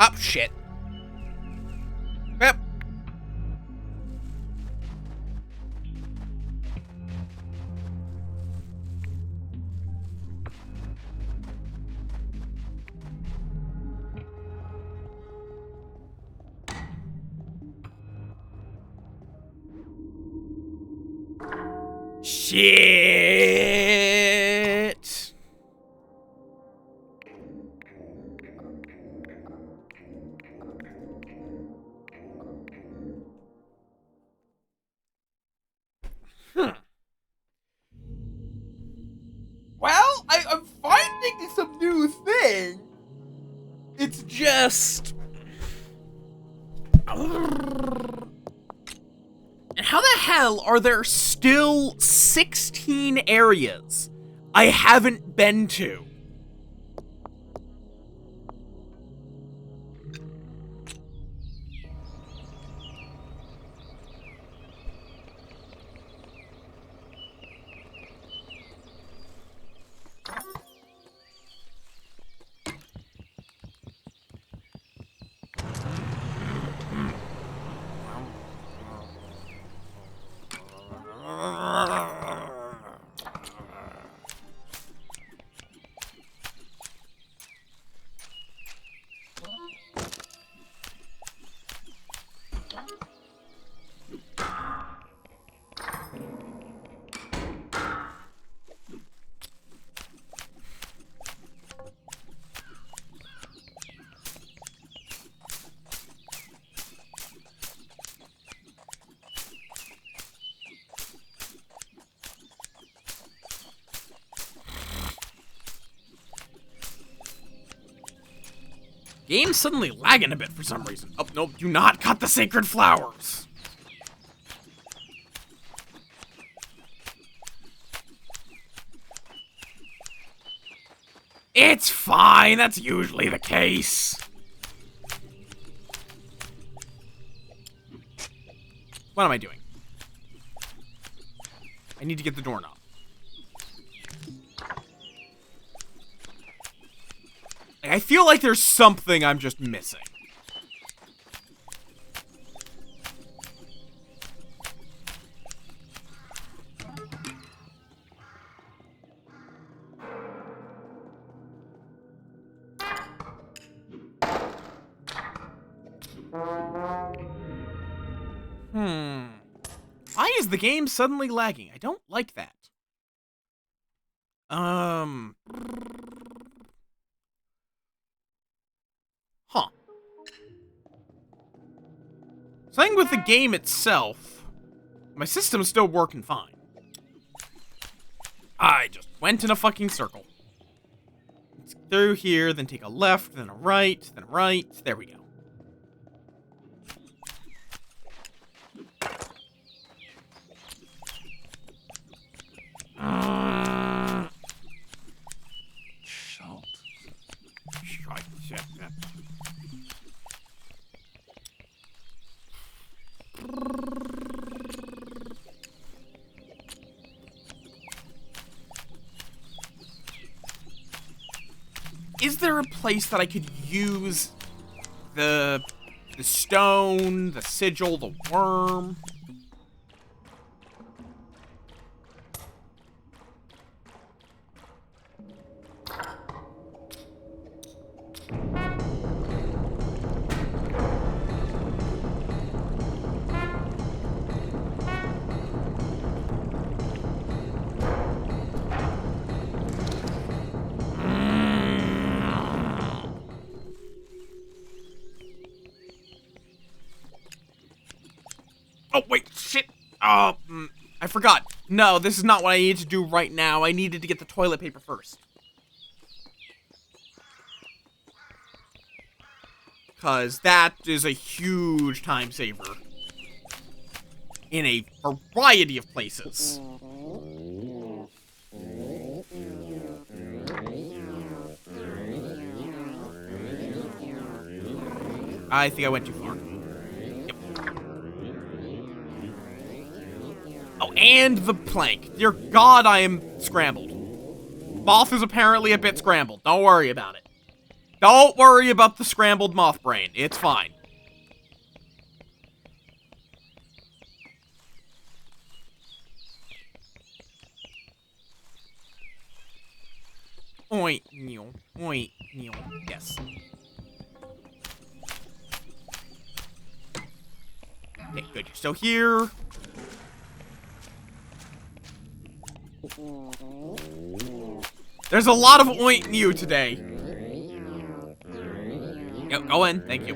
Oh, shit. Yep. Shit. Well, I'm finding some new thing. It's just... And how the hell are there still 16 areas I haven't been to? Game's suddenly lagging a bit for some reason. Oh, no, do not cut the sacred flowers. It's fine, that's usually the case. What am I doing? I need to get the doorknob. I feel like there's something I'm just missing. Why is the game suddenly lagging? I don't like that. Huh. Something with the game itself. My system's still working fine. I just went in a fucking circle. Let's get through here, then take a left, then a right, then a right. There we go. is there a place that I could use the stone, the sigil, the worm? Oh, wait, shit. Oh, I forgot. No, this is not what I need to do right now. I needed to get the toilet paper first. Because that is a huge time saver. In a variety of places. I think I went too far. Oh, and the plank. Dear God, I am scrambled. Moff is apparently a bit scrambled. Don't worry about it. Don't worry about the scrambled moth brain. It's fine. Oink, neo, oink, neo. Yes. Okay, good. You're still here. There's a lot of oink you today. Go in. Thank you.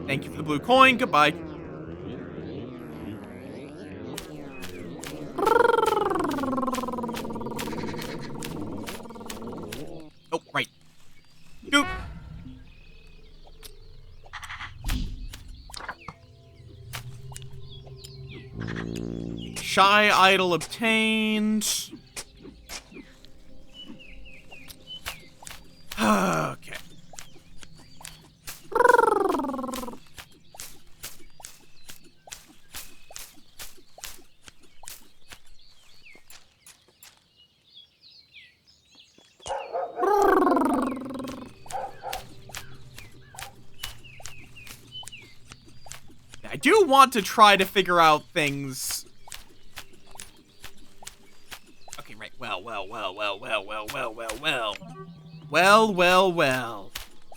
Thank you for the blue coin. Goodbye. Oh, right. Doop. Shy idol obtained. Okay. I do want to try to figure out things. Okay, right. Well. Well.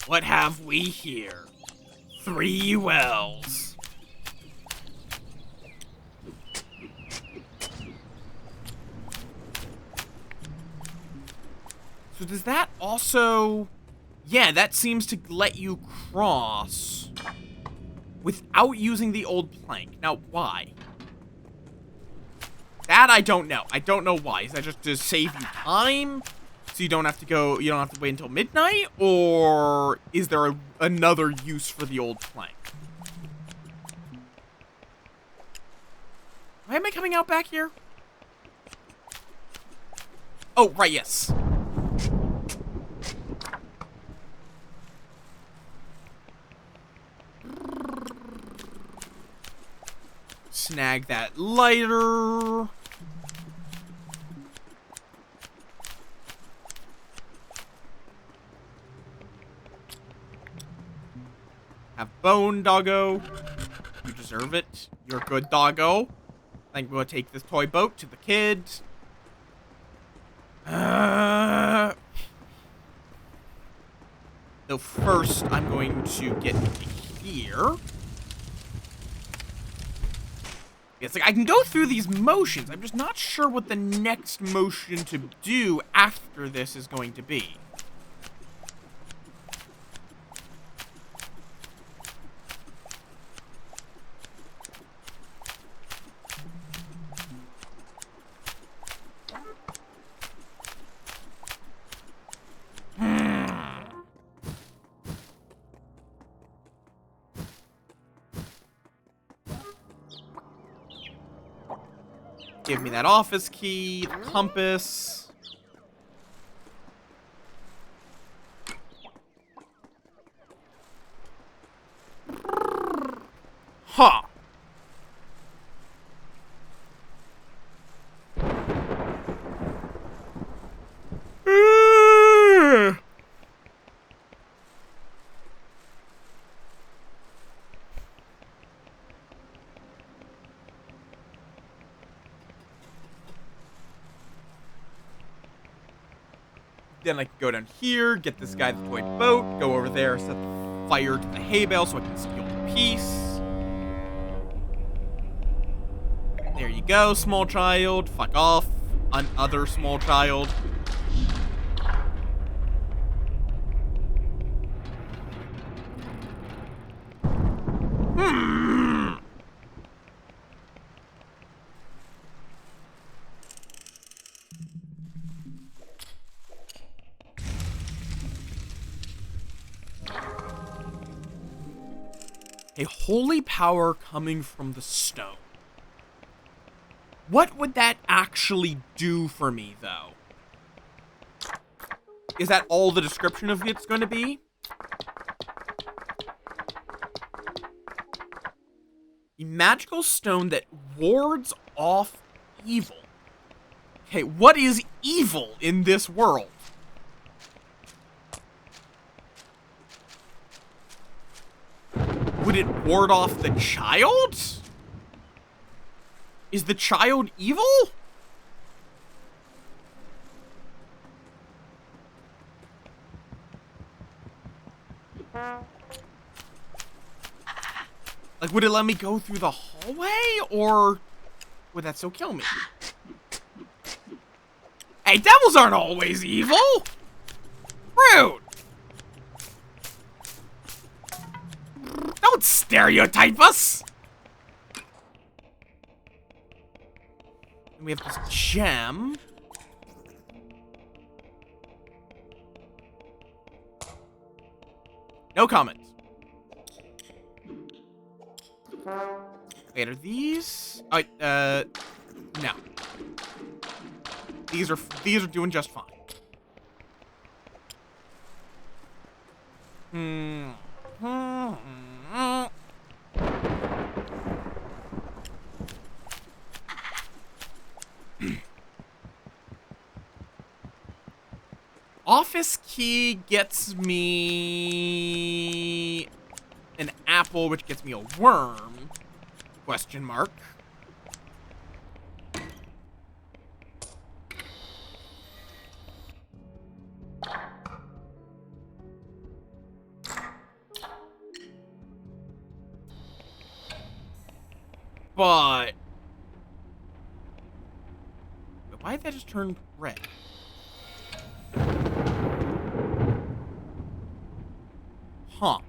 What have we here? 3 wells. So does that also... Yeah, that seems to let you cross without using the old plank. Now, why? That I don't know. I don't know why. Is that just to save you time? So you don't have to go, you don't have to wait until midnight? Or is there another use for the old plank? Why am I coming out back here? Oh, right, yes. Snag that lighter. Have bone, doggo. You deserve it. You're a good doggo. I think we'll take this toy boat to the kids. So first, I'm going to get here. It's like I can go through these motions. I'm just not sure what the next motion to do after this is going to be. Give me that office key, the compass. Huh. Then I can go down here, get this guy the toy boat, go over there, set fire to the hay bale so I can steal the piece. There you go, small child. Fuck off, other small child. A holy power coming from the stone. What would that actually do for me, though? Is that all the description of it's going to be? A magical stone that wards off evil. Okay, what is evil in this world? Would it ward off the child? Is the child evil? Like, would it let me go through the hallway, or would that still kill me? Hey, devils aren't always evil! Rude! Don't stereotype us! And we have this gem. No comment. Wait, are these? Oh, no. These are doing just fine. Office key gets me an apple, which gets me a worm. Question mark. But why did that just turn red? Huh.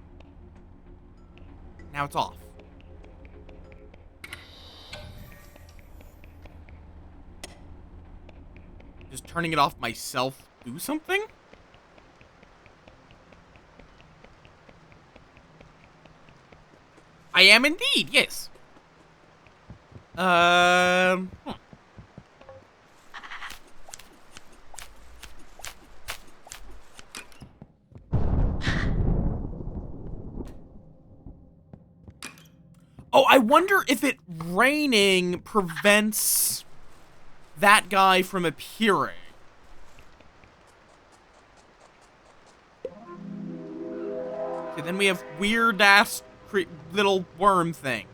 Now it's off. Just turning it off myself do something? I am indeed, yes. Oh, I wonder if it raining prevents that guy from appearing. Okay, then we have weird-ass little worm thing.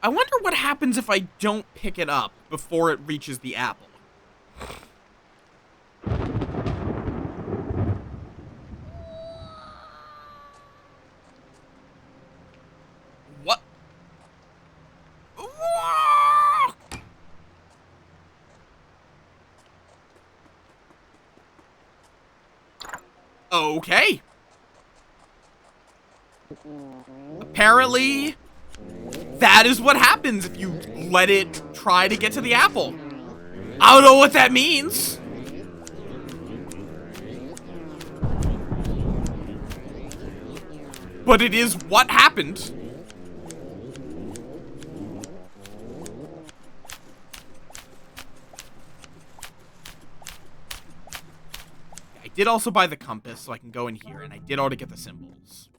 I wonder what happens if I don't pick it up before it reaches the apple. What? Okay. Apparently, that is what happens if you let it try to get to the apple. I don't know what that means. But it is what happened. I did also buy the compass, so I can go in here, and I did already get the symbols.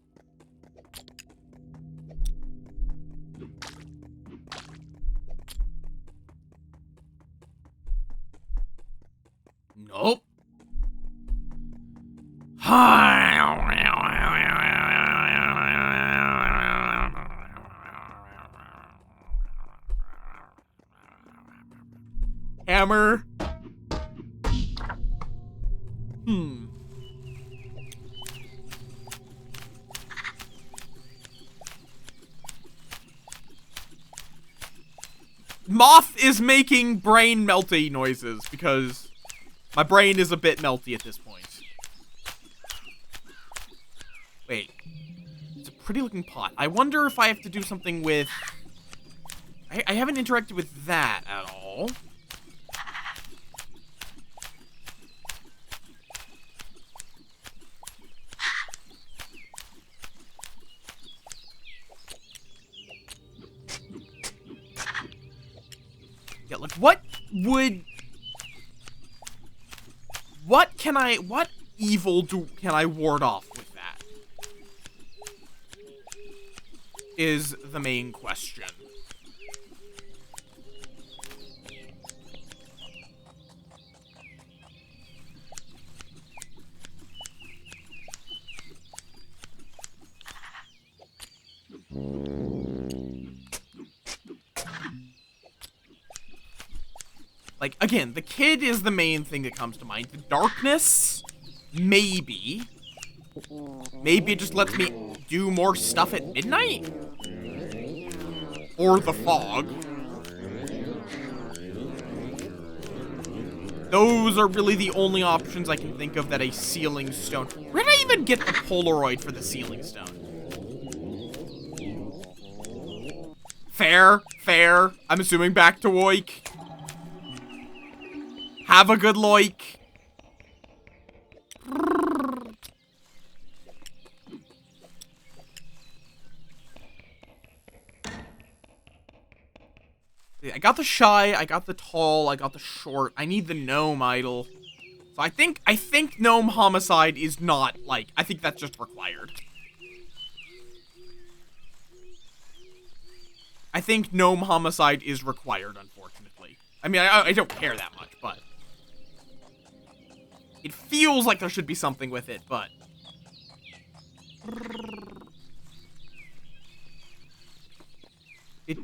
Nope. Hammer. Moff is making brain melty noises because my brain is a bit melty at this point. Wait. It's a pretty looking pot. I wonder if I have to do something with... I haven't interacted with that at all. Yeah, like, what evil can I ward off with that? Is the main question. Like, again, the kid is the main thing that comes to mind. The darkness, maybe. Maybe it just lets me do more stuff at midnight? Or the fog. Those are really the only options I can think of that a sealing stone... Where did I even get the Polaroid for the sealing stone? Fair, fair. I'm assuming back to Woik. Have a good loik. I got the shy, I got the tall, I got the short. I need the gnome idol. So I think gnome homicide is not, like, I think that's just required. I think gnome homicide is required, unfortunately. I mean, I don't care that much, but... It feels like there should be something with it, but... It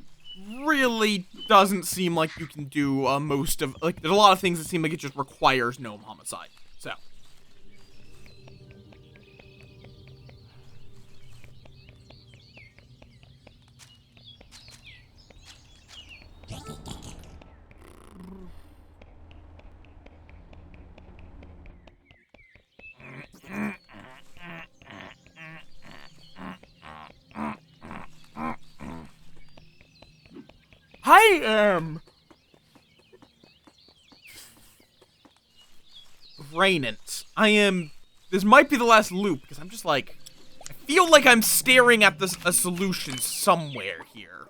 really doesn't seem like you can do most of... Like, there's a lot of things that seem like it just requires gnome homicide, so... I am Rainant. This might be the last loop, because I'm just like, I feel like I'm staring at a solution somewhere here.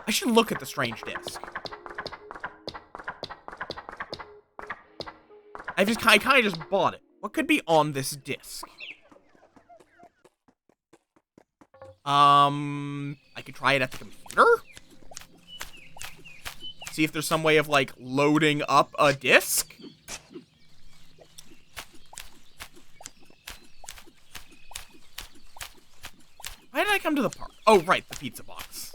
I should look at the strange disc. I kind of just bought it. What could be on this disc? I could try it at the computer? See if there's some way of, like, loading up a disc? Why did I come to the park? Oh, right, the pizza box.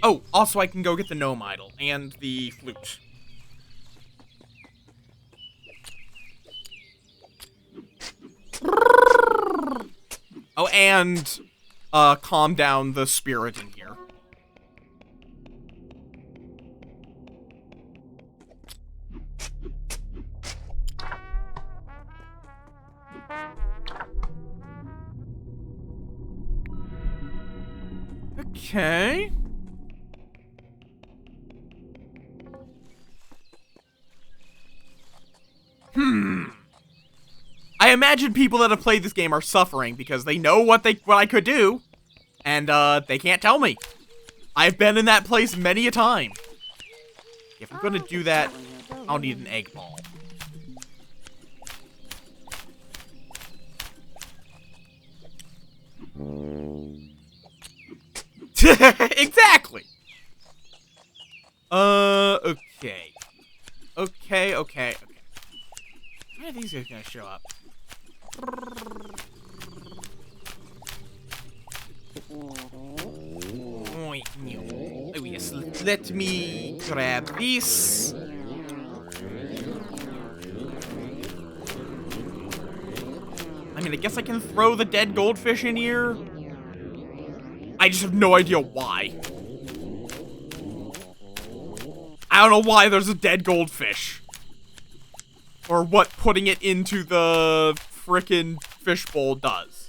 Oh, also I can go get the gnome idol and the flute. Oh, and calm down the spirit in here. Okay. I imagine people that have played this game are suffering because they know what I could do, and they can't tell me. I've been in that place many a time. If I'm gonna do that, I'll need an egg ball. Exactly. Okay. Okay. When are these guys gonna show up? Oh, yes, let me grab this. I mean, I guess I can throw the dead goldfish in here. I just have no idea why. I don't know why there's a dead goldfish. Or what putting it into the frickin' fishbowl does.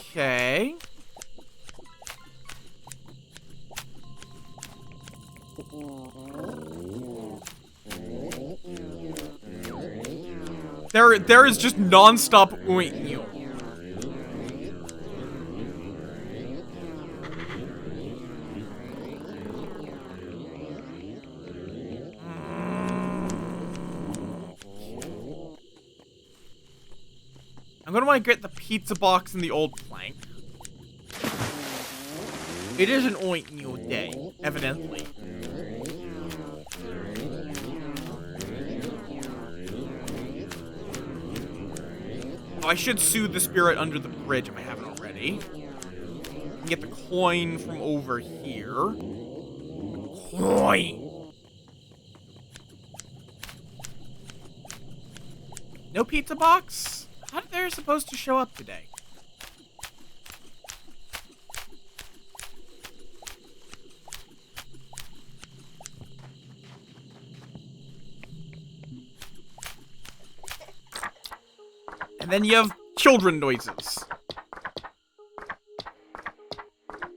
Okay. There is just non-stop ointmeal. I'm gonna want to get the pizza box and the old plank. It is an ointmeal day, evidently. Oh, I should soothe the spirit under the bridge if I haven't already. And get the coin from over here. The coin! No pizza box? How did they're supposed to show up today? And then you have children noises.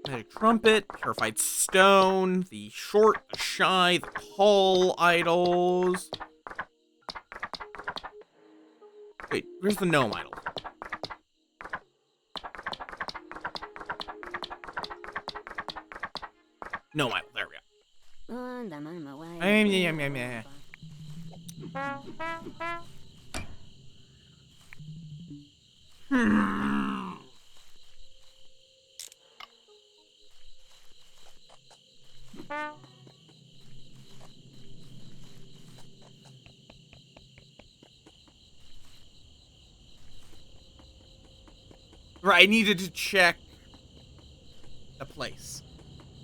A trumpet, purified stone, the short, the shy, the tall idols. Wait, where's the gnome idol? Gnome idol, there we go. Right, I needed to check the place.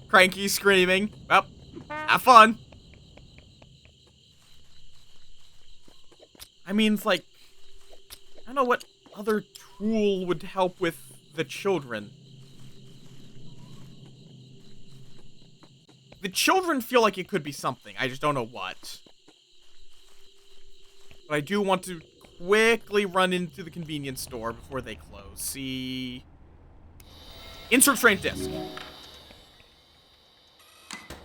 Cranky screaming. Well, have fun. I mean, it's like, I don't know what other tool would help with the children. The children feel like it could be something. I just don't know what. But I do want to quickly run into the convenience store before they close. See... Insert strange disc.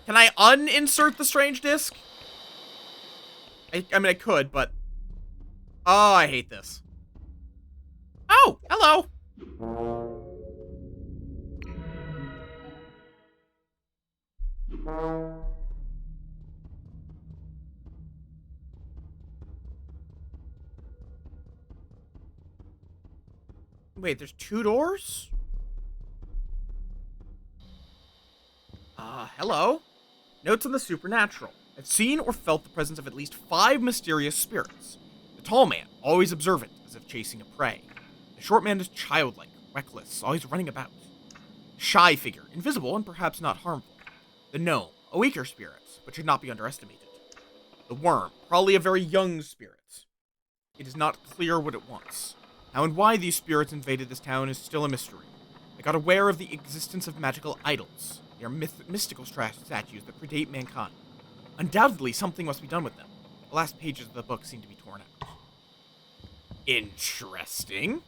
Can I uninsert the strange disc? I mean, I could, but... Oh, I hate this. Oh, hello. Wait, there's 2 doors? Hello. Notes on the supernatural. I've seen or felt the presence of at least 5 mysterious spirits. The tall man, always observant, as if chasing a prey. The short man is childlike, reckless, always running about. Shy figure, invisible and perhaps not harmful. The gnome, a weaker spirit, but should not be underestimated. The worm, probably a very young spirit. It is not clear what it wants. How and why these spirits invaded this town is still a mystery. I got aware of the existence of magical idols. They are mystical statues that predate mankind. Undoubtedly, something must be done with them. The last pages of the book seem to be torn out. Interesting.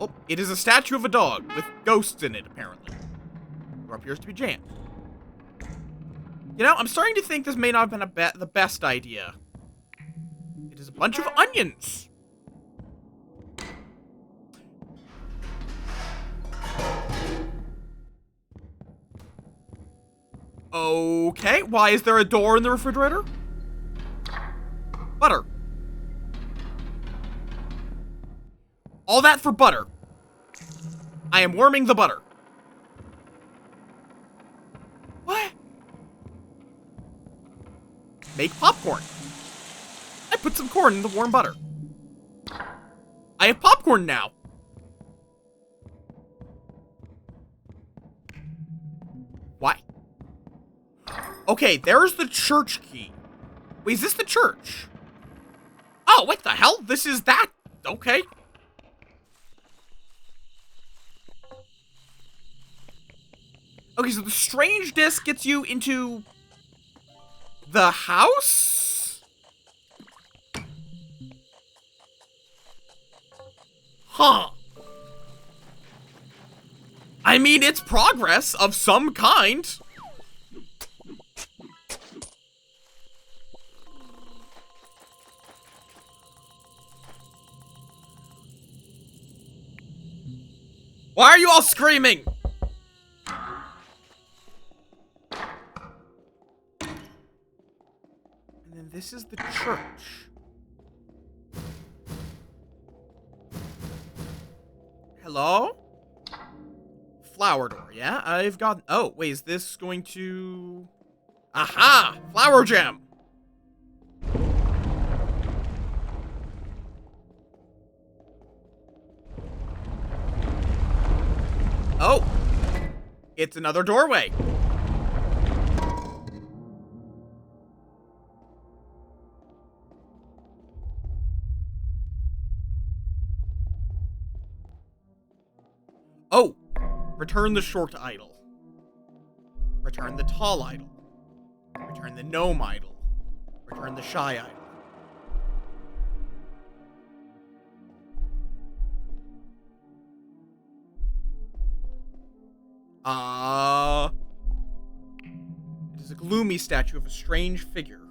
Oh, it is a statue of a dog, with ghosts in it, apparently. Or appears to be jammed. You know, I'm starting to think this may not have been the best idea. It is a bunch of onions. Okay, why is there a door in the refrigerator? Butter. All that for butter. I am warming the butter. What? Make popcorn. I put some corn in the warm butter. I have popcorn now. Why? Okay, there's the church key. Wait, is this the church? Oh, what the hell? This is that? Okay. Okay, so the strange disc gets you into the house? Huh. I mean, it's progress of some kind. Why are you all screaming? And then this is the church. Hello? Flower door, yeah? I've got... Oh, wait, is this going to... Aha! Flower gem! Oh! It's another doorway. Oh! Return the short idol. Return the tall idol. Return the gnome idol. Return the shy idol. It is a gloomy statue of a strange figure.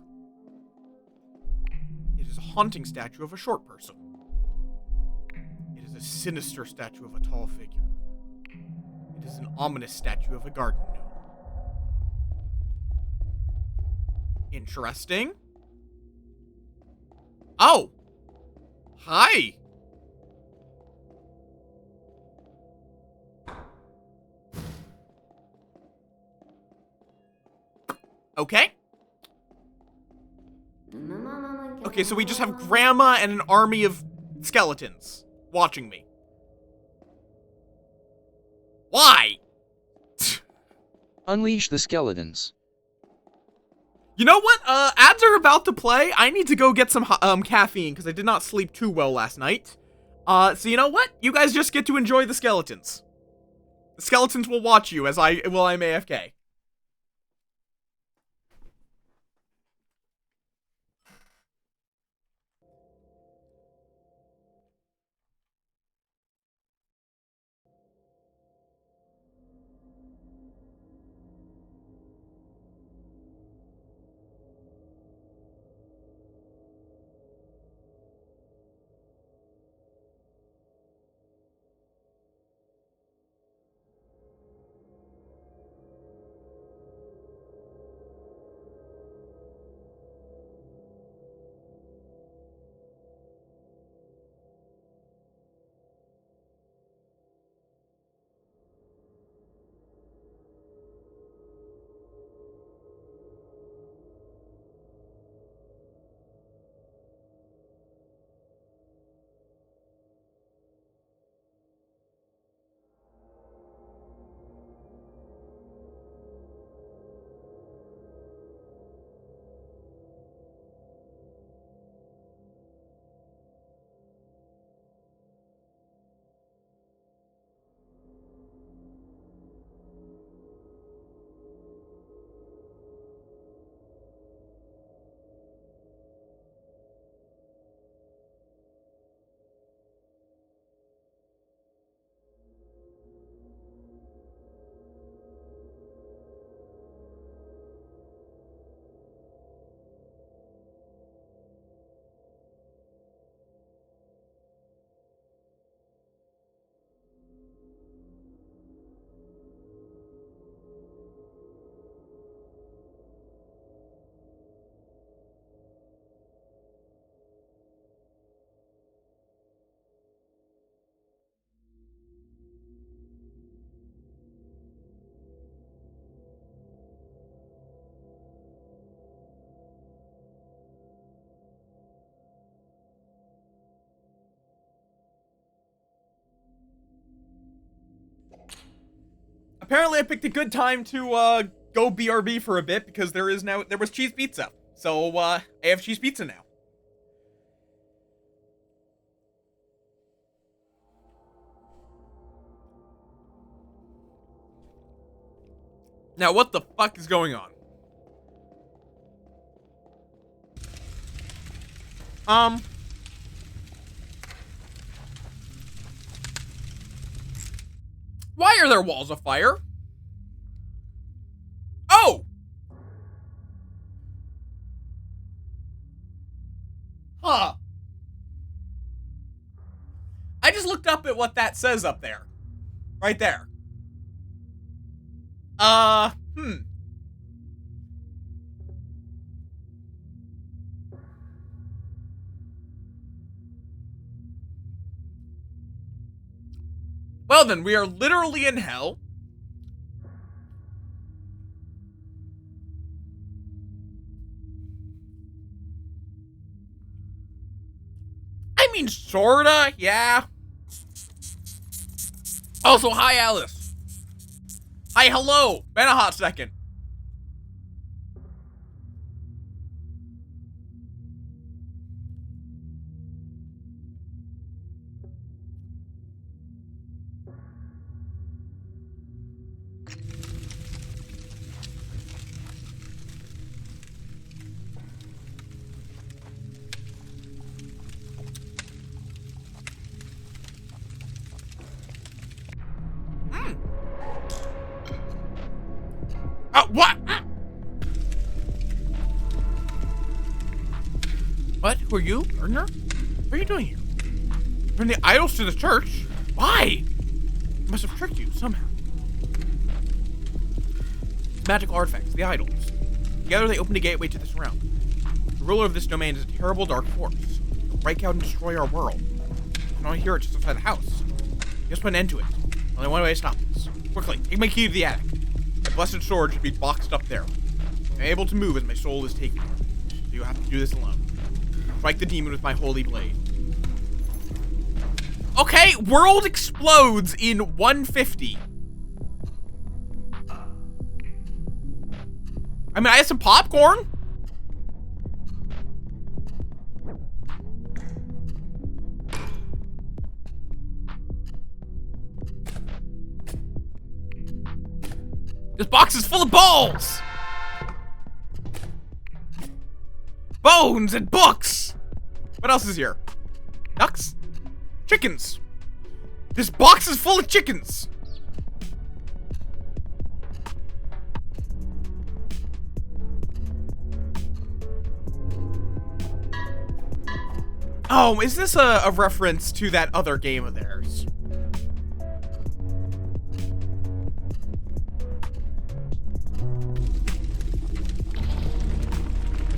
It is a haunting statue of a short person. It is a sinister statue of a tall figure. It is an ominous statue of a garden gnome. Interesting. Oh! Hi! Okay. Okay, so we just have Grandma and an army of skeletons watching me. Why? Unleash the skeletons. You know what? Ads are about to play. I need to go get some caffeine because I did not sleep too well last night. So you know what? You guys just get to enjoy the skeletons. The skeletons will watch you as I'm AFK. Apparently I picked a good time to, go BRB for a bit because there was cheese pizza. So, I have cheese pizza now. Now, what the fuck is going on? Why are there walls of fire? Oh! Huh. I just looked up at what that says up there. Right there. Well then, we are literally in hell. I mean, sorta, yeah. Also, hi, Alice. Hi, hello. Been a hot second. What? What? Who are you, Gardner? What are you doing here? Bring the idols to the church? Why? I must have tricked you somehow. Magical artifacts, the idols. Together they open a gateway to this realm. The ruler of this domain is a terrible dark force. He'll break out and destroy our world. I can only hear it just outside the house. We must put an end to it. Only one way to stop this. Quickly, take my key to the attic. My blessed sword should be boxed up there. I'm able to move as my soul is taken. So you have to do this alone. Strike the demon with my holy blade. Okay, world explodes in 150. I mean, I had some popcorn. This box is full of balls! Bones and books! What else is here? Ducks? Chickens! This box is full of chickens! Oh, is this a reference to that other game of theirs?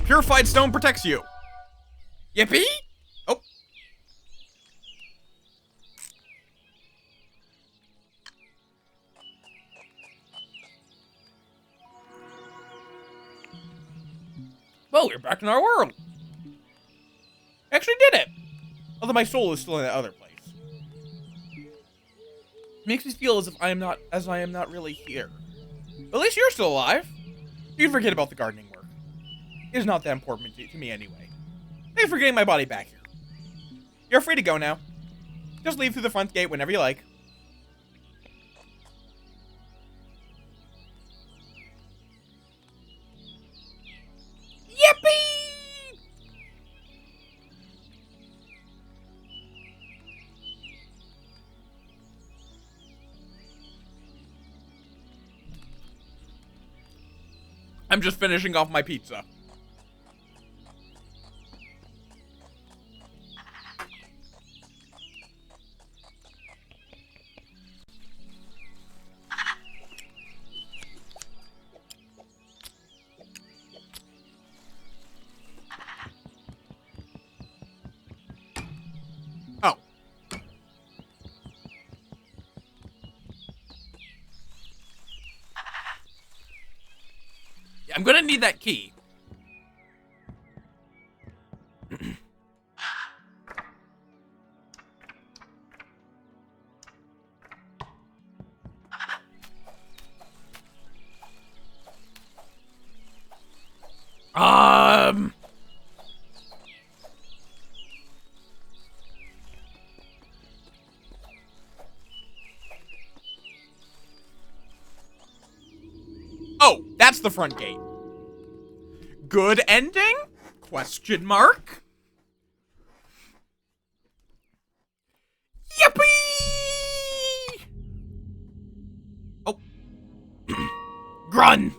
Purified stone protects you. Yippee? Oh. Well, we're back in our world. Actually did it. Although my soul is still in that other place. Makes me feel as if I am not really here. But at least you're still alive. You can forget about the gardening work. It is not that important to me anyway. Thanks for getting my body back here. You're free to go now. Just leave through the front gate whenever you like. Yippee! I'm just finishing off my pizza. Oh. Yeah, I'm gonna need that key. Oh, that's the front gate. Good ending? Question mark. Yippee! Oh. Grun.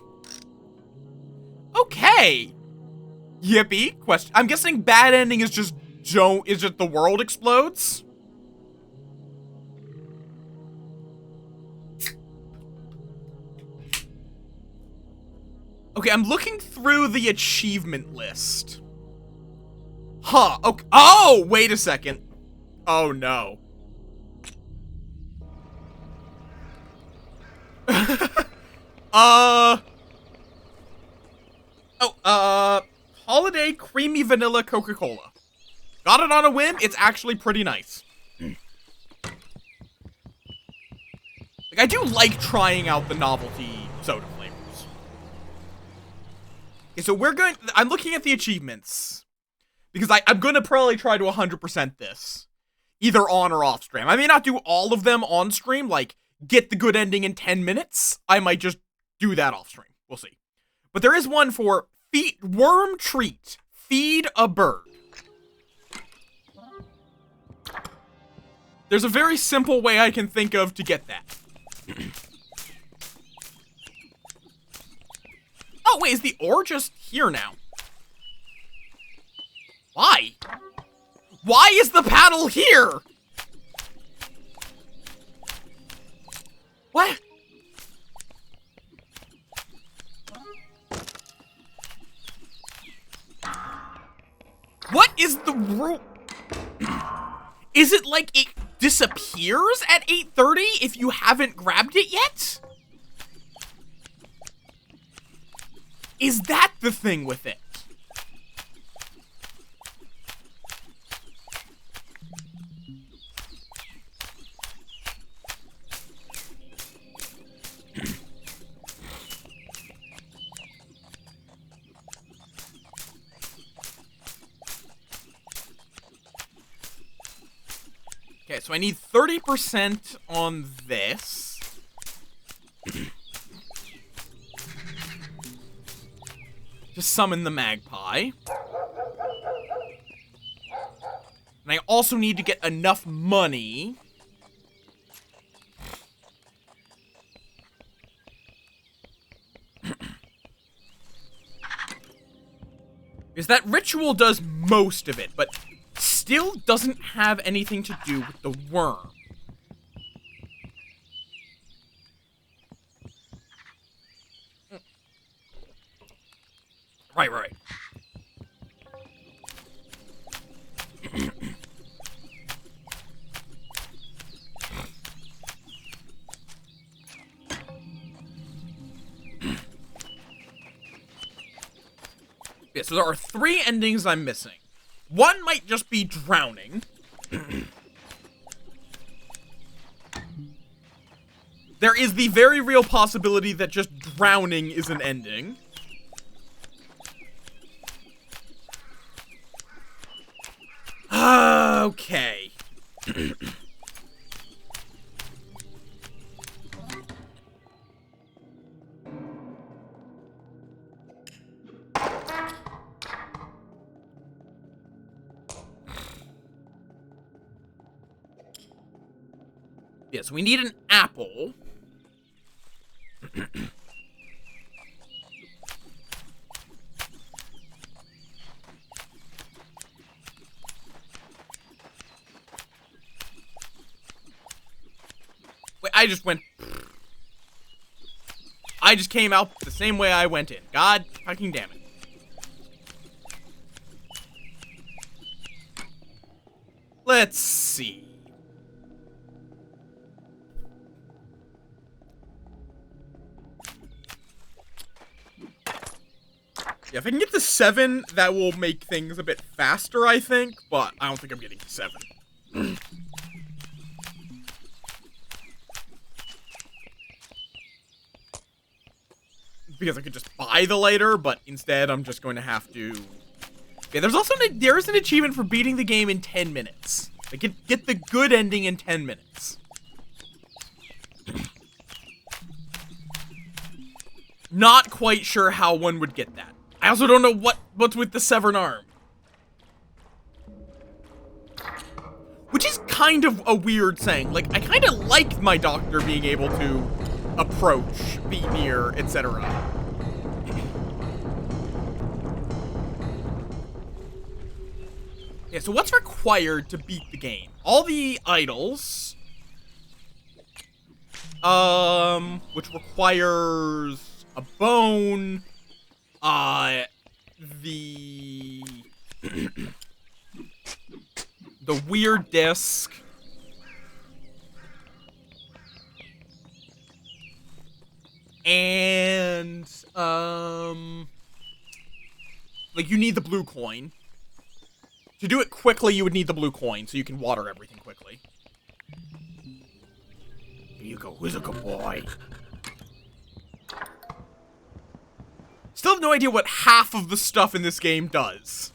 Okay. Yippee. Question. I'm guessing bad ending is just the world explodes? Okay, I'm looking through the achievement list. Huh, okay. Oh, wait a second. Oh, no. Holiday Creamy Vanilla Coca-Cola. Got it on a whim, it's actually pretty nice. Like, I do like trying out the novelty soda flavors. Okay, so I'm looking at the achievements. Because I'm gonna probably try to 100% this. Either on or off stream. I may not do all of them on stream, like, get the good ending in 10 minutes. I might just do that off stream. We'll see. But there is one for worm treat. Feed a bird. There's a very simple way I can think of to get that. Oh, wait, is the ore just here now? Why? Why is the paddle here? What? What is the rule? Is it like it disappears at 8:30 if you haven't grabbed it yet? Is that the thing with it? Okay, so I need 30% on this. To summon the magpie. And I also need to get enough money. Because that ritual does most of it, but still doesn't have anything to do with the worm. Right. Yeah, so there are 3 endings I'm missing. One might just be drowning. There is the very real possibility that just drowning is an ending. Okay. Yes, we need an apple. Wait, I just came out the same way I went in. God fucking damn it. Let's see. Yeah, if I can get to 7, that will make things a bit faster, I think. But I don't think I'm getting to 7. Because I could just buy the lighter, but instead I'm just going to have to... Okay, there is an achievement for beating the game in 10 minutes. Like, get the good ending in 10 minutes. Not quite sure how one would get that. I also don't know what's with the severed arm. Which is kind of a weird saying. Like, I kind of like my doctor being able to approach, be near, etc. Yeah, so what's required to beat the game? All the idols. Which requires a bone. The the weird disc. And, like, you need the blue coin. To do it quickly, you would need the blue coin, so you can water everything quickly. Here you go, who's a good boy? Still have no idea what half of the stuff in this game does.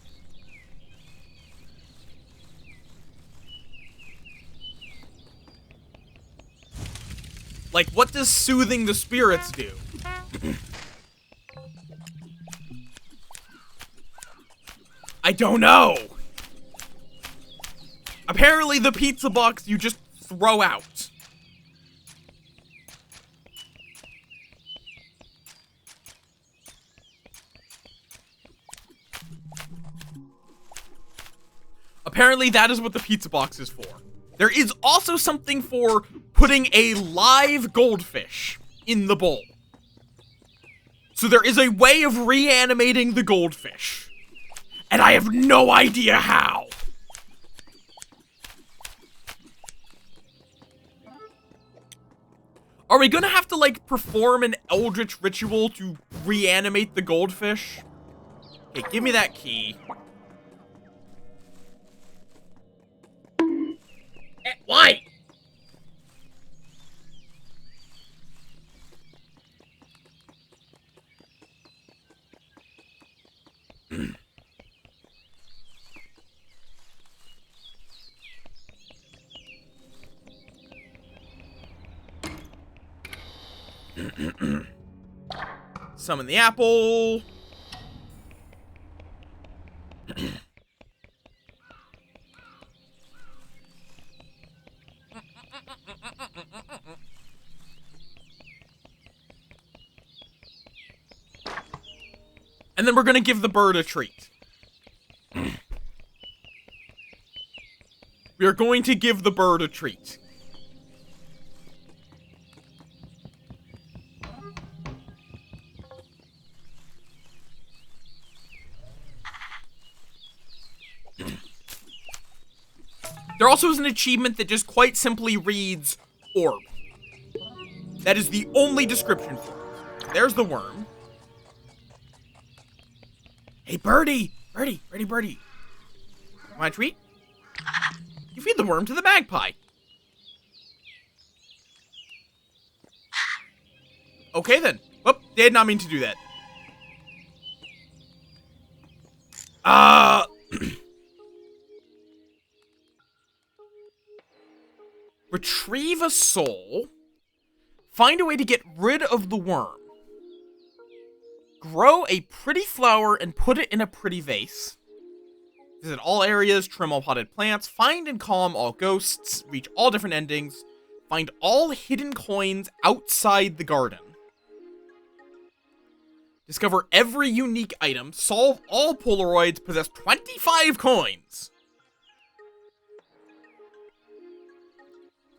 Like, what does soothing the spirits do? I don't know. Apparently the pizza box you just throw out. Apparently that is what the pizza box is for. There is also something for putting a live goldfish in the bowl. So there is a way of reanimating the goldfish. And I have no idea how. Are we gonna have to, like, perform an eldritch ritual to reanimate the goldfish? Okay, give me that key. Why? Summon the apple. And then we're gonna give the bird a treat. We are going to give the bird a treat. There also is an achievement that just quite simply reads, orb. That is the only description for it. There's the worm. Hey, birdie! Birdie, birdie, birdie. Want a treat? You feed the worm to the magpie. Okay, then. Oh, did not mean to do that. Retrieve a soul. Find a way to get rid of the worm. Grow a pretty flower and put it in a pretty vase. Visit all areas, trim all potted plants, find and calm all ghosts, reach all different endings, find all hidden coins outside the garden. Discover every unique item, solve all Polaroids, possess 25 coins.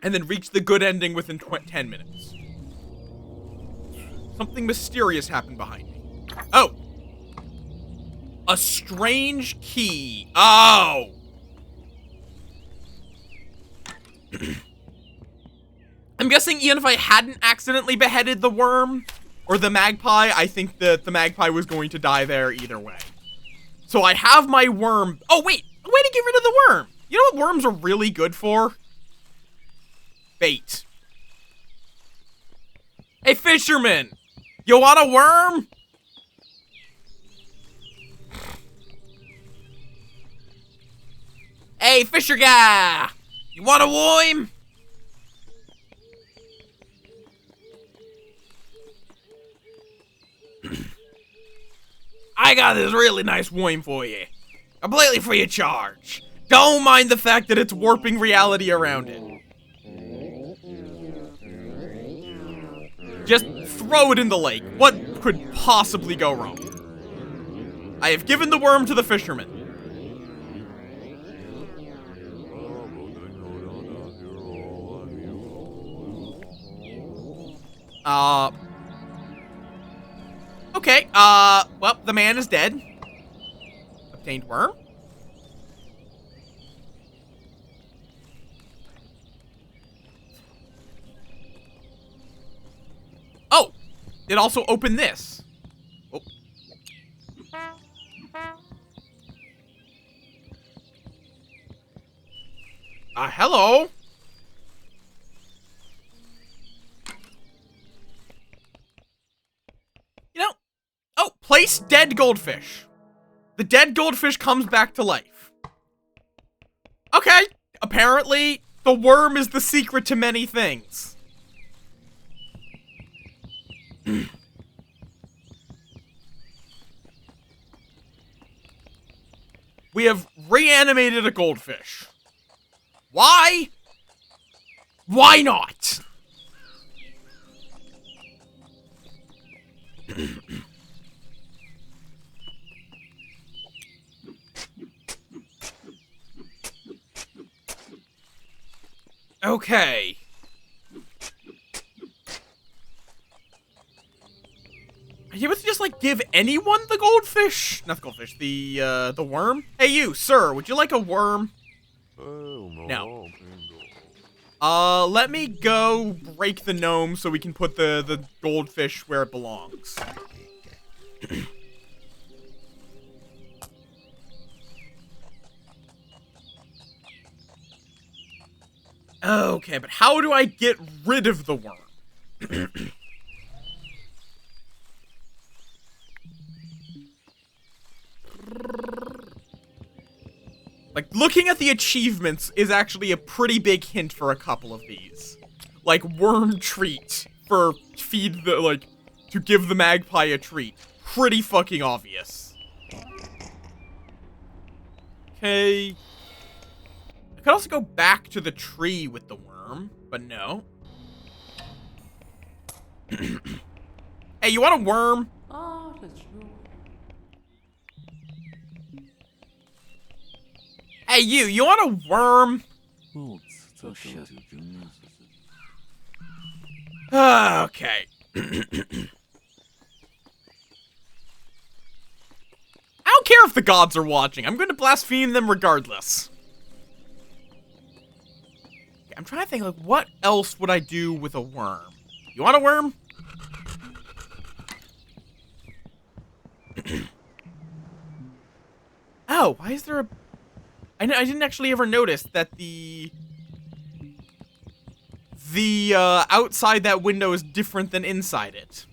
And then reach the good ending within 10 minutes. Something mysterious happened behind me. Oh! A strange key. Oh! I'm guessing even if I hadn't accidentally beheaded the worm, or the magpie, I think that the magpie was going to die there either way. So I have my worm. Oh, wait! A way to get rid of the worm! You know what worms are really good for? Bait. Hey, fisherman! You want a worm? Hey, fisher guy! You want a worm? I got this really nice worm for you. Completely free of charge. Don't mind the fact that it's warping reality around it. Just throw it in the lake. What could possibly go wrong? I have given the worm to the fisherman. Okay, well, the man is dead. Obtained worm. Oh! It also opened this. Oh. Hello? You know, oh, place dead goldfish. The dead goldfish comes back to life. Okay, apparently the worm is the secret to many things. We have reanimated a goldfish. Why? Why not? Okay. Are you able to just, like, give anyone the goldfish? Not the goldfish, the worm? Hey, you, sir, would you like a worm? No. Let me go break the gnome so we can put the goldfish where it belongs. Okay, but how do I get rid of the worm? Like, looking at the achievements is actually a pretty big hint for a couple of these. Like, worm treat for feed the, like, to give the magpie a treat. Pretty fucking obvious. Okay. I could also go back to the tree with the worm, but no. Hey, you want a worm? Hey, you want a worm? Okay. I don't care if the gods are watching. I'm going to blaspheme them regardless. Okay, I'm trying to think, like, what else would I do with a worm? You want a worm? Oh, why is there a... I didn't actually ever notice that the outside that window is different than inside it.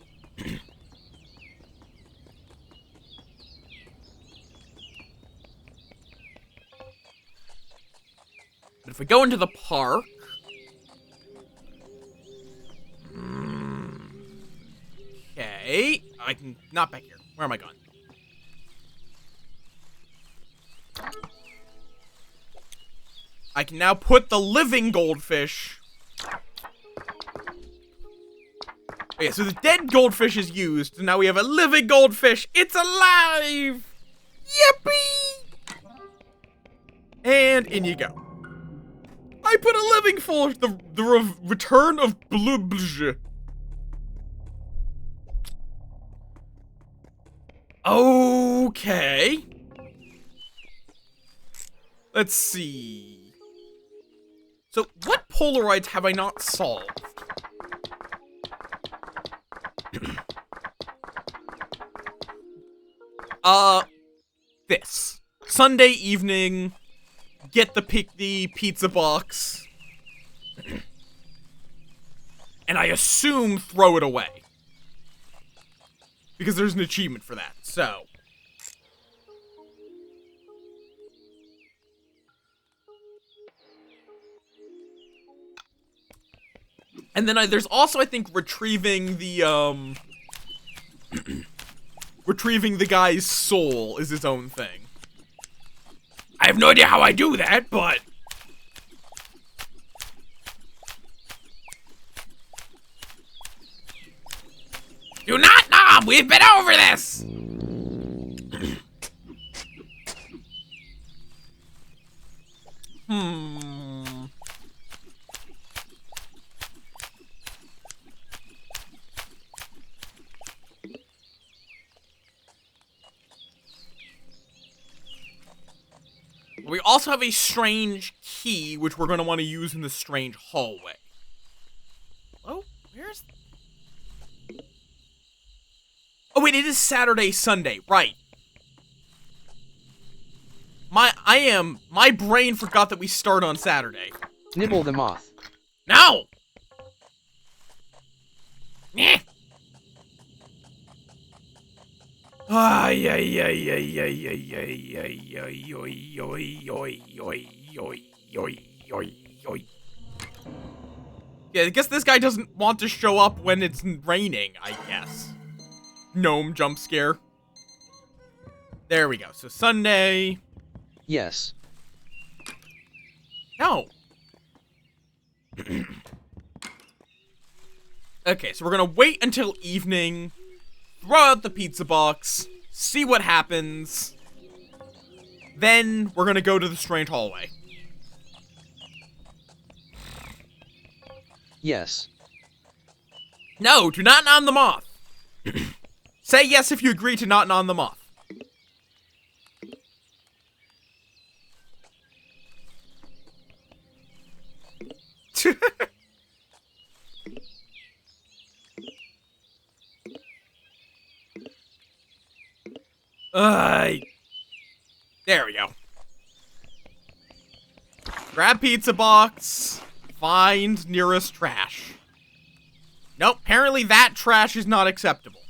But if we go into the park... Okay. I can... Not back here. Where am I going? I can now put the living goldfish... Okay, so the dead goldfish is used, and now we have a living goldfish. It's alive! Yippee! And in you go. I put a living fish, the return of Blubj. Okay. Let's see. So, what Polaroids have I not solved? This. Sunday evening, get the pizza box, and I assume throw it away. Because there's an achievement for that, so. And then there's also, I think, retrieving the retrieving the guy's soul is his own thing. I have no idea how I do that, but... Do not nom! We've been over this! We also have a strange key, which we're going to want to use in the strange hallway. Oh, where's... Oh, wait, it is Saturday, Sunday, right. My brain forgot that we start on Saturday. Nibble the moth. No! Nyeh! Ay, ay, ay, ay, ay, ay, ay, ay, ay, oi, oi, oi, oi, oi, oi, oi, oi. Yeah, I guess this guy doesn't want to show up when it's raining, I guess. Gnome jump scare. There we go. So Sunday. Yes. No. Okay, so we're gonna wait until evening, throw out the pizza box, see what happens. Then we're gonna go to the strange hallway. Yes. No, do not nom the moth. Say yes if you agree to not nom the moth. There we go. Grab pizza box. Find nearest trash. Nope, apparently that trash is not acceptable.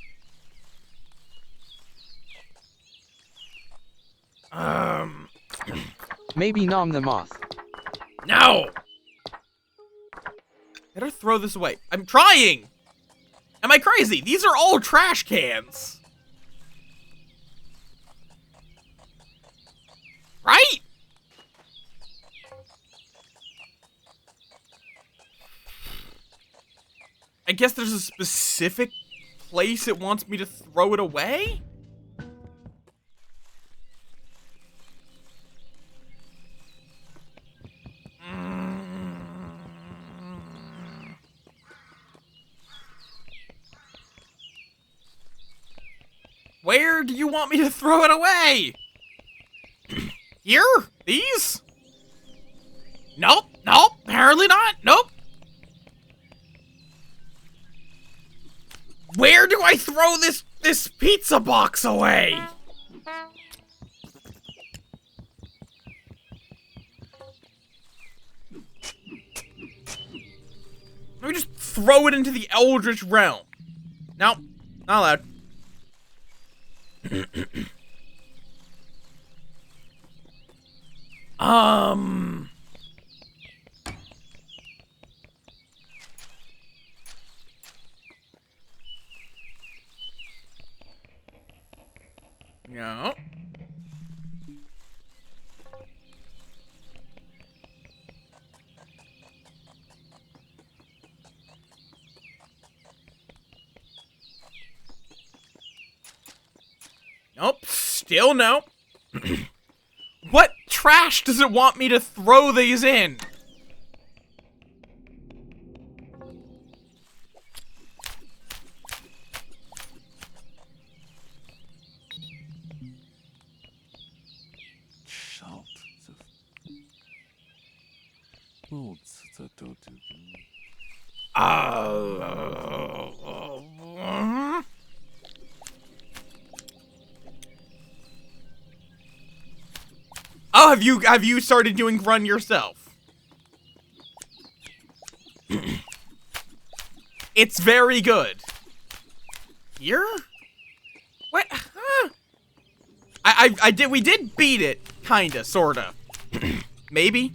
Maybe nom the moth. No! Better throw this away. I'm trying! Am I crazy? These are all trash cans. Right? I guess there's a specific place it wants me to throw it away? Where do you want me to throw it away? Here? These? Nope, nope, apparently not, nope. Where do I throw this pizza box away? Let me just throw it into the Eldritch Realm. Nope, not allowed. No. Nope, still no. What trash does it want me to throw these in? Oh, have you started doing run yourself? It's very good. Here? What? Huh? We did beat it, kinda, sorta. Maybe?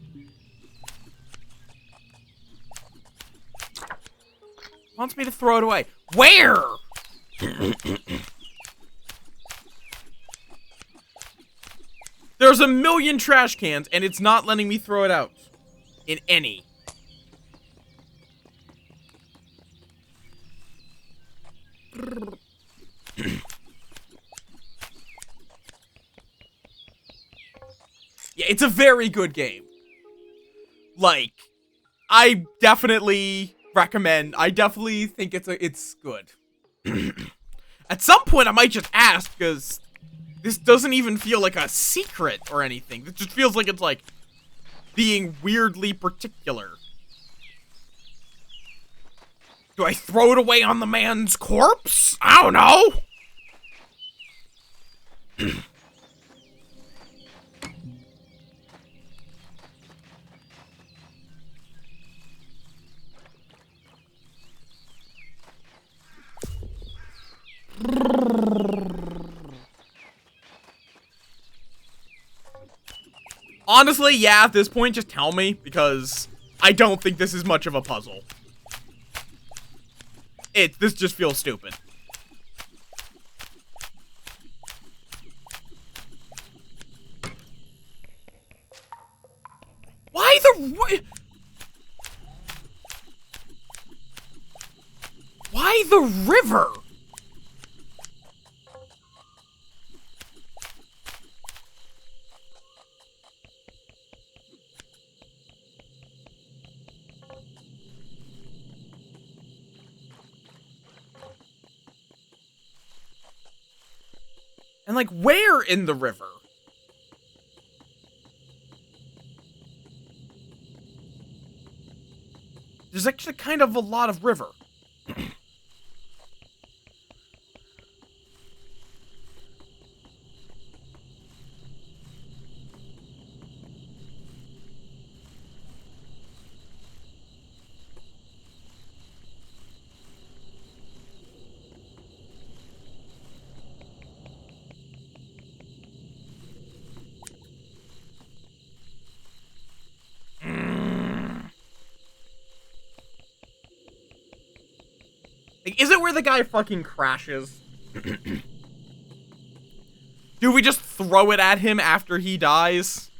Wants me to throw it away. Where? There's a million trash cans, and it's not letting me throw it out. In any. Yeah, it's a very good game. Like, I definitely recommend. I definitely think it's good. At some point, I might just ask, because this doesn't even feel like a secret or anything. It just feels like it's, like, being weirdly particular. Do I throw it away on the man's corpse? I don't know. Honestly, yeah, at this point, just tell me, because I don't think this is much of a puzzle. This just feels stupid. Why the river? And, like, where in the river? There's actually kind of a lot of river. Like, is it where the guy fucking crashes? Do we just throw it at him after he dies?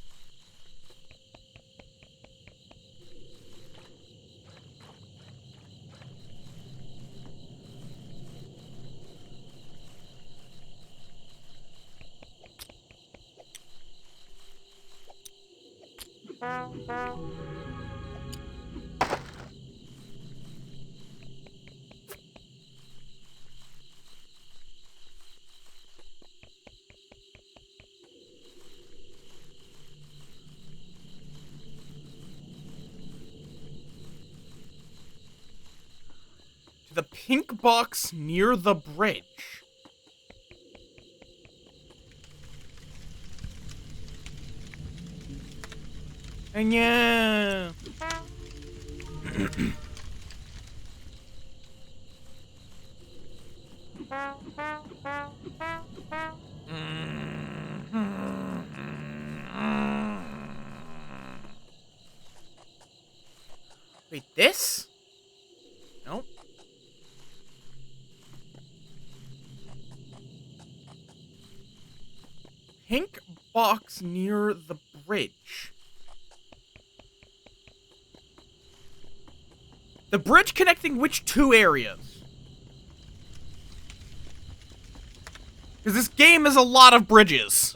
The pink box near the bridge. And yeah. Wait, this? Nope. Pink box near the bridge. The bridge connecting which two areas? Because this game is a lot of bridges.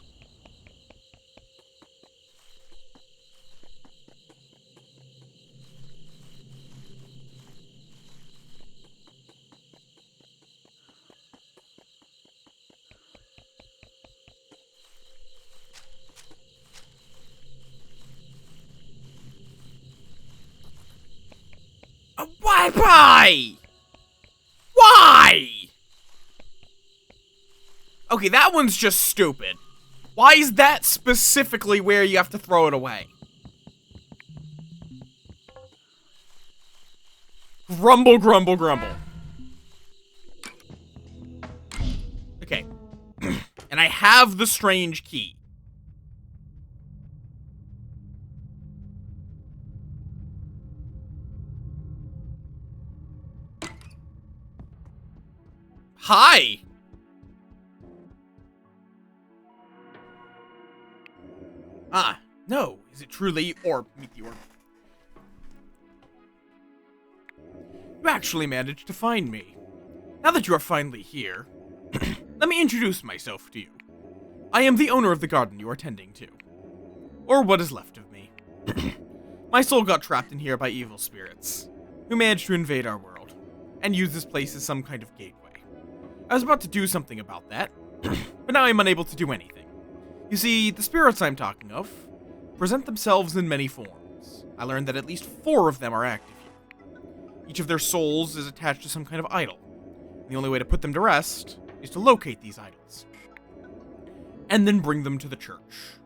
Why? Why? Okay, that one's just stupid. Why is that specifically where you have to throw it away? Grumble, grumble, grumble. Okay. And I have the strange key. Hi. truly, or meteor. You actually managed to find me. Now that you are finally here, let me introduce myself to you. I am the owner of the garden you are tending to. Or what is left of me. My soul got trapped in here by evil spirits, who managed to invade our world, and use this place as some kind of gateway. I was about to do something about that, but now I'm unable to do anything. You see, the spirits I'm talking of present themselves in many forms. I learned that at least 4 of them are active here. Each of their souls is attached to some kind of idol. The only way to put them to rest is to locate these idols, and then bring them to the church.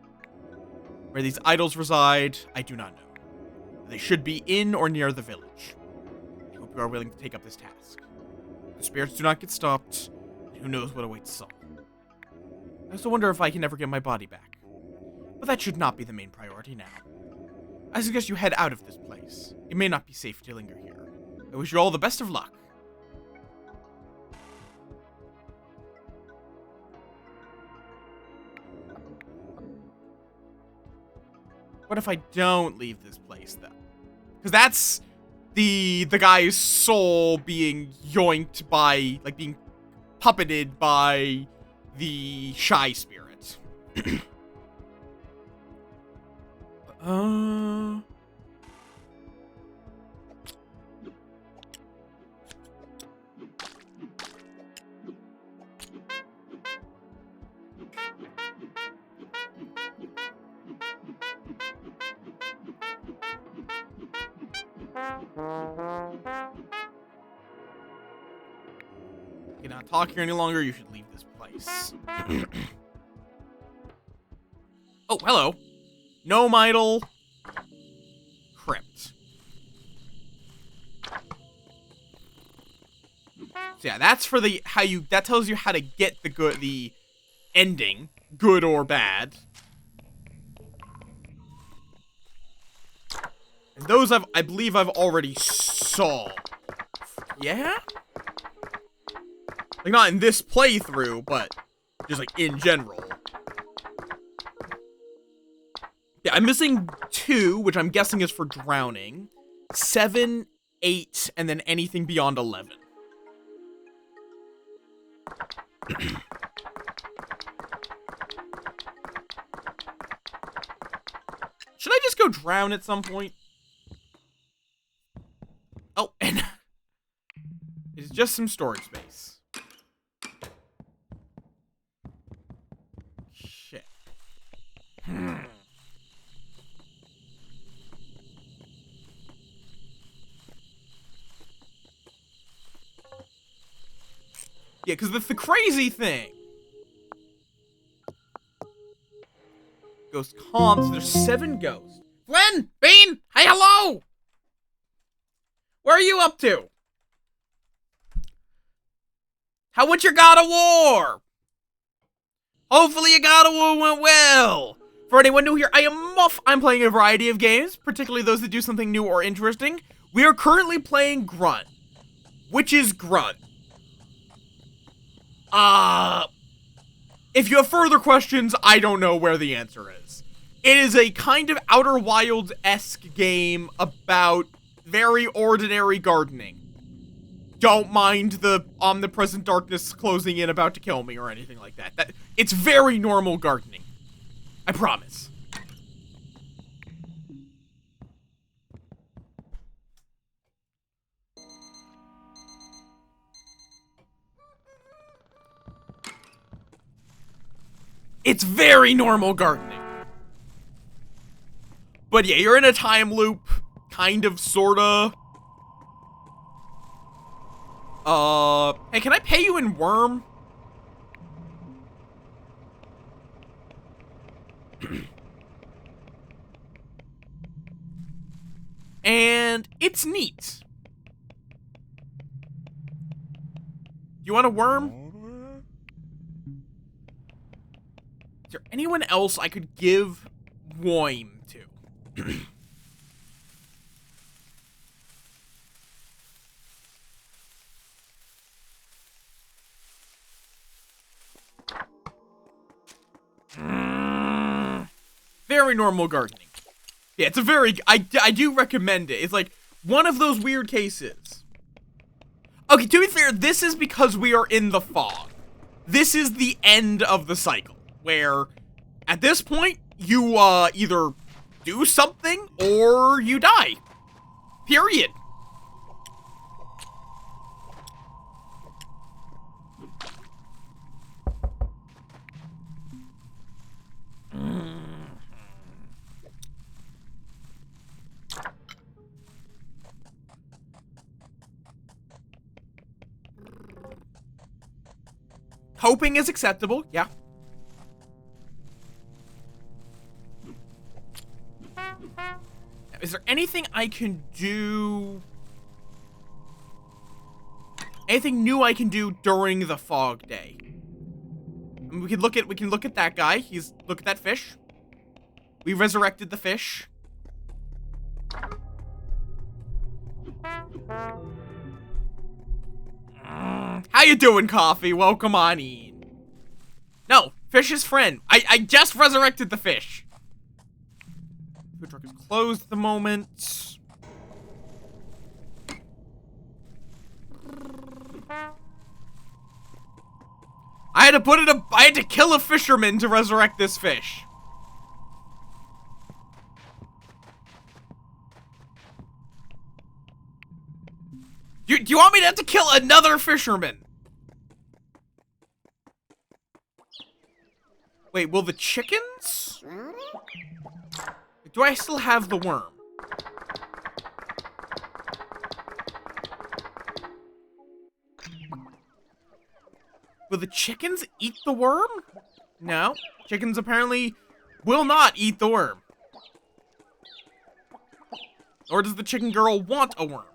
Where these idols reside, I do not know. They should be in or near the village. I hope you are willing to take up this task. The spirits do not get stopped, and who knows what awaits some. I also wonder if I can ever get my body back. But that should not be the main priority now. I suggest you head out of this place. It may not be safe to linger here. I wish you all the best of luck. What if I don't leave this place, though? Because that's the guy's soul being yoinked by, like, being puppeted by the shy spirit. You're not talking any longer, you should leave this place. Oh, hello. Gnome idol. Crypt. So yeah, that's for the that tells you how to get the ending, good or bad. And those I believe I've already solved. Yeah? Like, not in this playthrough, but just, like, in general. Yeah, I'm missing 2, which I'm guessing is for drowning. 7, 8, and then anything beyond 11. Should I just go drown at some point? Oh, and it's just some storage space. Shit. Yeah, because the crazy thing. Ghost comps, there's 7 ghosts. Gwen! Bean! Hey, hello! Where are you up to? How went your God of War? Hopefully your God of War went well. For anyone new here, I am Moff. I'm playing a variety of games, particularly those that do something new or interesting. We are currently playing Grunt. Which is Grunt? If you have further questions, I don't know where the answer is. It is a kind of Outer Wilds-esque game about very ordinary gardening. Don't mind the omnipresent darkness closing in about to kill me or anything like that. It's very normal gardening. I promise. It's very normal gardening. But yeah, you're in a time loop. Kind of, sorta. Hey, can I pay you in worm? And it's neat. You want a worm? Is there anyone else I could give Woim to? Very normal gardening. Yeah, it's a very, I do recommend it. It's like one of those weird cases. Okay, to be fair, this is because we are in the fog. This is the end of the cycle, where at this point, you either do something or you die. Period. Hoping is acceptable, yeah. Is there anything I can do? Anything new I can do during the fog day? I mean, we can look at that guy. Look at that fish. We resurrected the fish. How you doing, Coffee? Welcome on in. No, fish's friend. I just resurrected the fish. Food truck is closed at the moment. I had to kill a fisherman to resurrect this fish. Do you want me to have to kill another fisherman? Wait, will the chickens? Do I still have the worm? Will the chickens eat the worm? No. Chickens apparently will not eat the worm. Or does the chicken girl want a worm?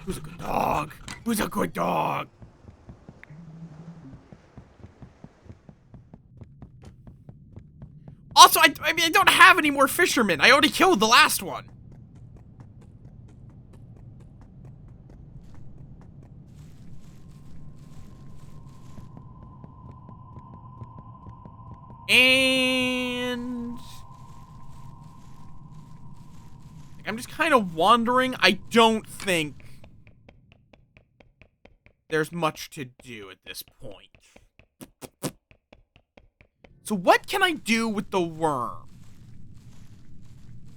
Who's a good dog? Who's a good dog? Also, I mean, I don't have any more fishermen. I already killed the last one. And I'm just kind of wandering. I don't think there's much to do at this point. So what can I do with the worm?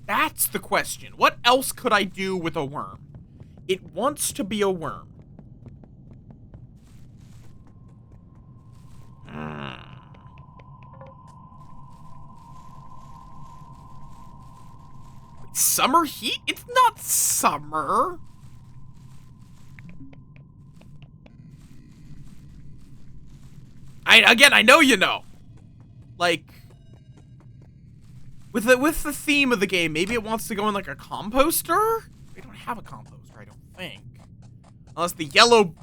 That's the question. What else could I do with a worm? It wants to be a worm. Summer heat? It's not summer. I know you know. Like, with the theme of the game, maybe it wants to go in like a composter? We don't have a composter, I don't think. Unless the yellow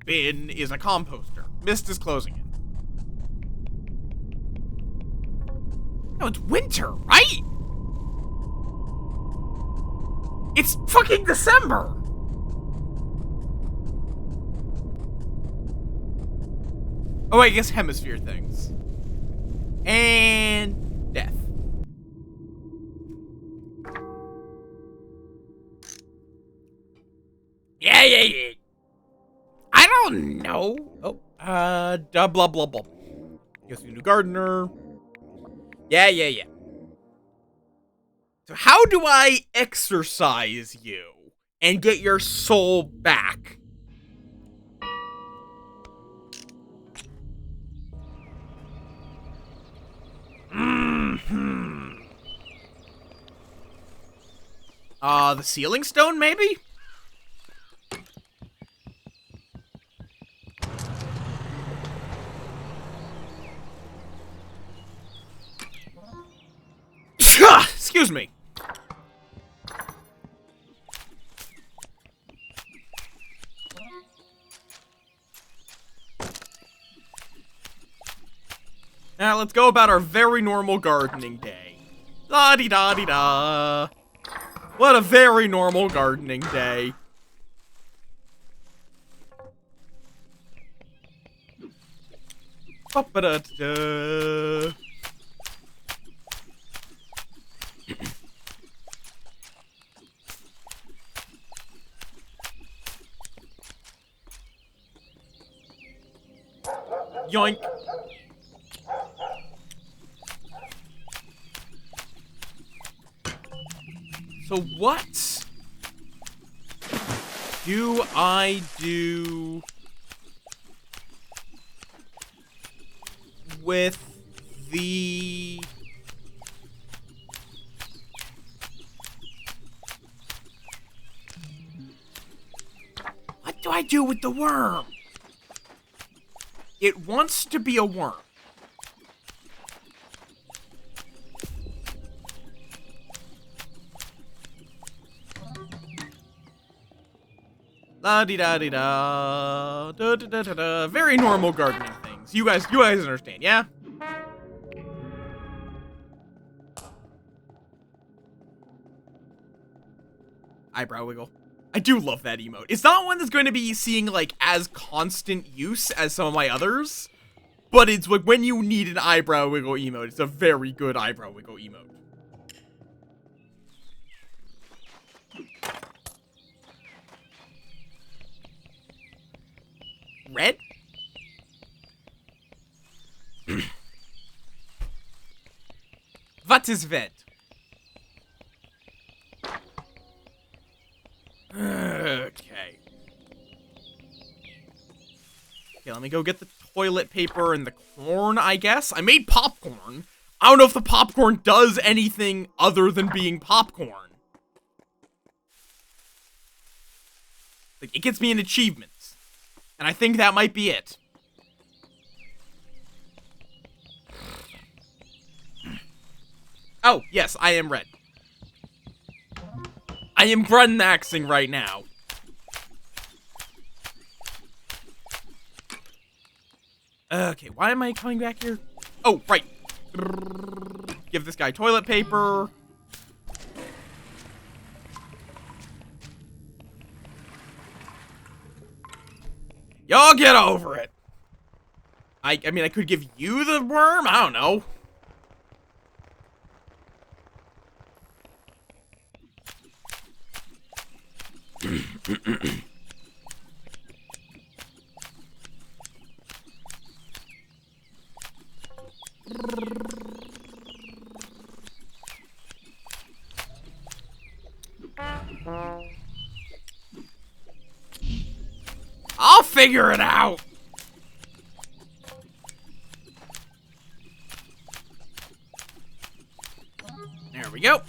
bin is a composter. Mist is closing it. No, it's winter, right? It's fucking December! Oh, I guess hemisphere things. And death. Yeah. I don't know. Oh, blah, blah, blah. Guess we new gardener. Yeah. So how do I exercise you and get your soul back? The sealing stone, maybe? Excuse me. Now let's go about our very normal gardening day. La-di-da-di-da. What a very normal gardening day. Ba-ba-da-da-da. Yoink. So what do I do with the... What do I do with the worm? It wants to be a worm. La di da di da, da da da da da. Very normal gardening things. You guys understand, yeah? Eyebrow wiggle. I do love that emote. It's not one that's going to be seeing like as constant use as some of my others, but it's like when you need an eyebrow wiggle emote, it's a very good eyebrow wiggle emote. Red? What is red? Okay. Okay, let me go get the toilet paper and the corn, I guess. I made popcorn. I don't know if the popcorn does anything other than being popcorn. Like, it gets me an achievement. And I think that might be it. Oh, yes, I am red. I am grunnaxing right now. Okay, why am I coming back here? Oh, right. Give this guy toilet paper. Y'all get over it. I mean, I could give you the worm? I don't know. I'll figure it out. There we go.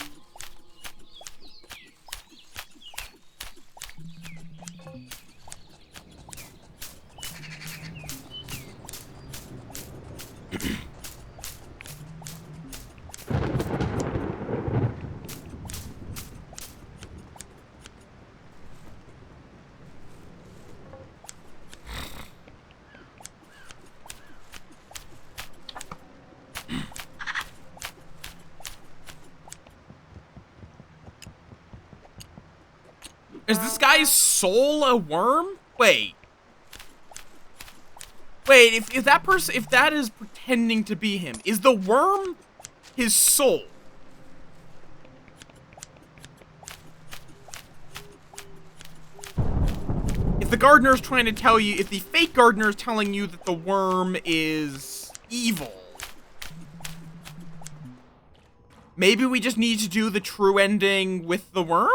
Is this guy's soul a worm? Wait. Wait, if that person, if that is pretending to be him, is the worm his soul? If the gardener is trying to tell you, if the fake gardener is telling you that the worm is evil, maybe we just need to do the true ending with the worm?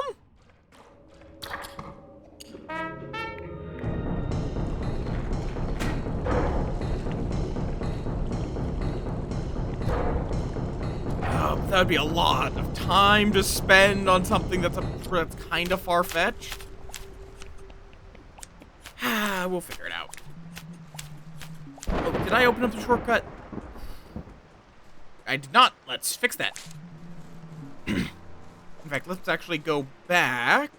That would be a lot of time to spend on something that's kind of far-fetched. We'll figure it out. Oh, did I open up the shortcut? I did not. Let's fix that. In fact, let's actually go back.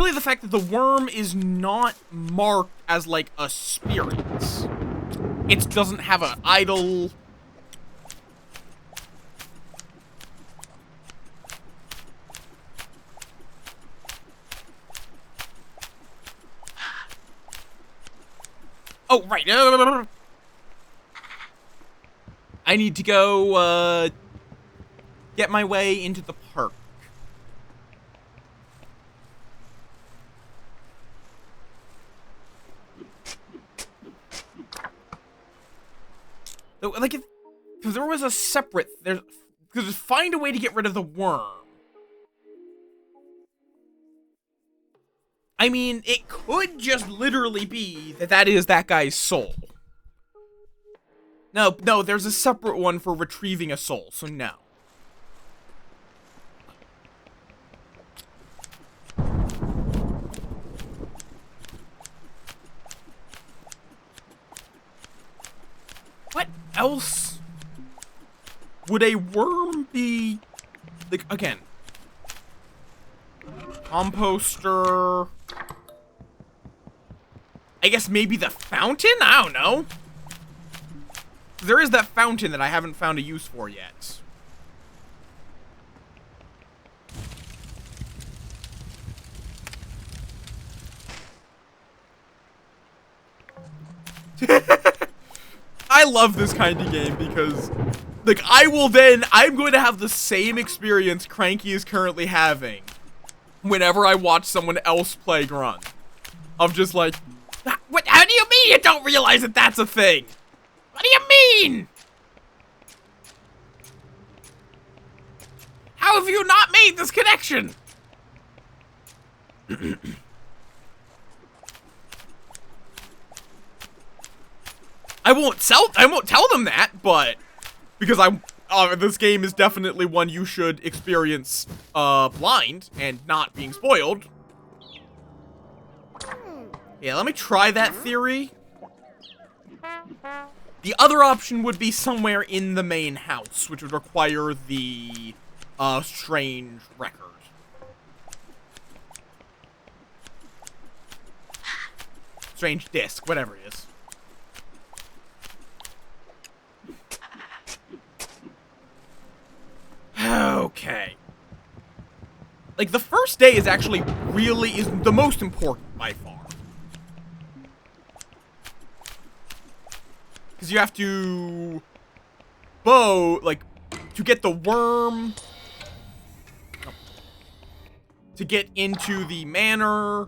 really the fact that the worm is not marked as, like, a spirit. It doesn't have an idol. Oh, right. I need to go, get my way into the park. Like, if there was a separate... Because find a way to get rid of the worm. I mean, it could just literally be that that is that guy's soul. No, there's a separate one for retrieving a soul, so no. What else would a worm be? Like, again, composter. I guess maybe the fountain? I don't know. There is that fountain that I haven't found a use for yet. I love this kind of game because, like, I'm going to have the same experience Cranky is currently having whenever I watch someone else play Grunt. Of just like, what? How do you mean you don't realize that that's a thing? What do you mean? How have you not made this connection? I won't tell them that, but because this game is definitely one you should experience blind and not being spoiled. Yeah, let me try that theory. The other option would be somewhere in the main house, which would require the strange record. Strange disc, whatever it is. Okay. Like, the first day is actually is the most important by far. Because you have to to get the worm, to get into the manor,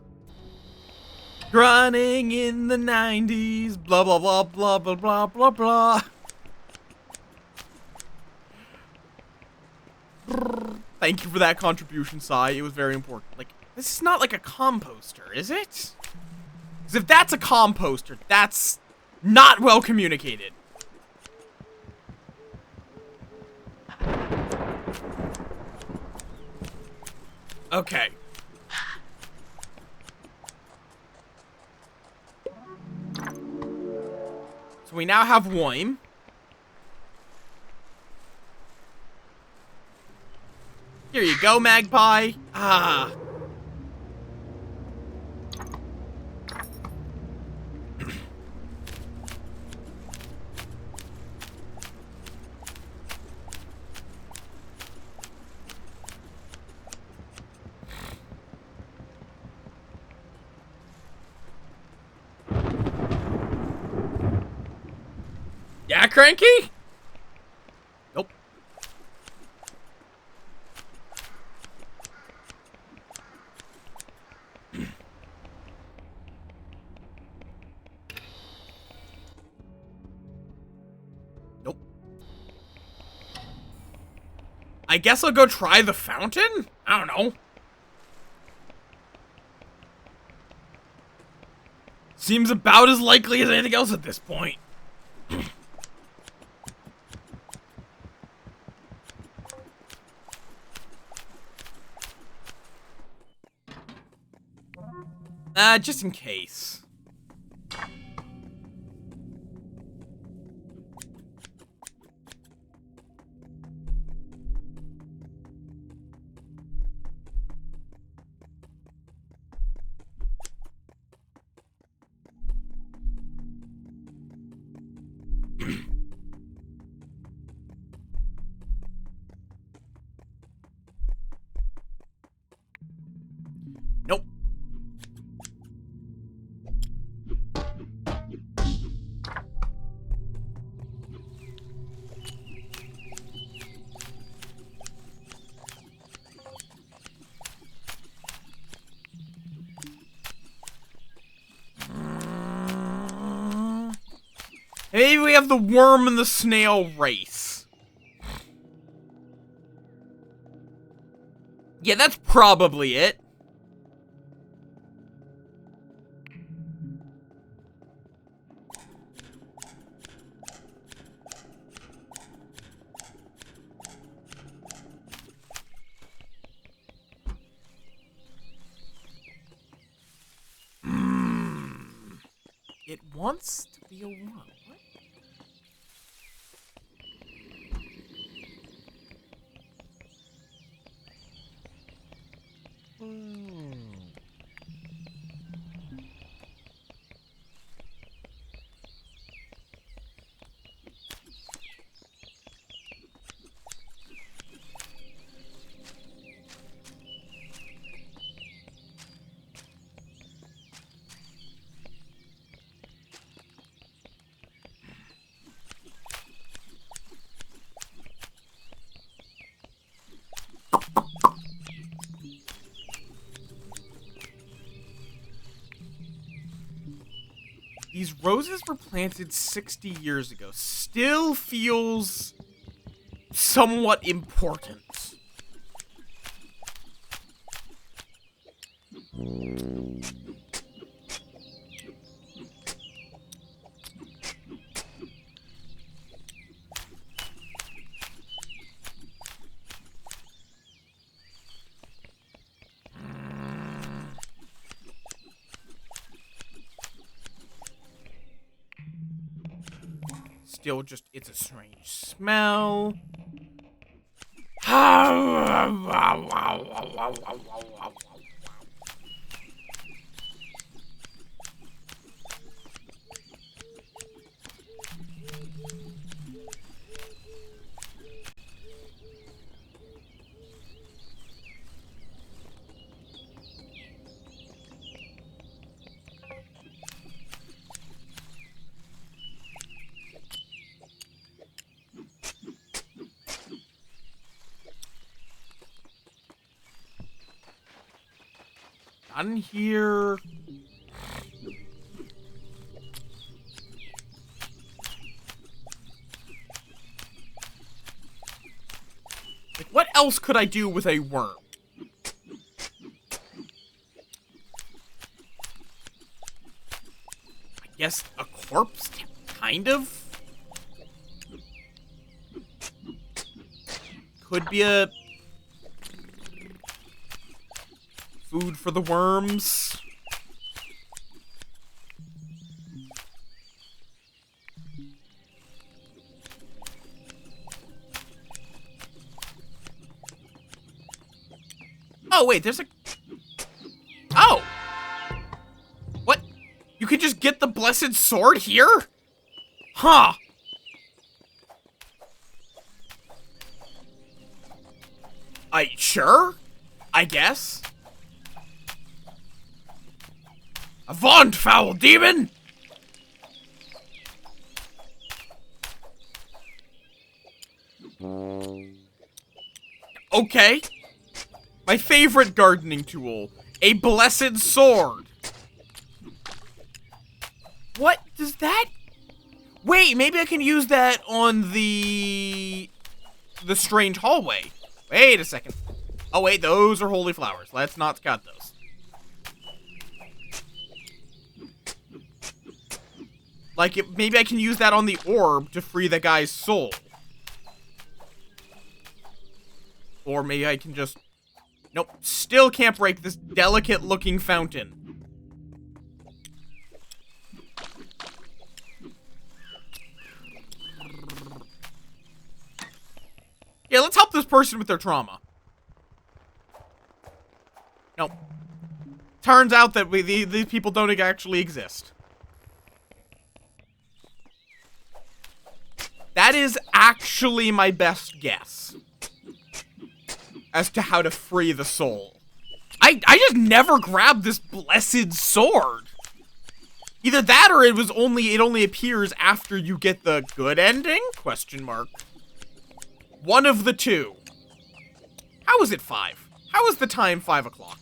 running in the 90s, blah, blah, blah, blah, blah, blah, blah, blah. Thank you for that contribution, Sai. It was very important. Like, this is not like a composter, is it? Because if that's a composter, that's not well communicated. Okay. So we now have Wime. Here you go, Magpie. Ah. Yeah, Cranky? Nope. Nope. I guess I'll go try the fountain? I don't know. Seems about as likely as anything else at this point. Just in case. Maybe we have the worm and the snail race. Yeah, that's probably it. It wants to be a worm. What? These roses were planted 60 years ago. Still feels somewhat important. Still just, it's a strange smell. Not in here. Like, what else could I do with a worm? I guess a corpse, kind of? Could be a food for the worms. Oh, wait, there's a... Oh! What? You could just get the blessed sword here? Huh. Sure? I guess. Avaunt, foul demon! Okay. My favorite gardening tool. A blessed sword. What does that... Wait, maybe I can use that on the strange hallway. Wait a second. Oh wait, those are holy flowers. Let's not cut those. Like, maybe I can use that on the orb to free the guy's soul. Or maybe I can just... Nope, still can't break this delicate-looking fountain. Yeah, let's help this person with their trauma. Nope. Turns out that these people don't actually exist. That is actually my best guess as to how to free the soul. I just never grabbed this blessed sword. Either that or it only appears after you get the good ending? Question mark. One of the two. How is it 5? How is the time 5 o'clock?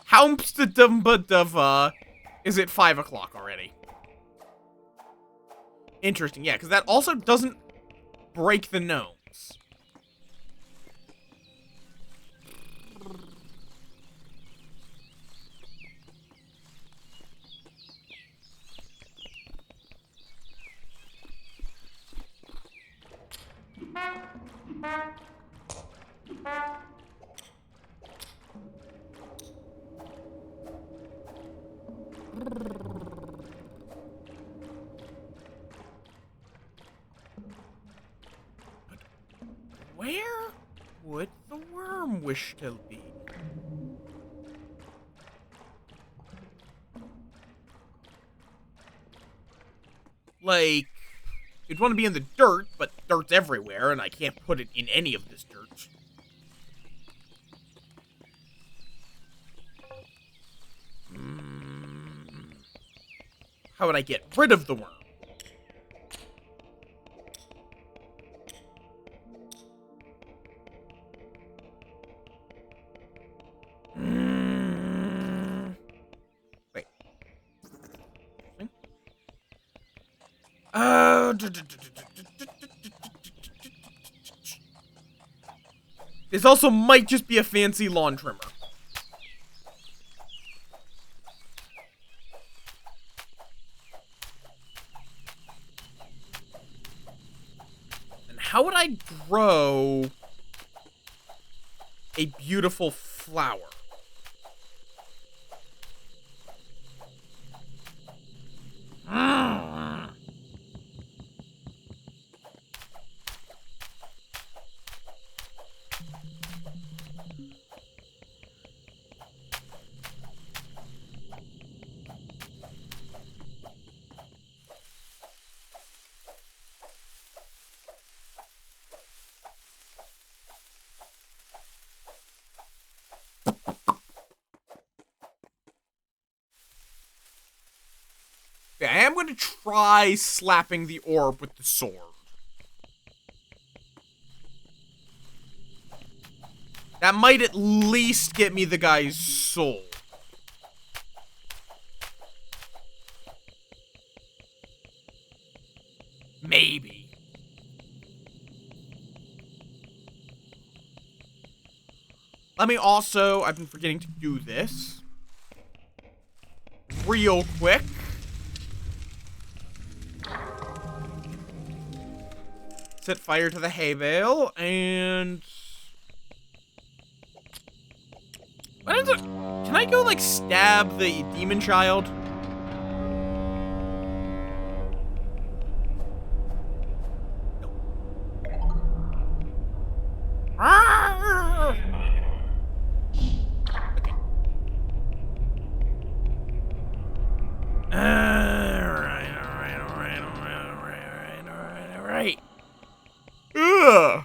How is it 5 o'clock already? Interesting, yeah, because that also doesn't break the gnomes. Where would the worm wish to be? Like, you'd want to be in the dirt, but dirt's everywhere, and I can't put it in any of this dirt. How would I get rid of the worm? Wait. This also might just be a fancy lawn trimmer. And how would I grow a beautiful flower? Yeah, I am going to try slapping the orb with the sword. That might at least get me the guy's soul. Maybe. Let me also, I've been forgetting to do this real quick. Set fire to the hay bale, and... Can I go, like, stab the demon child? No. Okay. Alright. Ugh.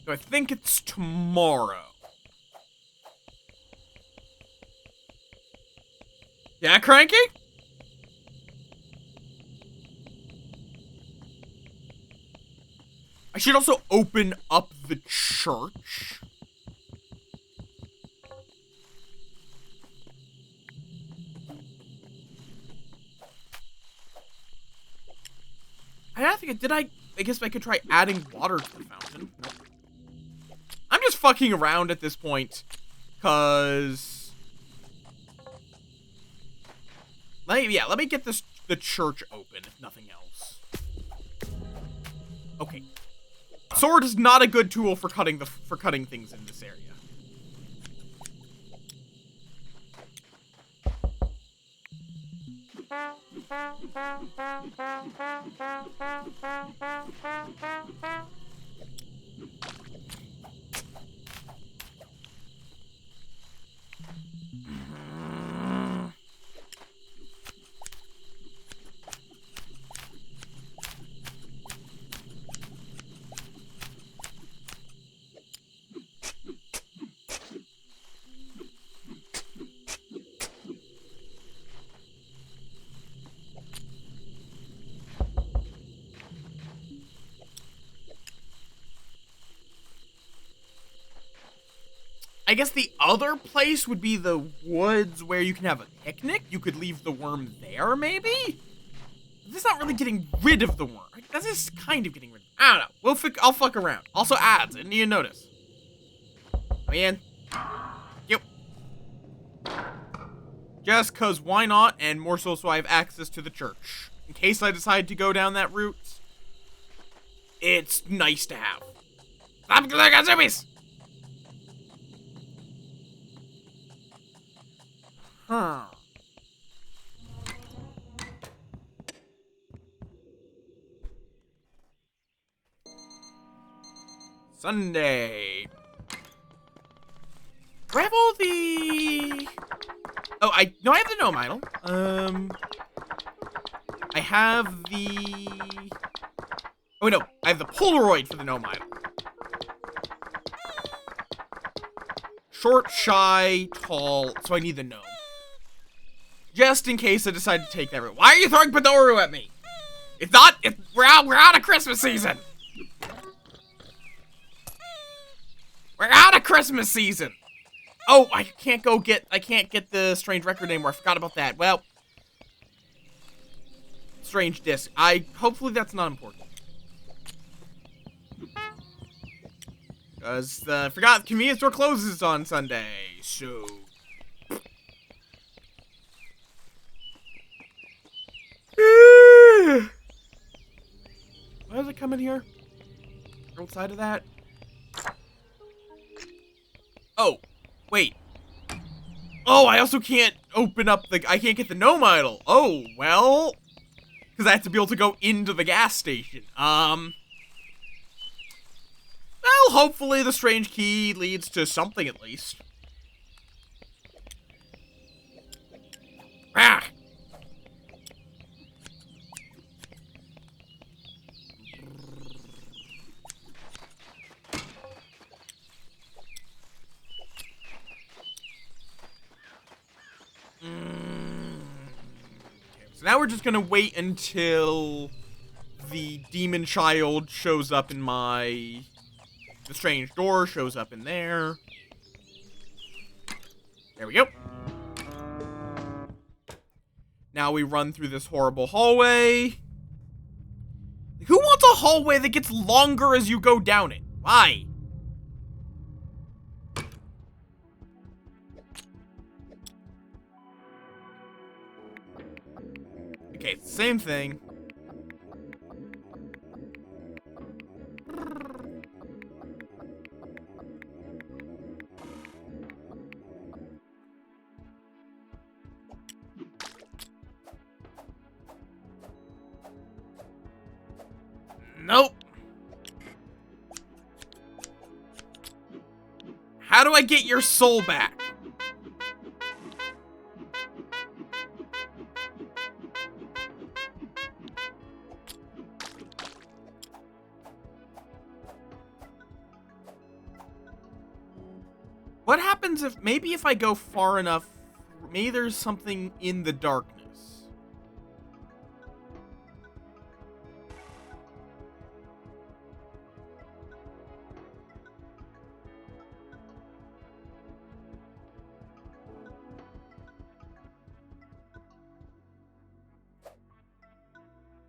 So I think it's tomorrow. Yeah, Cranky? I should also open up the church. I don't think I guess I could try adding water to the fountain. Nope. I'm just fucking around at this point, cause let me get the church open, if nothing else. Okay. Sword is not a good tool for cutting things in this area. I guess the other place would be the woods where you can have a picnic. You could leave the worm there, maybe? This is not really getting rid of the worm. This is kind of getting rid of it. I don't know. I'll fuck around. Also ads. I didn't even notice. Come in. Yep. Just cause why not, and more so I have access to the church. In case I decide to go down that route, it's nice to have. Stop looking at zombies! Huh. Sunday. Grab all the... Oh, I have the gnome idol. I have the... Oh, no. I have the Polaroid for the gnome idol. Short, shy, tall, so I need the gnome. Just in case I decide to take that route. Why are you throwing Padoru at me? It's not... we're out of Christmas season. We're out of Christmas season. Oh, I can't get the strange record anymore. I forgot about that. Well, strange disc. Hopefully that's not important. Because, I forgot the convenience store closes on Sunday, so... Why does it come in here? Outside of that? Oh, wait. Oh, I also can't open up I can't get the gnome idol. Oh, well. Because I have to be able to go into the gas station. Well, hopefully the strange key leads to something at least. Ah! So now we're just gonna wait until the demon child shows up in the strange door shows up in there. There we go. Now we run through this horrible hallway. Who wants a hallway that gets longer as you go down it? Why? Okay, same thing. Nope. How do I get your soul back? What happens maybe if I go far enough, maybe there's something in the darkness.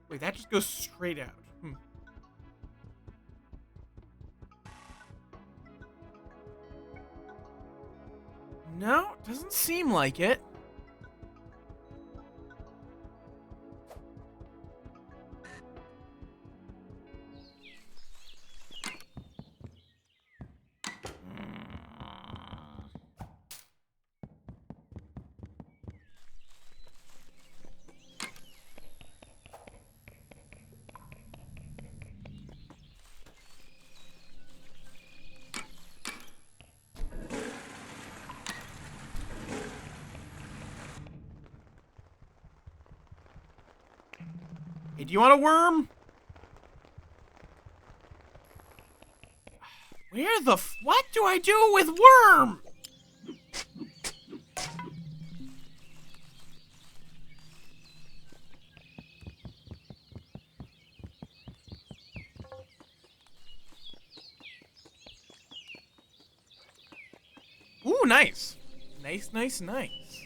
Wait, that just goes straight out. No, doesn't seem like it. Hey, do you want a worm? What do I do with worm? nice. Nice, nice, nice.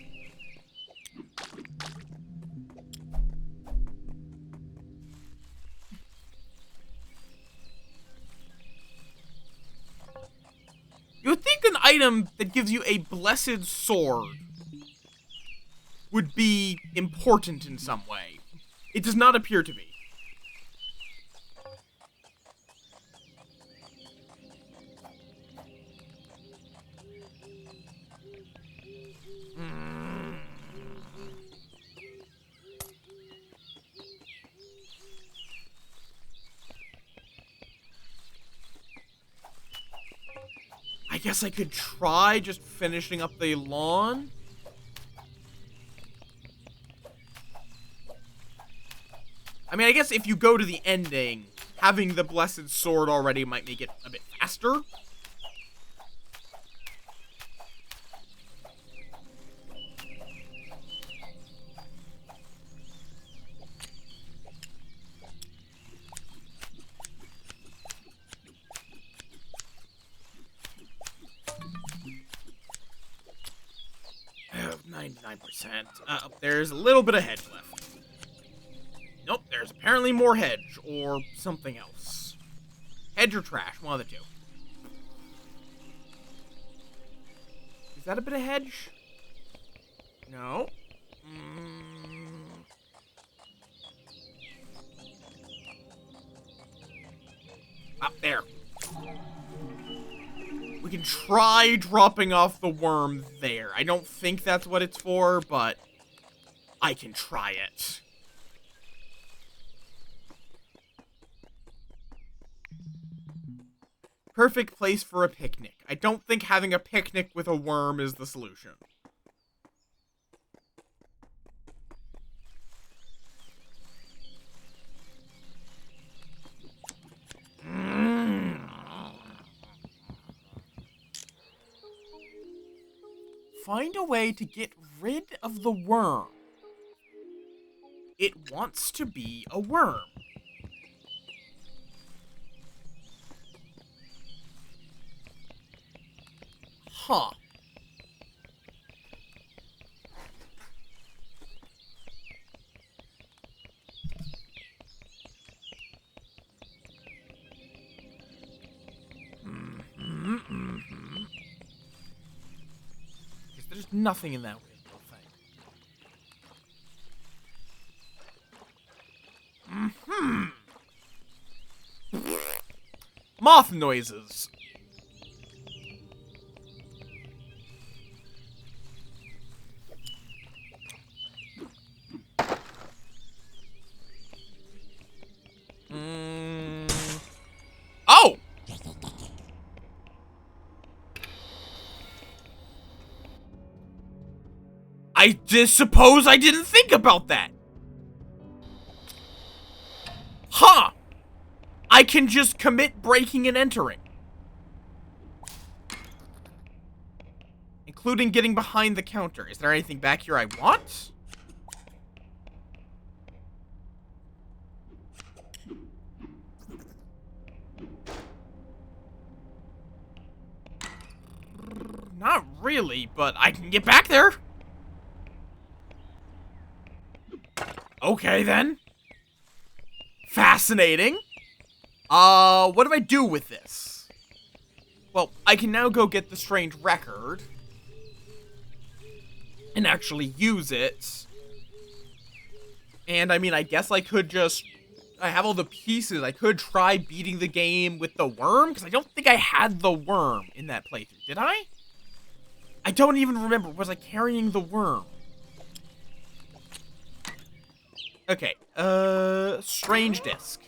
You would think an item that gives you a blessed sword would be important in some way. It does not appear to be. I guess I could try just finishing up the lawn. I mean, I guess if you go to the ending, having the blessed sword already might make it a bit faster. Oh, 99%. There's a little bit of hedge left. Nope, there's apparently more hedge, or something else. Hedge or trash, one of the two. Is that a bit of hedge? No. Up there. We can try dropping off the worm there. I don't think that's what it's for, but I can try it. Perfect place for a picnic. I don't think having a picnic with a worm is the solution. Find a way to get rid of the worm. It wants to be a worm. Huh. There's nothing in that weird little thing. Moth noises. Oh! I just suppose I didn't think about that. Huh! I can just commit breaking and entering. Including getting behind the counter. Is there anything back here I want? Not really, but I can get back there. Okay, then. Fascinating. What do I do with this? Well, I can now go get the strange record. And actually use it. And, I mean, I guess I could just... I have all the pieces. I could try beating the game with the worm, because I don't think I had the worm in that playthrough. Did I? I don't even remember. Was I carrying the worm? Okay, strange disc.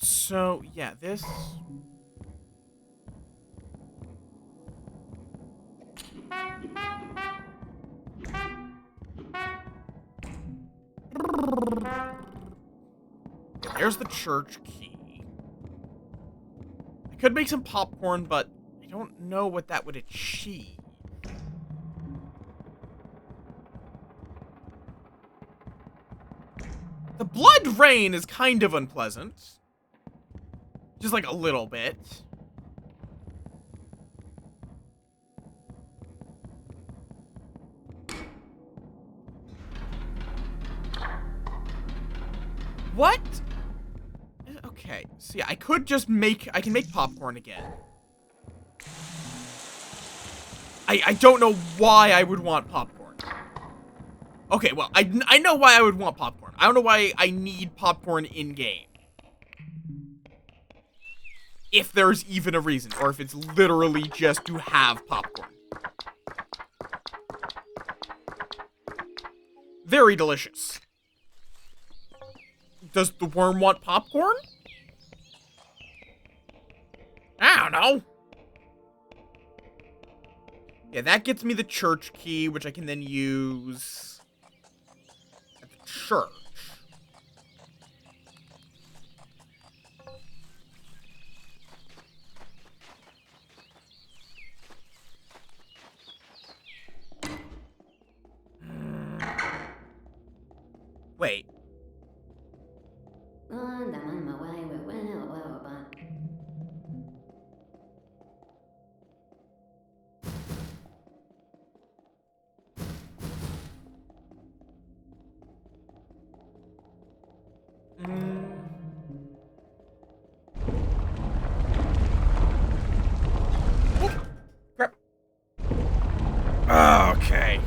So, yeah, this... There's the church key. I could make some popcorn, but I don't know what that would achieve. The blood rain is kind of unpleasant. Just like a little bit. What? Okay, so yeah, I could just I can make popcorn again. I don't know why I would want popcorn. Okay, well, I know why I would want popcorn. I don't know why I need popcorn in-game. If there's even a reason, or if it's literally just to have popcorn. Very delicious. Does the worm want popcorn? I don't know. Yeah, that gets me the church key, which I can then use at the church. Wait. Oh, crap. Okay.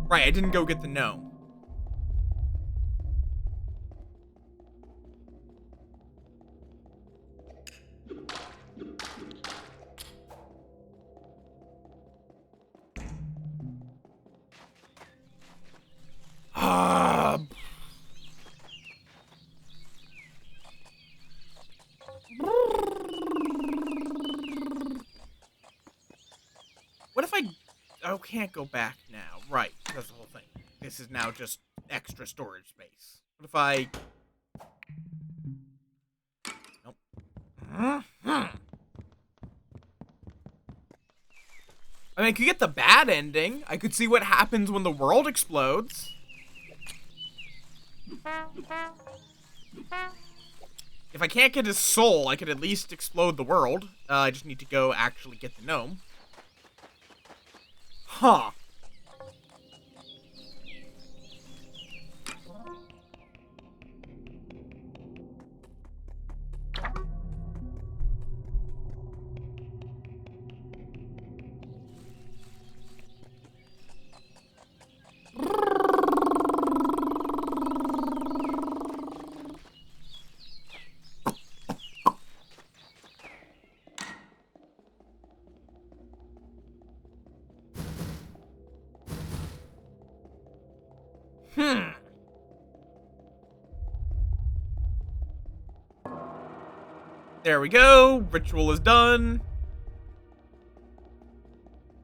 Right, I didn't go get the gnome. What if I... Oh, can't go back now. Right, that's the whole thing. This is now just extra storage space. What if I... Nope. I mean, I could get the bad ending. I could see what happens when the world explodes. If I can't get his soul, I could at least explode the world. I just need to go actually get the gnome. Huh. There we go. Ritual is done.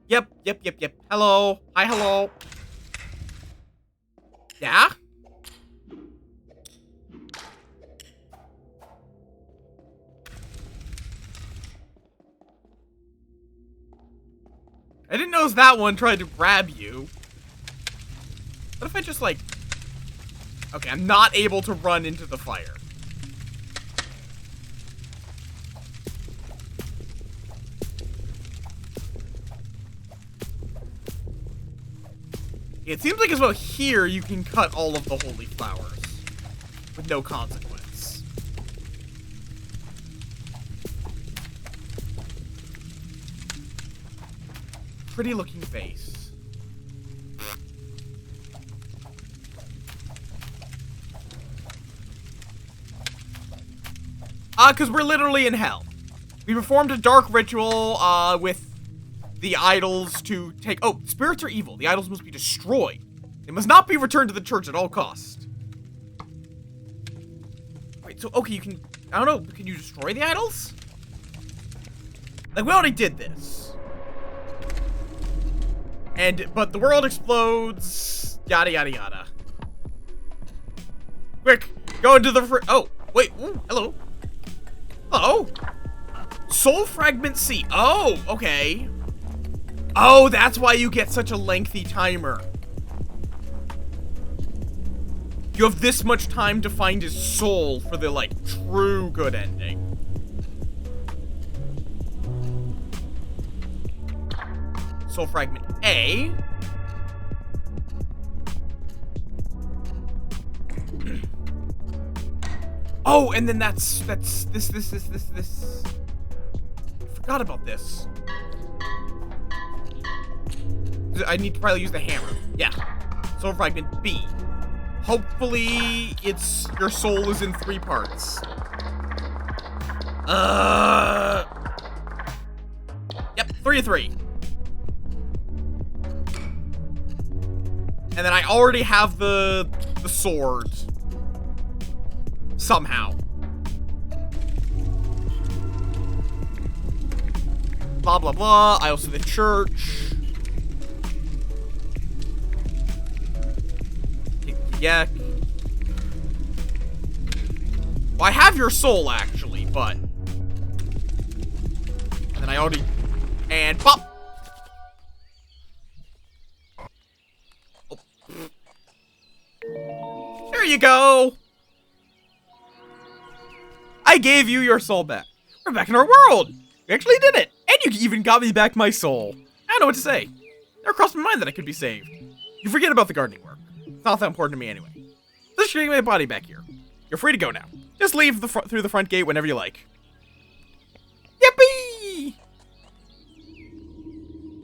Yep. Hello. Hi, hello. Yeah? I didn't notice that one tried to grab you. What if I just, like... Okay, I'm not able to run into the fire. It seems like as well here you can cut all of the holy flowers with no consequence. Pretty looking face. Because we're literally in hell. We performed a dark ritual, with the idols to take- Oh, spirits are evil. The idols must be destroyed. They must not be returned to the church at all costs. Wait, so, okay, you can- I don't know, can you destroy the idols? Like, we already did this. But the world explodes, yada yada yada. Quick, go into the oh, wait, ooh, hello. Hello? Soul Fragment C. Oh, okay. Oh, that's why you get such a lengthy timer. You have this much time to find his soul for the, like, true good ending. Soul Fragment A. Oh, and then that's this. I forgot about this. I need to probably use the hammer. Yeah. Soul Fragment B. Hopefully, your soul is in 3 parts. Yep, 3 of 3. And then I already have the sword. Somehow. Blah, blah, blah. I also the church. Yeah. Well, I have your soul, actually, but... And then I already... And pop! Oh. There you go! I gave you your soul back. We're back in our world! We actually did it! And you even got me back my soul. I don't know what to say. Never crossed my mind that I could be saved. You forget about the gardening work. It's not that important to me anyway. Let's just get my body back here. You're free to go now. Just leave through the front gate whenever you like. Yippee!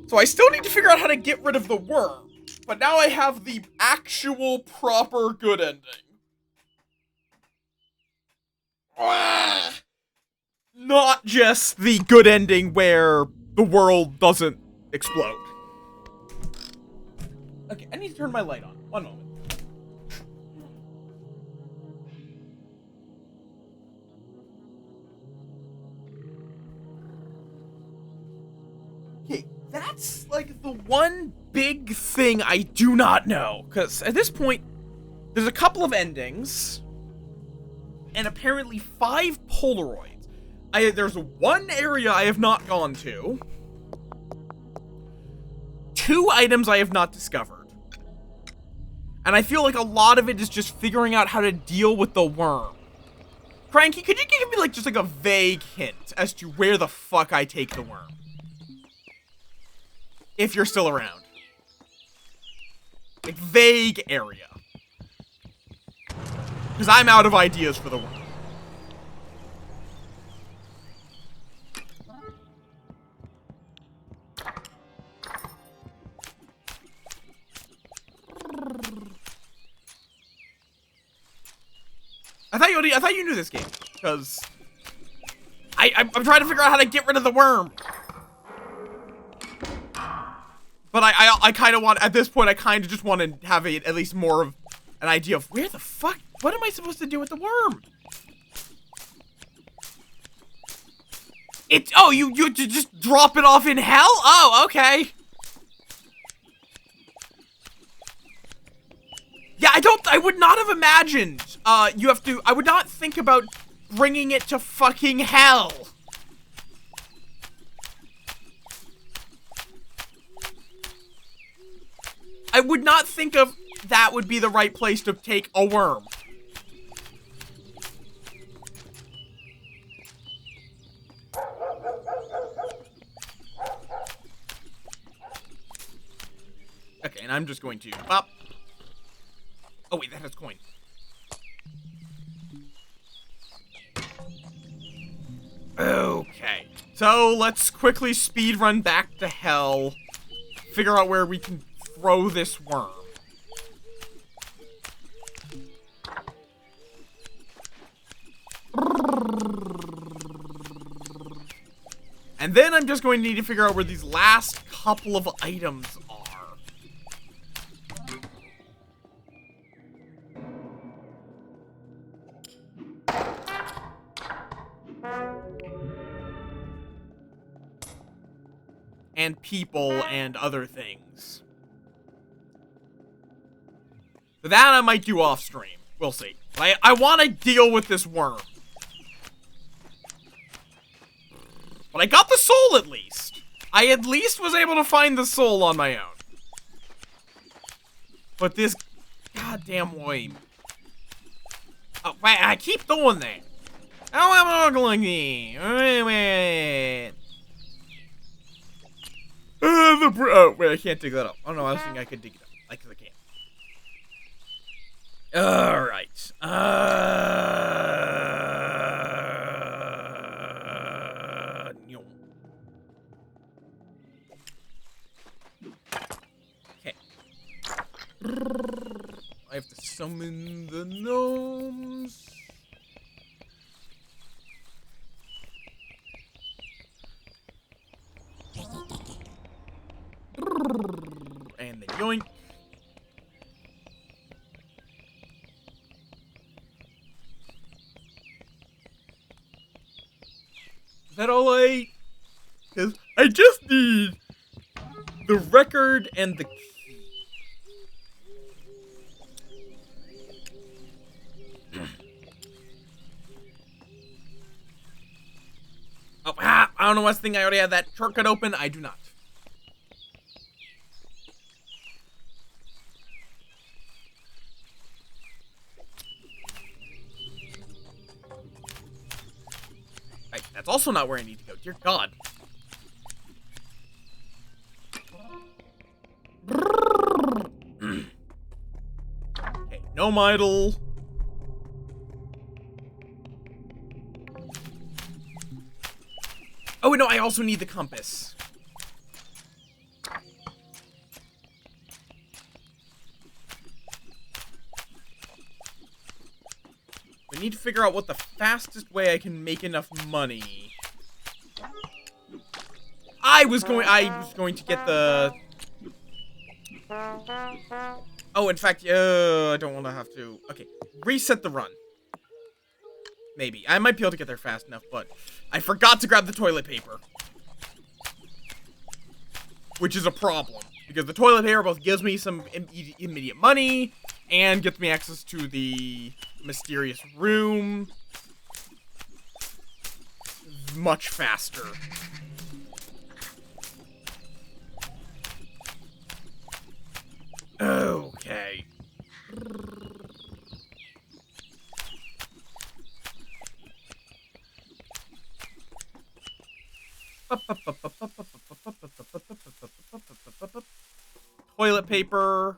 So I still need to figure out how to get rid of the worm. But now I have the actual proper good ending. Not just the good ending where the world doesn't explode. Okay, I need to turn my light on. One moment. Okay, that's like the one big thing I do not know. Because at this point, there's a couple of endings. And apparently 5 Polaroids. There's one area I have not gone to. 2 items I have not discovered. And I feel like a lot of it is just figuring out how to deal with the worm. Cranky, could you give me like just like a vague hint as to where the fuck I take the worm? If you're still around. Like, vague area. Because I'm out of ideas for the worm. I thought you knew this game, because I'm trying to figure out how to get rid of the worm. But I kind of want, at this point, I kind of just want to have at least more of an idea of where the fuck, what am I supposed to do with the worm? Oh, you just drop it off in hell? Oh, okay. Yeah, I would not have imagined, I would not think about bringing it to fucking hell. I would not think of that would be the right place to take a worm. Okay, and I'm just going to pop. Oh wait, that has coin. Okay, so let's quickly speed run back to hell. Figure out where we can throw this worm. And then I'm just going to need to figure out where these last couple of items are. And people and other things. So that I might do off stream. We'll see. I want to deal with this worm. But I got the soul at least. I at least was able to find the soul on my own. But this goddamn worm. Oh, wait, I keep doing that. Oh, I'm ugly. Wait. Oh, wait, I can't dig that up. Oh, no, I was thinking I could dig it up. I can't. Alright. No. Okay. I have to summon the gnomes. And then yoink. Is that all I... Because I just need the record and the key. Oh, I don't know what's the thing. I already have that shortcut open. I do not. Right, that's also not where I need to go. Dear God. Okay, gnome idol. Oh, no, I also need the compass. We need to figure out what the fastest way I can make enough money. I was going to get the... Oh, in fact, I don't want to have to... Okay, reset the run. Maybe. I might be able to get there fast enough, but I forgot to grab the toilet paper. Which is a problem, because the toilet paper both gives me some immediate money and gets me access to the mysterious room much faster. Okay. Toilet paper.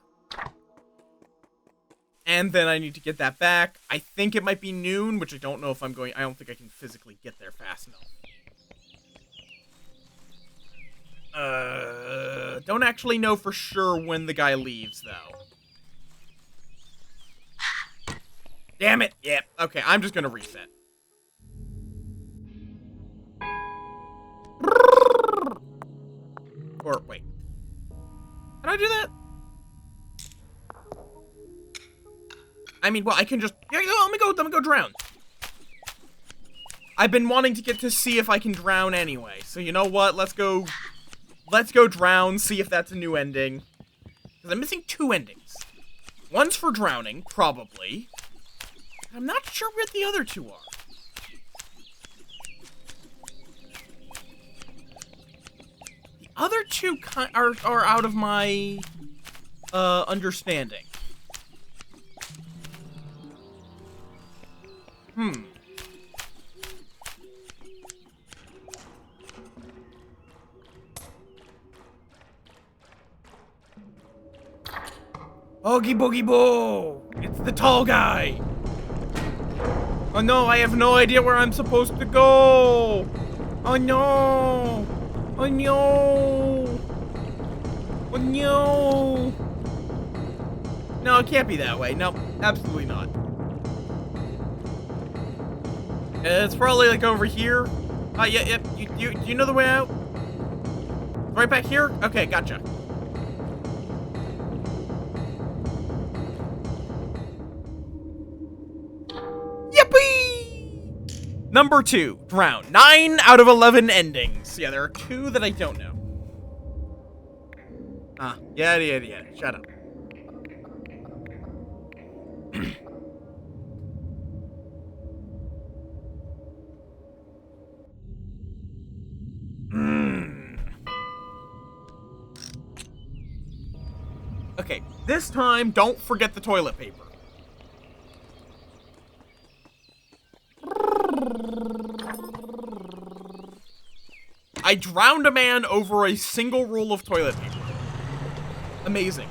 And then I need to get that back. I think it might be noon, which I don't know if I'm going... I don't think I can physically get there fast enough. Don't actually know for sure when the guy leaves, though. Damn it! Yep. Yeah. Okay, I'm just gonna reset. Or, wait. Can I do that? I mean, well, I can just... Yeah, let me go drown. I've been wanting to get to see if I can drown anyway. So, you know what? Let's go drown, see if that's a new ending. Because I'm missing 2 endings. One's for drowning, probably. I'm not sure where the other 2 are. The other 2 are out of my understanding. Oogie boogie boo! It's the tall guy! Oh no, I have no idea where I'm supposed to go! Oh no! Oh no! Oh no! No, it can't be that way. No, absolutely not. It's probably like over here. Yeah. You know the way out? Right back here? Okay, gotcha. Yippee! Number 2, drown. 9 out of 11 endings. Yeah, there are 2 that I don't know. Yeah. Shut up. Okay, this time, don't forget the toilet paper. I drowned a man over a single roll of toilet paper. Amazing.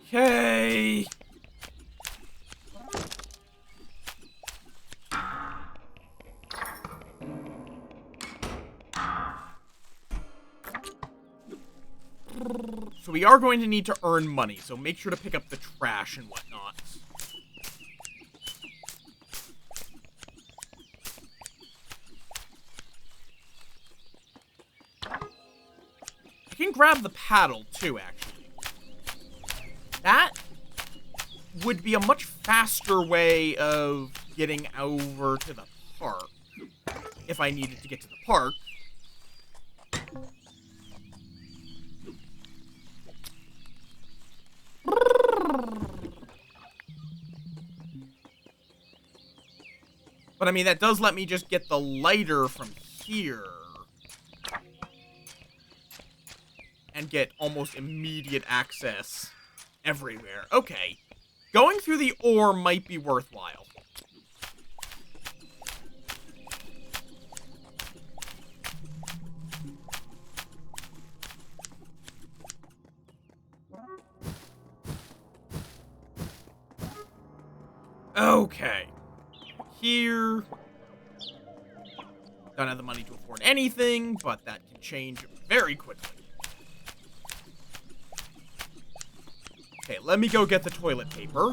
Okay. So we are going to need to earn money, so make sure to pick up the trash and whatnot. I can grab the paddle, too, actually. That would be a much faster way of getting over to the park. If I needed to get to the park. But I mean, that does let me just get the lighter from here. And get almost immediate access everywhere. Okay. Going through the ore might be worthwhile. Okay. Here. Don't have the money to afford anything, but that can change very quickly. Okay, let me go get the toilet paper.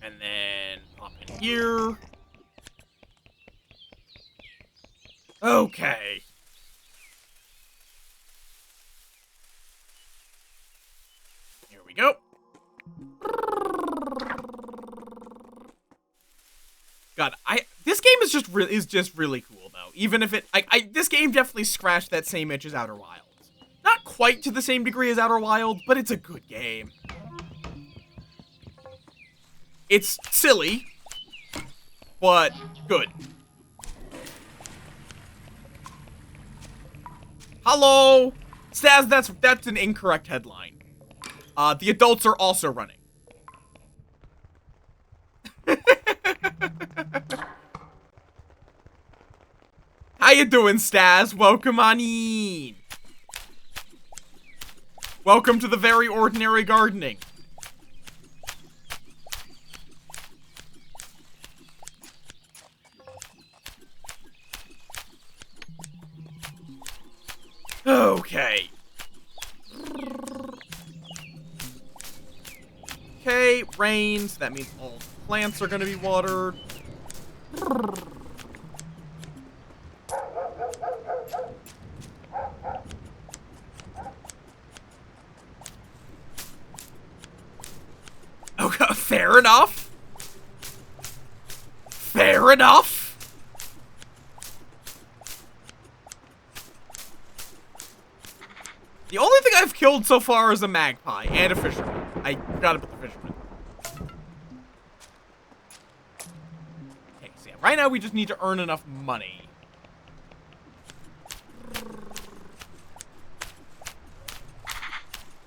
And then pop in here. Okay. Here we go. God, this game is just really cool though. Even if this game definitely scratched that same itch as Outer Wilds. Not quite to the same degree as Outer Wilds, but it's a good game. It's silly, but good. Hello, Staz. That's an incorrect headline. The adults are also running. How you doing, Staz? Welcome on in. Welcome to the very ordinary gardening. Okay. Okay, rains. That means all plants are gonna be watered. Okay, fair enough. Fair enough. The only thing I've killed so far is a magpie and a fisherman. I gotta put the fisherman. Okay, so yeah, right now we just need to earn enough money.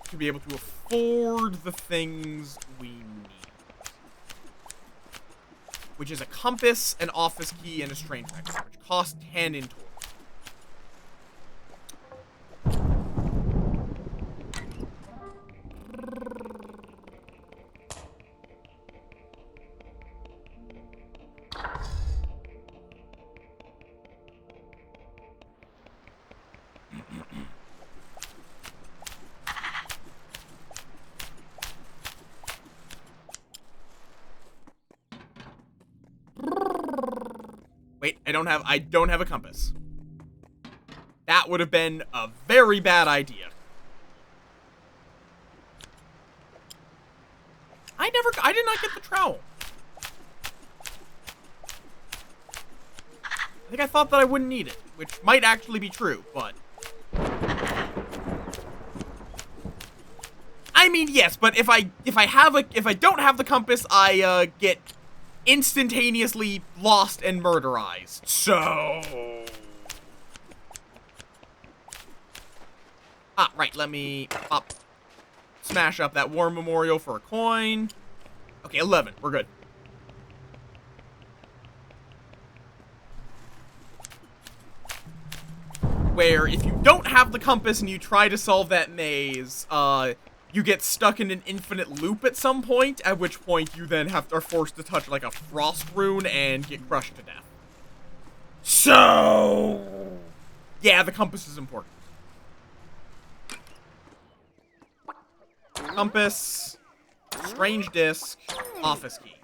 To be able to afford the things we need. Which is a compass, an office key, and a strain factor, which cost 10 in total. Wait, I don't have a compass. That would have been a very bad idea. I did not get the trowel. I think I thought that I wouldn't need it, which might actually be true, but... I mean, yes, but if I don't have the compass, I get instantaneously lost and murderized. So... Ah, right, let me smash up that war memorial for a coin. Okay, 11, we're good. Where if you don't have the compass and you try to solve that maze, you get stuck in an infinite loop at some point, at which point you then are forced to touch like a frost rune and get crushed to death. So, yeah, the compass is important. Compass, strange disc, office key.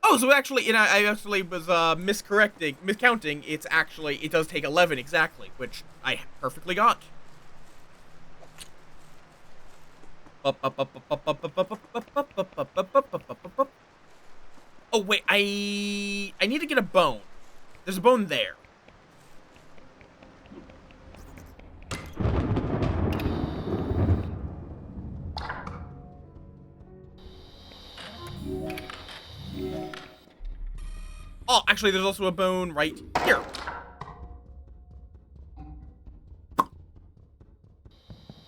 Oh, so actually, you know, I actually was miscounting. It does take 11 exactly, which I perfectly got. Oh wait, I need to get a bone. There's a bone there. Oh, actually, there's also a bone right here.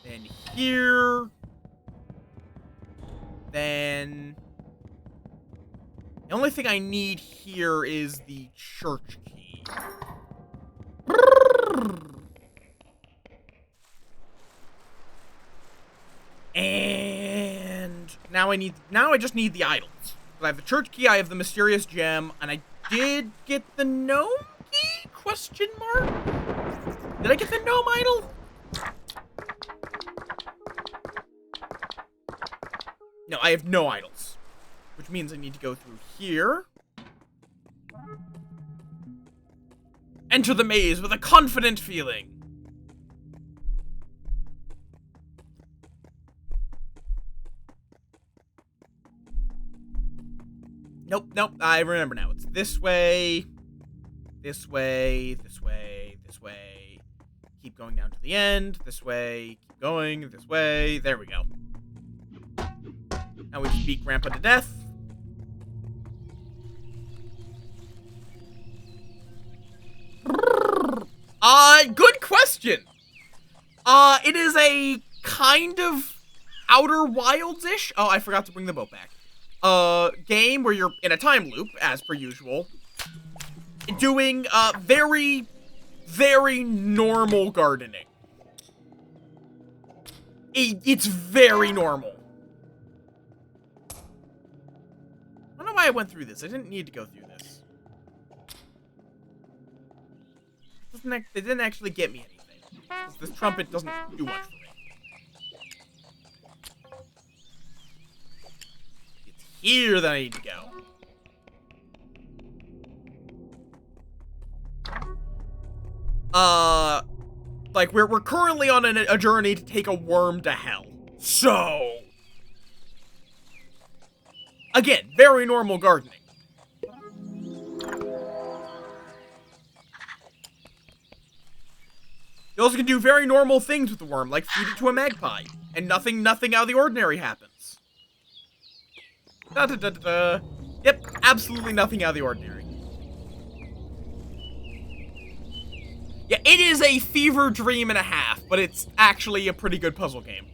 Then here. Then... The only thing I need here is the church key. And now I just need the idols. I have the church key, I have the mysterious gem, and I did get the gnome key? Question mark? Did I get the gnome idol? No, I have no idols. Which means I need to go through here. Enter the maze with a confident feeling. Nope, I remember now. It's this way, this way, this way, this way. Keep going down to the end, this way, keep going, this way. There we go. Now we just beat Grandpa to death. Good question. It is a kind of Outer Wilds-ish. Oh, I forgot to bring the boat back. Game where you're in a time loop, as per usual, doing, very, very normal gardening. It's very normal. I don't know why I went through this. I didn't need to go through this. It didn't actually get me anything. This trumpet doesn't do much for me. It's here that I need to go. Like, we're currently on a journey to take a worm to hell. So... Again, very normal gardening. You also can do very normal things with the worm, like feed it to a magpie, and nothing out of the ordinary happens. Yep, absolutely nothing out of the ordinary. Yeah, it is a fever dream and a half, but it's actually a pretty good puzzle game.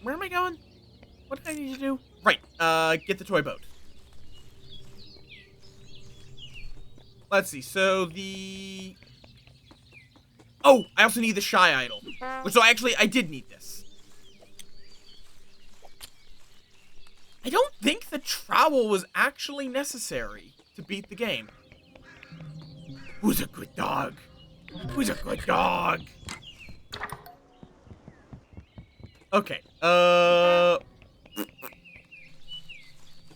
Where am I going? What did I need to do? Right, get the toy boat. Let's see, so the... Oh, I also need the Shy Idol. So actually, I did need this. I don't think the trowel was actually necessary to beat the game. Who's a good dog? Who's a good dog? Okay,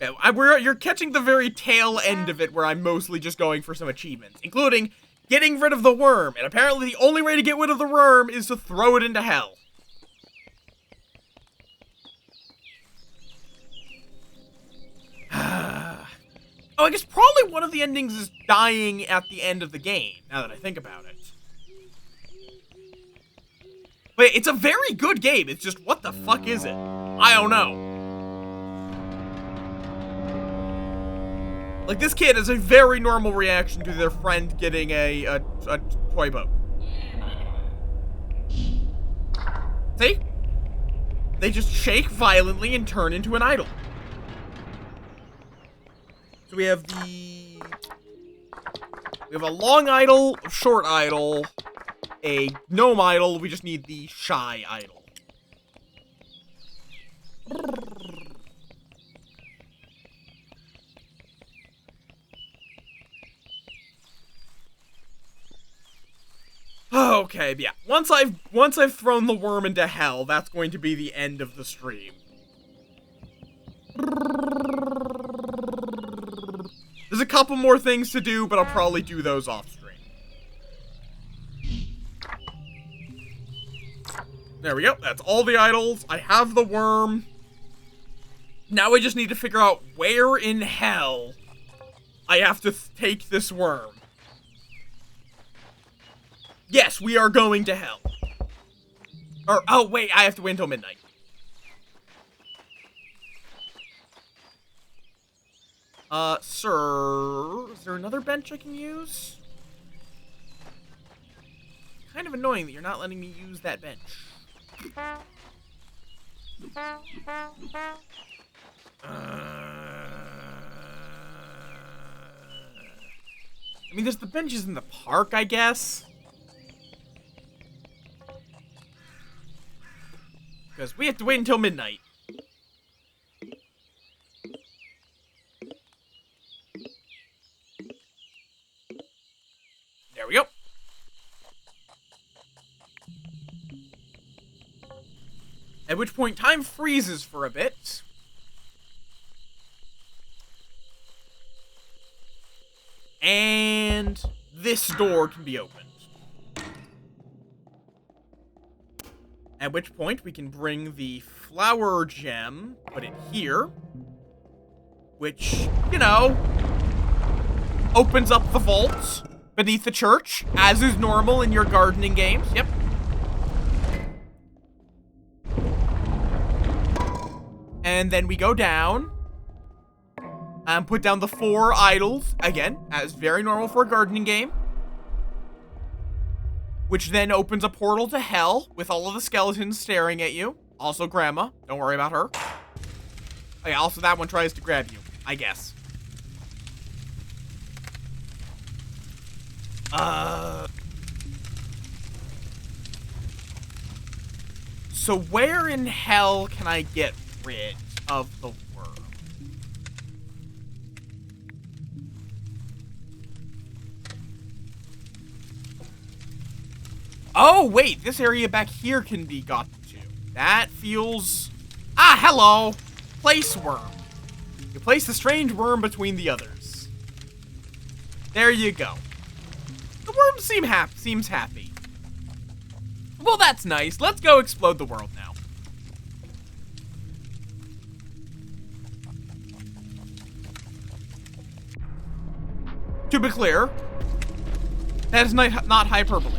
You're catching the very tail end of it where I'm mostly just going for some achievements, including getting rid of the worm. And apparently the only way to get rid of the worm is to throw it into hell. Oh, I guess probably one of the endings is dying at the end of the game, now that I think about it. But it's a very good game, it's just, what the fuck is it? I don't know. Like, this kid has a very normal reaction to their friend getting a toy boat. See? They just shake violently and turn into an idol. So we have a long idol, a short idol, a gnome idol. We just need the shy idol. Okay, yeah. Once I've thrown the worm into hell, that's going to be the end of the stream. There's a couple more things to do, but I'll probably do those off stream. There we go. That's all the idols. I have the worm. Now I just need to figure out where in hell I have to take this worm. Yes, we are going to hell. Or, oh wait, I have to wait until midnight. Sir, is there another bench I can use? Kind of annoying that you're not letting me use that bench. I mean, there's the benches in the park, I guess. Because we have to wait until midnight. There we go. At which point, time freezes for a bit. And this door can be opened. At which point, we can bring the flower gem, put it here. Which, you know, opens up the vault beneath the church, as is normal in your gardening games. Yep. And then we go down and put down the 4 idols, again, as very normal for a gardening game. Which then opens a portal to hell with all of the skeletons staring at you. Also Grandma, don't worry about her. Oh yeah, also that one tries to grab you, I guess. So where in hell can I get rid of the worm? Oh, wait, this area back here can be gotten to. That feels... Ah, hello! Place worm. You place the strange worm between the others. There you go. The worm seems happy. Well, that's nice. Let's go explode the world now. To be clear, that is not hyperbole.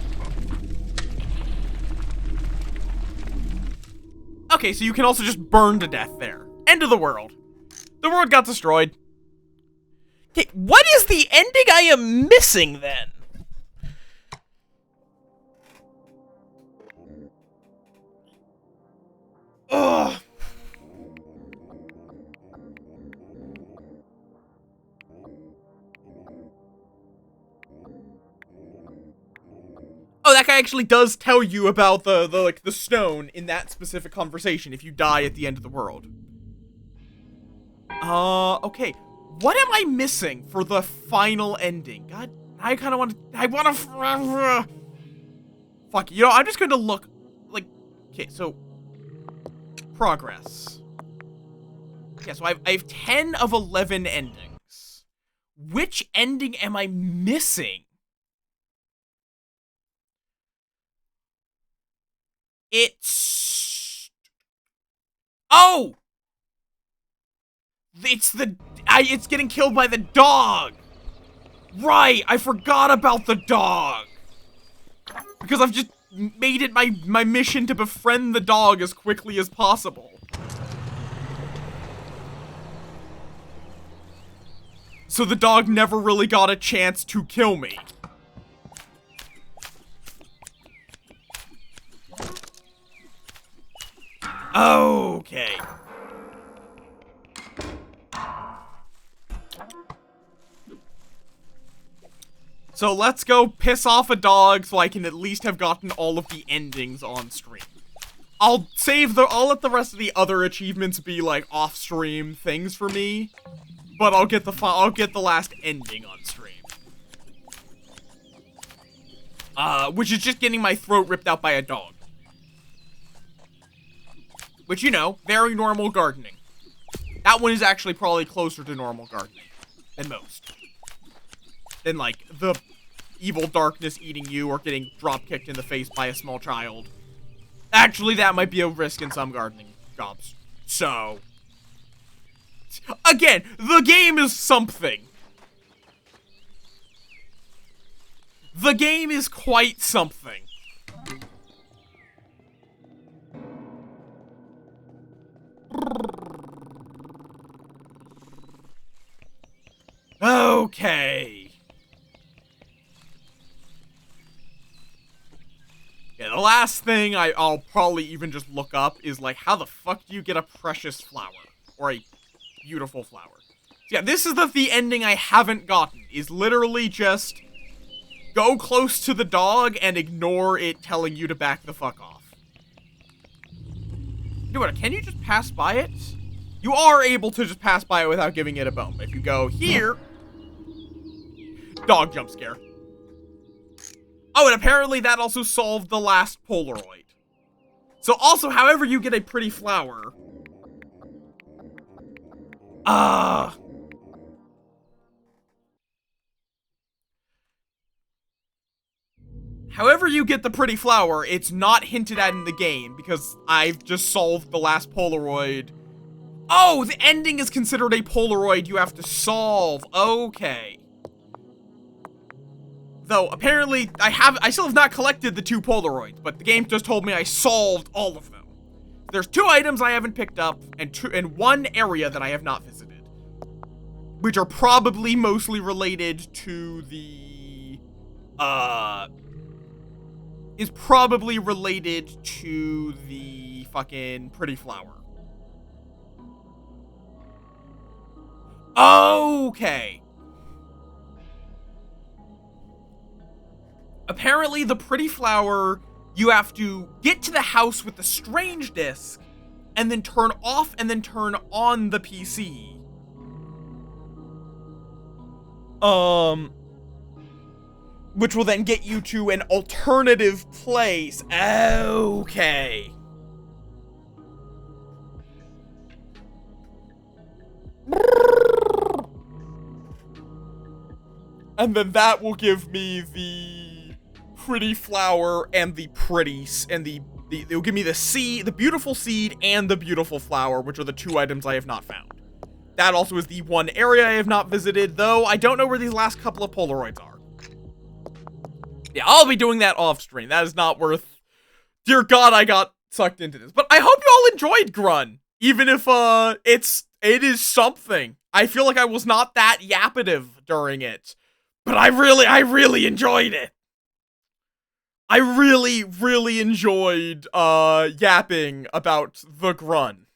Okay, so you can also just burn to death there. End of the world. The world got destroyed. Okay, what is the ending I am missing then? Ugh. Oh, that guy actually does tell you about the stone in that specific conversation if you die at the end of the world. Okay. What am I missing for the final ending? God, I kind of want to, fuck, you know, I'm just going to look, like, okay, so, progress. Yeah, so I have 10 of 11 endings. Which ending am I missing? It's... Oh! It's getting killed by the dog! Right, I forgot about the dog! Because I've just made it my mission to befriend the dog as quickly as possible. So the dog never really got a chance to kill me. Okay. So let's go piss off a dog so I can at least have gotten all of the endings on stream. I'll let the rest of the other achievements be like off-stream things for me, but I'll get the last ending on stream. Which is just getting my throat ripped out by a dog. Which, you know, very normal gardening. That one is actually probably closer to normal gardening than most. Than, like, the evil darkness eating you or getting drop-kicked in the face by a small child. Actually, that might be a risk in some gardening jobs. So... Again, the game is something. The game is quite something. Okay. Yeah, the last thing I'll probably even just look up is, like, how the fuck do you get a precious flower? Or a beautiful flower? So yeah, this is the ending I haven't gotten, is literally just go close to the dog and ignore it telling you to back the fuck off. Dude, can you just pass by it? You are able to just pass by it without giving it a bone. But if you go here... Dog jump scare. Oh, and apparently that also solved the last Polaroid. So also, however you get a pretty flower... However you get the pretty flower, it's not hinted at in the game, because I've just solved the last Polaroid. Oh, the ending is considered a Polaroid you have to solve. Okay. Though, apparently, I still have not collected the 2 Polaroids, but the game just told me I solved all of them. There's 2 items I haven't picked up, and 1 area that I have not visited. Which are probably mostly related to the, is probably related to the fucking pretty flower. Okay. Apparently, the pretty flower, you have to get to the house with the strange disc, and then turn off and then turn on the PC. Which will then get you to an alternative place. Okay. And then that will give me the pretty flower and the it'll give me the seed, the beautiful seed and the beautiful flower, which are the 2 items I have not found. That also is the 1 area I have not visited, though I don't know where these last couple of Polaroids are. Yeah, I'll be doing that off stream. That is not worth... Dear God, I got sucked into this. But I hope you all enjoyed Grun. Even if, it is something. I feel like I was not that yappative during it. But I really enjoyed it. I really enjoyed, yapping about the Grun.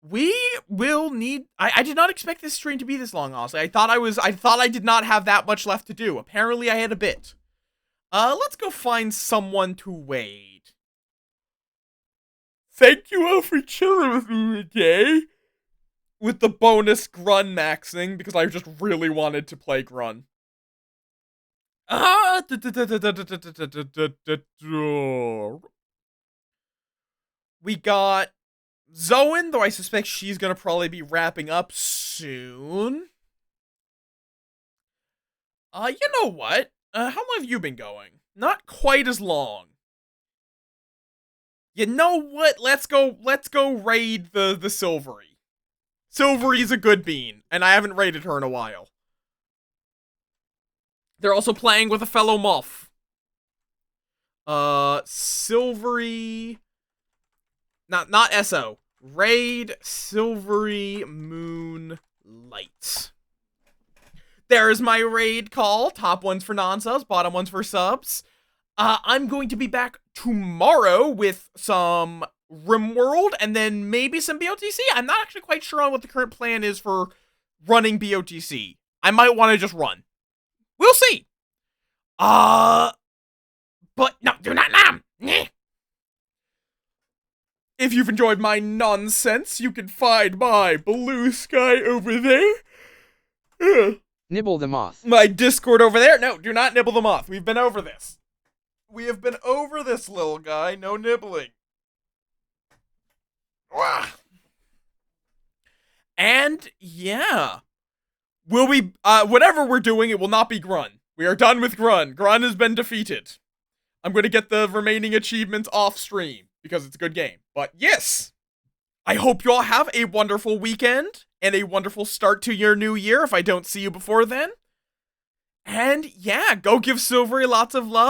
We will need... I did not expect this stream to be this long, honestly. I thought I did not have that much left to do. Apparently, I had a bit. Let's go find someone to wade. Thank you all for chilling with me today. With the bonus Grun maxing, because I just really wanted to play Grun. Uh, we got Zoan, though I suspect she's gonna probably be wrapping up soon. You know what? How long have you been going? Not quite as long. You know what? Let's go raid the Silvery. Silvery's a good bean, and I haven't raided her in a while. They're also playing with a fellow Moff. Silvery... Not SO. Raid Silvery Moonlight. There is my raid call. Top one's for non-subs, bottom one's for subs. I'm going to be back tomorrow with some RimWorld and then maybe some BOTC. I'm not actually quite sure on what the current plan is for running BOTC. I might want to just run. We'll see. But no, do not nom. If you've enjoyed my nonsense, you can find my blue sky over there. Nibble the moth. My Discord over there. No, do not nibble the moth. We've been over this. We have been over this, little guy. No nibbling. And yeah, we'll be whatever we're doing, it will not be Grun. We are done with Grun. Grun has been defeated. I'm going to get the remaining achievements off stream because it's a good game. But yes, I hope you all have a wonderful weekend and a wonderful start to your new year if I don't see you before then. And yeah, go give Silvery lots of love.